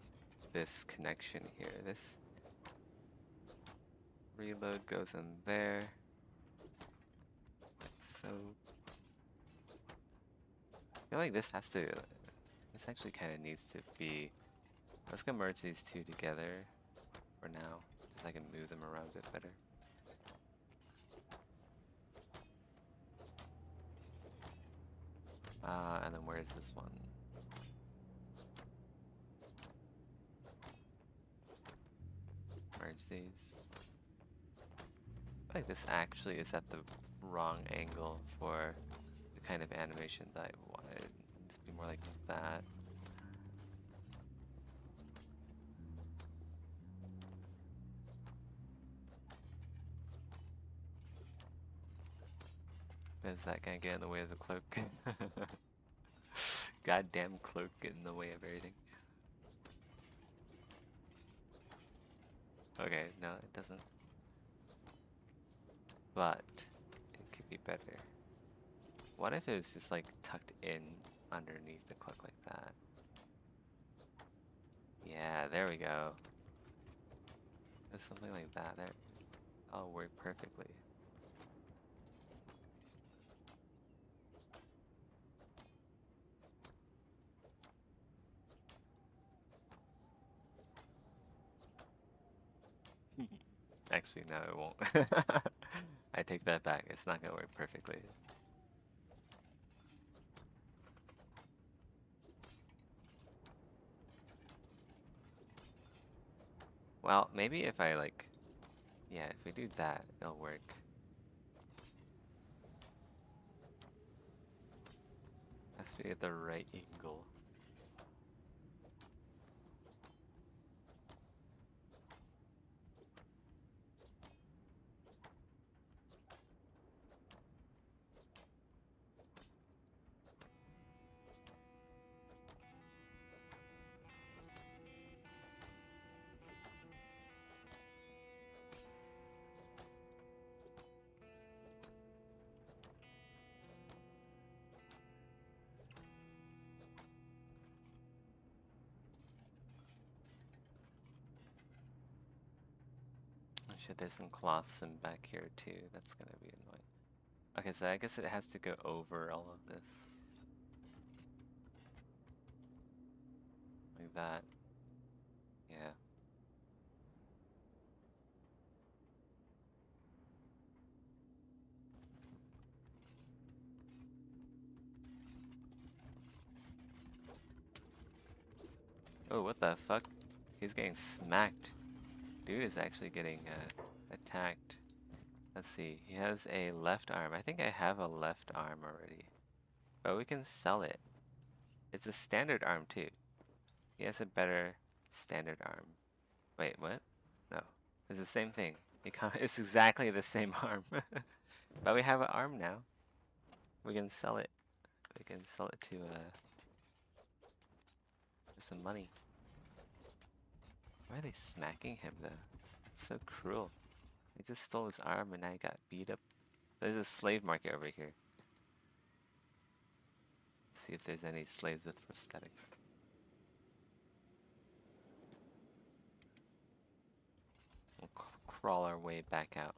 this connection here. This reload goes in there, like so. I feel like this has to, this actually kind of needs to be, let's go merge these two together for now, just so I can move them around a bit better. And then where is this one? Merge these. I feel like this actually is at the wrong angle for the kind of animation that I wanted. It needs to be more like that. Is that gonna get in the way of the cloak? Goddamn cloak get in the way of everything. Okay, no, it doesn't. But it could be better. What if it was just like tucked in underneath the cloak like that? Yeah, there we go. There's something like that. There, that'll work perfectly. Actually, no, it won't. I take that back. It's not gonna work perfectly. Well, maybe if I like, yeah, if we do that, it'll work. Has to be at the right angle. Oh shit, there's some cloths in back here too. That's gonna be annoying. Okay, so I guess it has to go over all of this. Like that. Yeah. Oh, what the fuck? He's getting smacked. Dude is actually getting attacked. Let's see. He has a left arm. I think I have a left arm already. But we can sell it. It's a standard arm too. He has a better standard arm. Wait, what? No. It's the same thing. It's exactly the same arm. But we have an arm now. We can sell it. We can sell it to for some money. Why are they smacking him though? It's so cruel. They just stole his arm and now he got beat up. There's a slave market over here. See if there's any slaves with prosthetics. We'll crawl our way back out.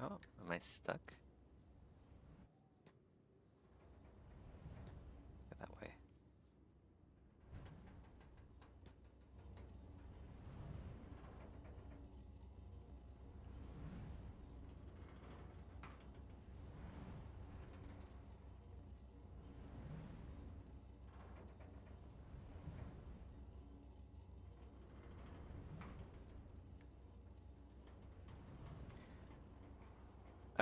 Oh, am I stuck? Let's go that way.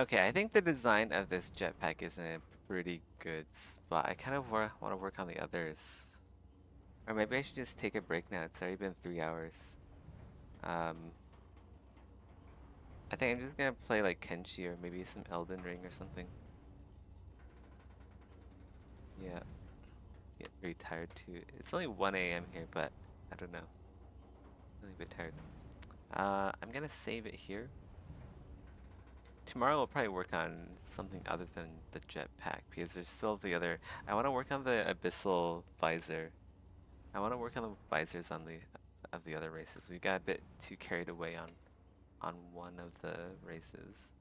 Okay, I think the design of this jetpack is in a pretty good spot. I kind of want to work on the others. Or maybe I should just take a break now. It's already been 3 hours. Um, I think I'm just gonna play like Kenshi or maybe some Elden Ring or something. Yeah, get very tired too. It's only 1 a.m. here, but I don't know. Really a bit tired. I'm gonna save it here. Tomorrow we'll probably work on something other than the jetpack because there's still the other. I want to work on the abyssal visor. I want to work on the visors on the of the other races. We got a bit too carried away on one of the races.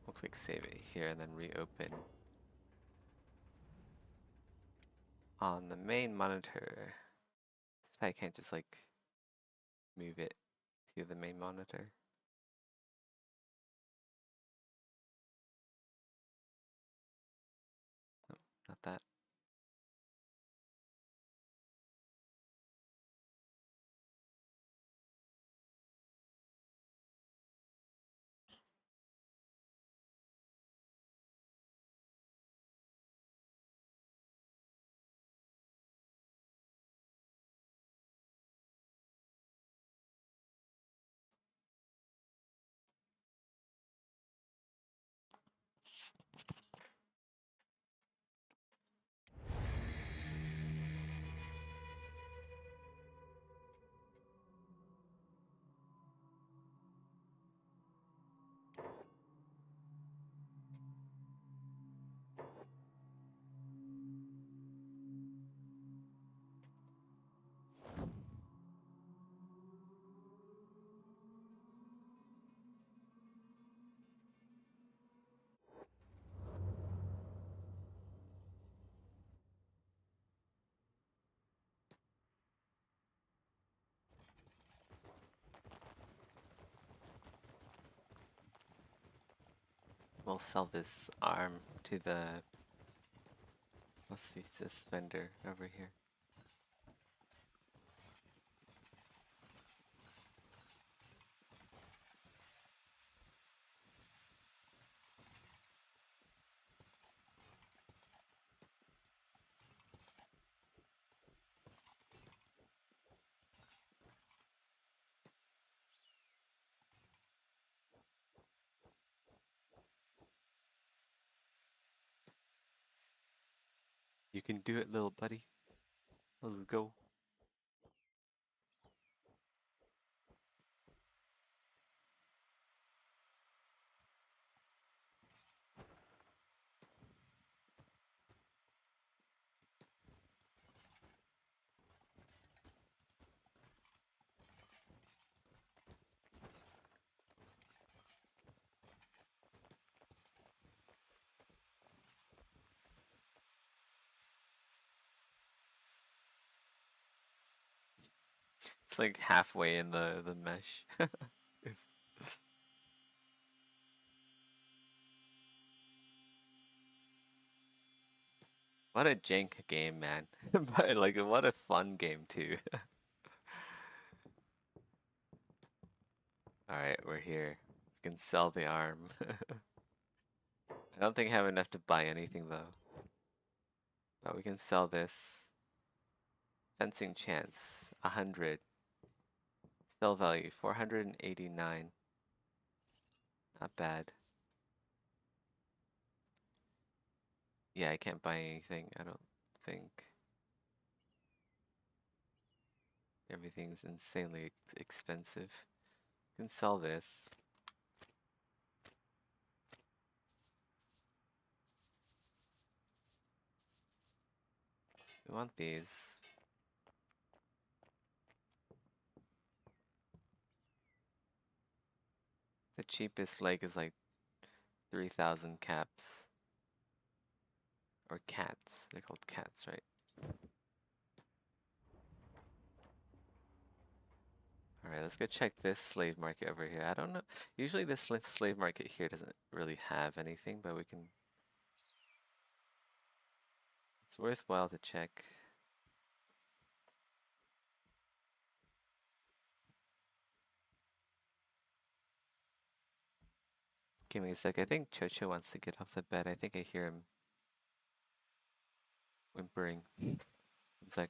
We'll quick save it here and then reopen on the main monitor. I can't just like move it to the main monitor. No, not that. We'll sell this arm to the what's this vendor over here. You can do it, little buddy. Let's go. It's like halfway in the mesh. It's- what a jank game, man. But like, what a fun game too. All right, we're here. We can sell the arm. I don't think I have enough to buy anything though. But we can sell this. Fencing chance, 100. Sell value, 489. Not bad. Yeah, I can't buy anything, I don't think. Everything's insanely expensive. Can sell this. We want these. The cheapest leg is like 3,000 caps. Or cats. They're called cats, right? Alright, let's go check this slave market over here. I don't know. Usually this slave market here doesn't really have anything, but we can... It's worthwhile to check. Give me a sec. I think Chocho wants to get off the bed. I think I hear him whimpering. One sec.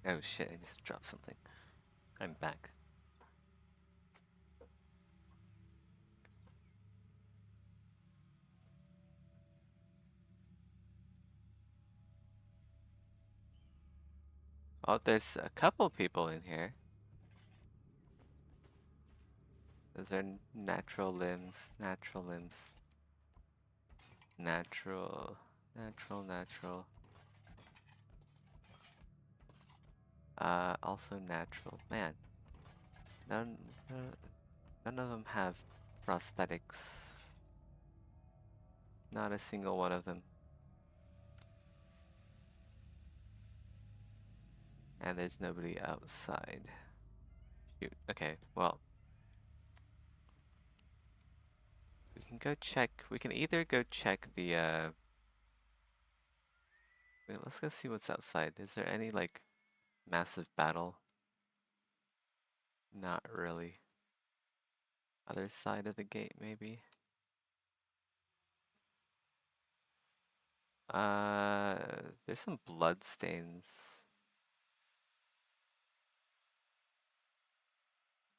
Oh shit, I just dropped something. I'm back. Oh, there's a couple people in here. Those are natural limbs, natural limbs. Natural, natural. Also natural. Man, none, none of them have prosthetics. Not a single one of them. And there's nobody outside. Shoot. Okay, well. We can go check. We can either go check the, Wait, let's go see what's outside. Is there any, like, massive battle? Not really. Other side of the gate, maybe? There's some blood stains.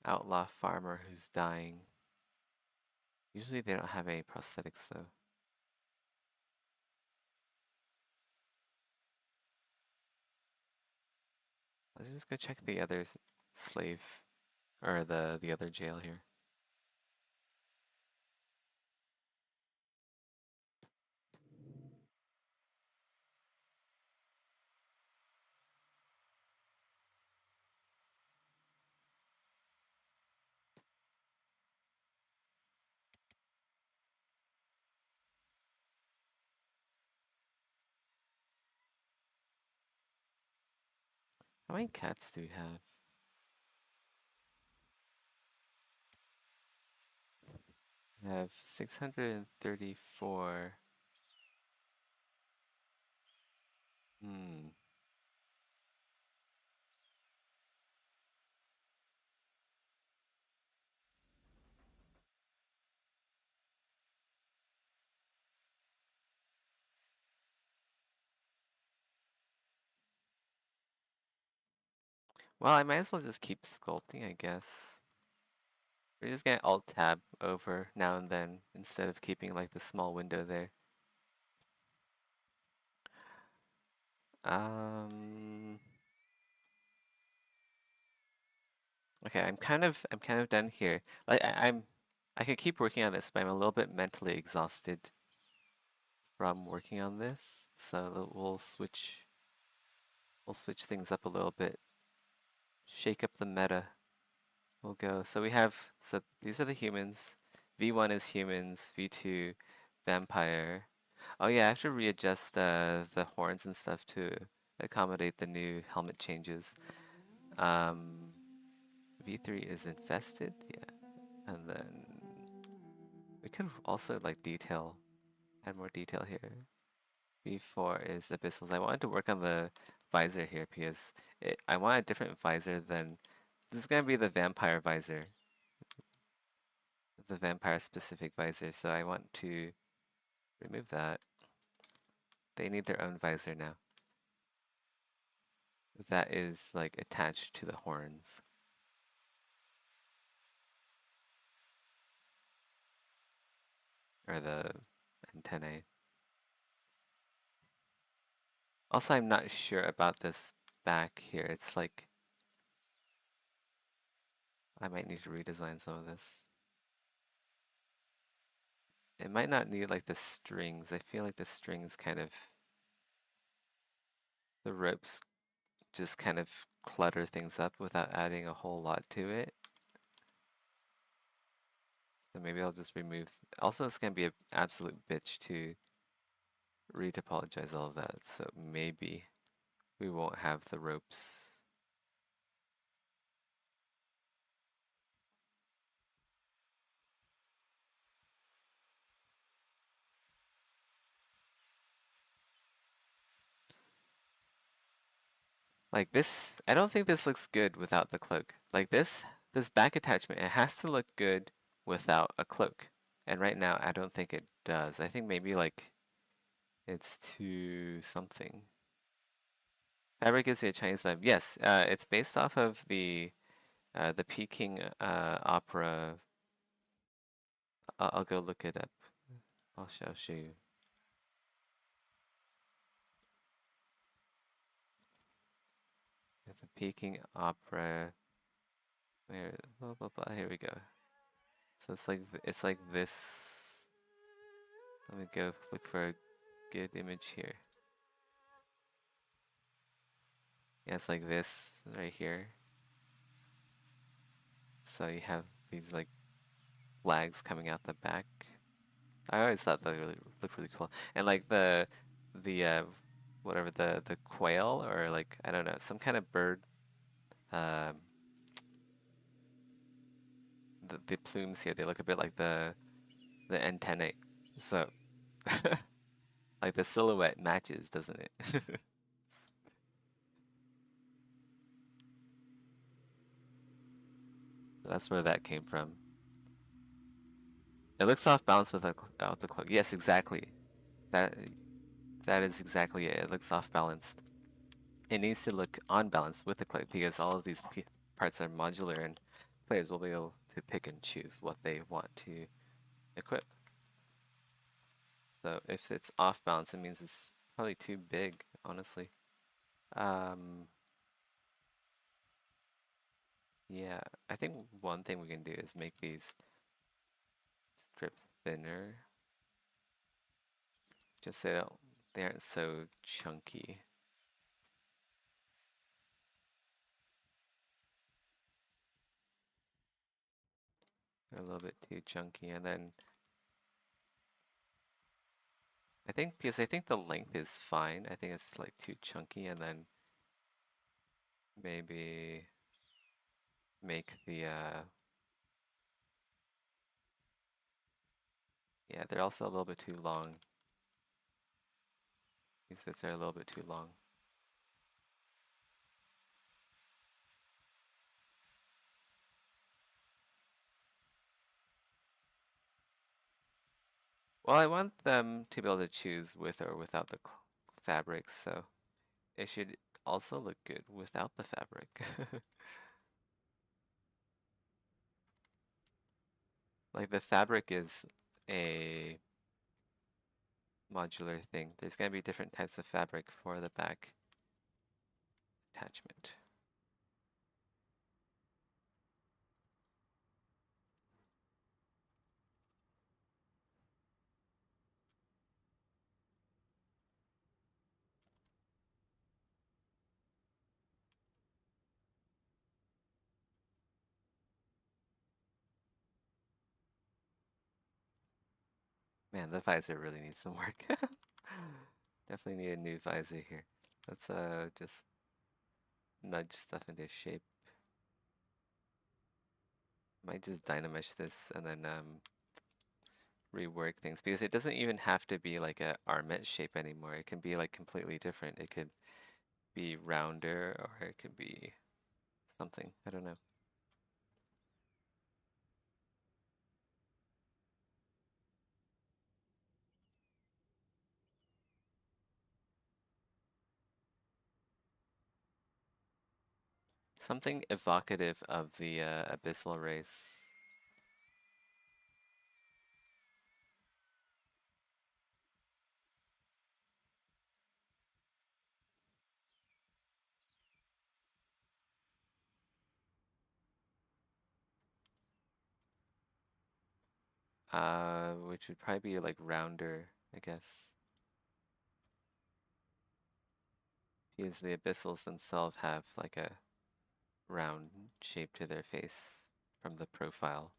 Outlaw farmer who's dying. Usually they don't have any prosthetics though. Let's just go check the other slave, or the other jail here. How many cats do we have? We have 634. Hmm. Well, I might as well just keep sculpting, I guess. We're just gonna alt-tab over now and then instead of keeping like the small window there. Okay, I'm kind of done here. Like I could keep working on this, but I'm a little bit mentally exhausted from working on this. So we'll switch things up a little bit. Shake up the meta. We'll go. So these are the humans. V1 is humans, V2 vampire. Oh yeah, I have to readjust the horns and stuff to accommodate the new helmet changes. V3 is infested, yeah. And then we could also like add more detail here. V4 is abyssals. I wanted to work on the visor here because I want a different visor than, this is gonna be the vampire visor. The vampire specific visor, so I want to remove that. They need their own visor now. that is like attached to the horns. Or the antennae. Also, I'm not sure about this back here. It's like, I might need to redesign some of this. It might not need like the strings. I feel like the strings kind of, the ropes just kind of clutter things up without adding a whole lot to it. So maybe I'll just remove, also it's going to be an absolute bitch to retopologize all of that. So maybe we won't have the ropes. Like this, I don't think this looks good without the cloak. Like this back attachment, it has to look good without a cloak. And right now, I don't think it does. I think maybe like it's too something. Fabric gives you a Chinese vibe. Yes, it's based off of the Peking opera. I'll go look it up. I'll show you. The Peking opera. Where blah blah blah. Here we go. So it's like this. Let me go look for a good image here. Yeah, it's like this right here. So you have these like flags coming out the back. I always thought that really looked really cool. And like the whatever the quail or like I don't know, some kind of bird um the plumes here, they look a bit like the antennae. So like the silhouette matches, doesn't it? So that's where that came from. It looks off balance without the cloak. Yes, exactly. That that is exactly it. It looks off balanced. It needs to look on balance with the cloak because all of these parts are modular and players will be able to pick and choose what they want to equip. So if it's off balance, it means it's probably too big, honestly. Um, yeah, I think one thing we can do is make these strips thinner, just so they aren't so chunky. They're a little bit too chunky, and then I think because I think the length is fine. I think it's like too chunky, and then maybe make the yeah, they're also a little bit too long. These bits are a little bit too long. Well, I want them to be able to choose with or without the fabrics, so it should also look good without the fabric. Like the fabric is a modular thing. There's going to be different types of fabric for the back attachment. Man, the visor really needs some work. Definitely need a new visor here. Let's just nudge stuff into shape. Might just dynamesh this and then rework things because it doesn't even have to be like a armet shape anymore. It can be like completely different. It could be rounder or it could be something. I don't know. Something evocative of the abyssal race. Which would probably be like rounder, I guess. Because the abyssals themselves have like a round shape to their face from the profile.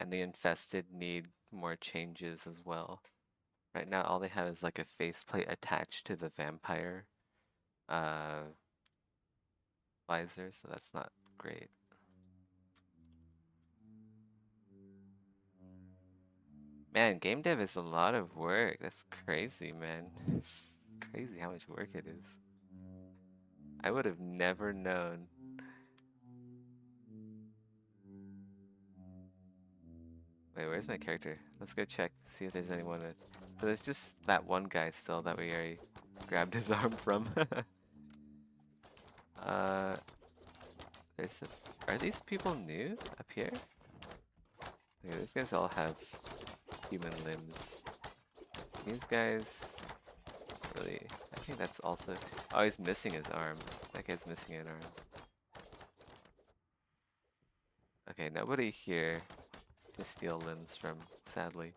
And the infested need more changes as well. Right now, all they have is like a faceplate attached to the vampire visor, so that's not great. Man, game dev is a lot of work. That's crazy, man. It's crazy how much work it is. I would have never known. Wait, where's my character? Let's go check, see if there's anyone that... So there's just that one guy still that we already grabbed his arm from. uh, there's a... Are these people new up here? Okay, these guys all have human limbs. These guys... Really... I think that's also... Oh, he's missing his arm. That guy's missing an arm. Okay, nobody here to steal limbs from, sadly.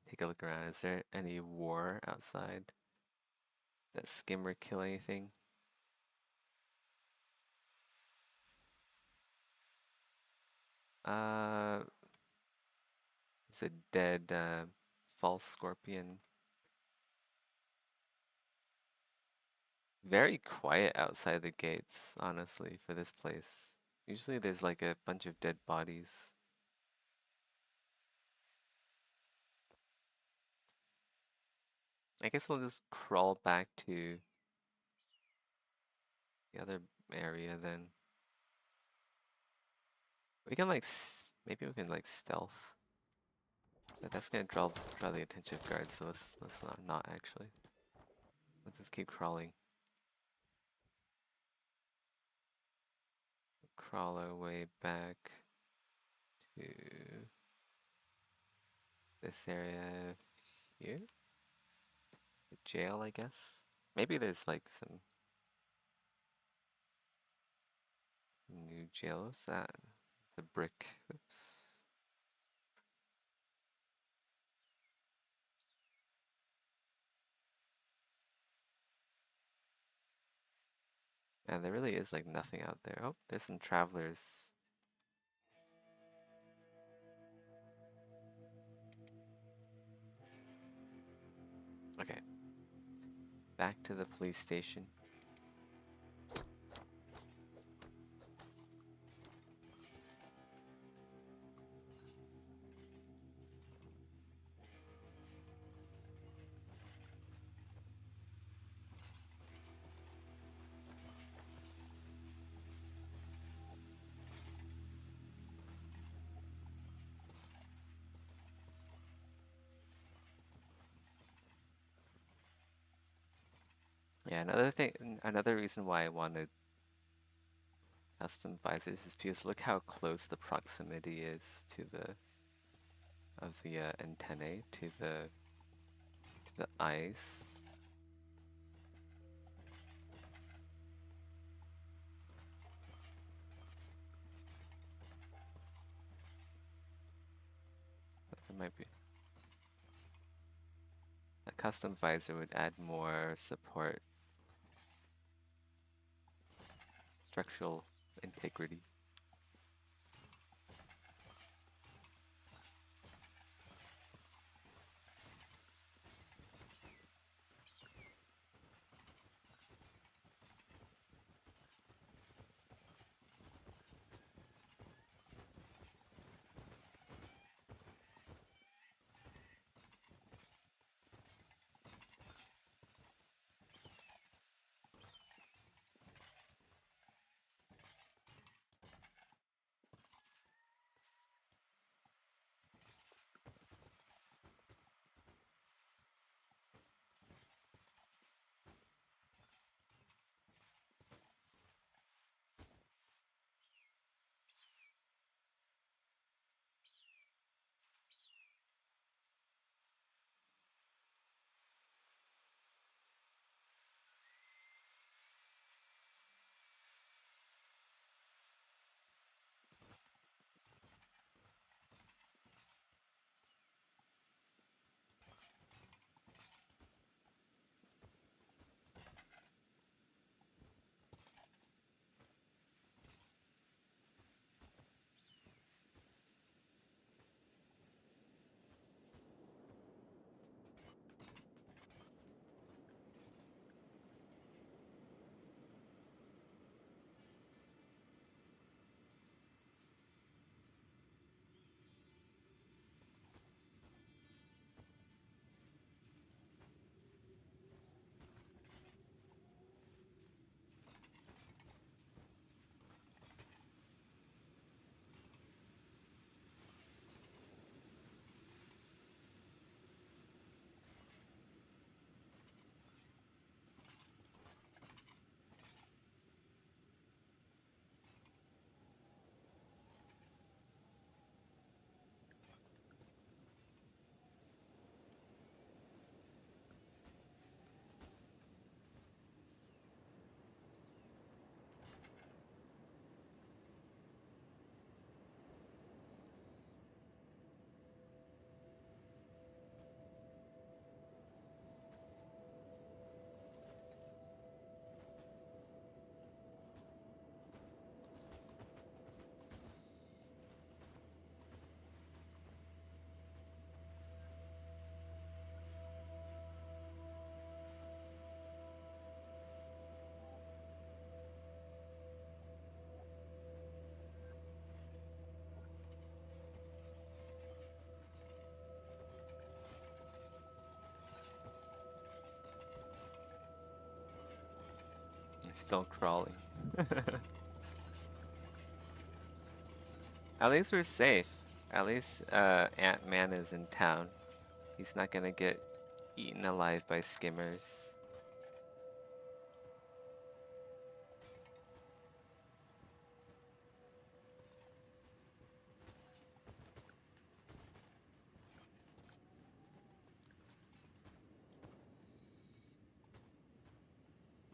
Take a look around. Is there any war outside? That skimmer kill anything? It's a dead false scorpion. Very quiet outside the gates, honestly, for this place. Usually there's like a bunch of dead bodies. I guess we'll just crawl back to the other area then. We can like, maybe we can like stealth. But that's gonna draw the attention of guards, so let's not actually. Let's just keep crawling. Crawl our way back to this area here. The jail, I guess. Maybe there's like some new jail. What's that? It's a brick. Oops. And there really is like nothing out there. Oh, there's some travelers. Okay. Back to the police station. Yeah, another reason why I wanted custom visors is because look how close the proximity is to the antennae to the eyes. That might be a custom visor would add more support, structural integrity. Still crawling. At least we're safe. At least Ant-Man is in town. He's not gonna get eaten alive by skimmers.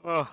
Ugh.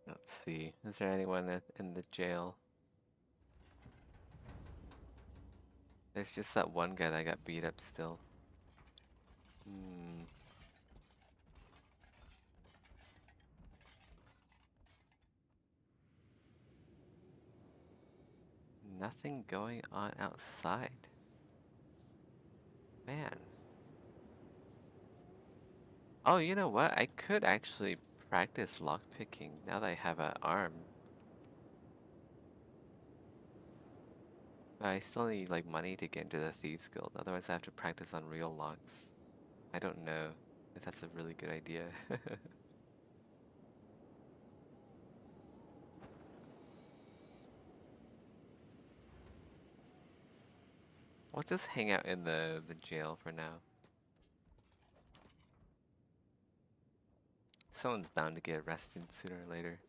Let's see. Is there anyone in the jail? There's just that one guy that got beat up still. Hmm. Nothing going on outside. Man. Oh, you know what? I could actually practice lockpicking now that I have an arm. But I still need like money to get into the Thieves Guild, otherwise I have to practice on real locks. I don't know if that's a really good idea. We'll just hang out in the jail for now. Someone's bound to get arrested sooner or later.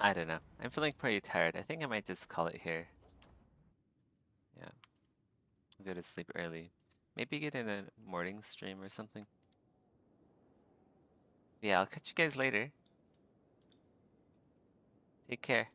I don't know. I'm feeling pretty tired. I think I might just call it here. Yeah, I'll go to sleep early. Maybe get in a morning stream or something. Yeah, I'll catch you guys later. Take care.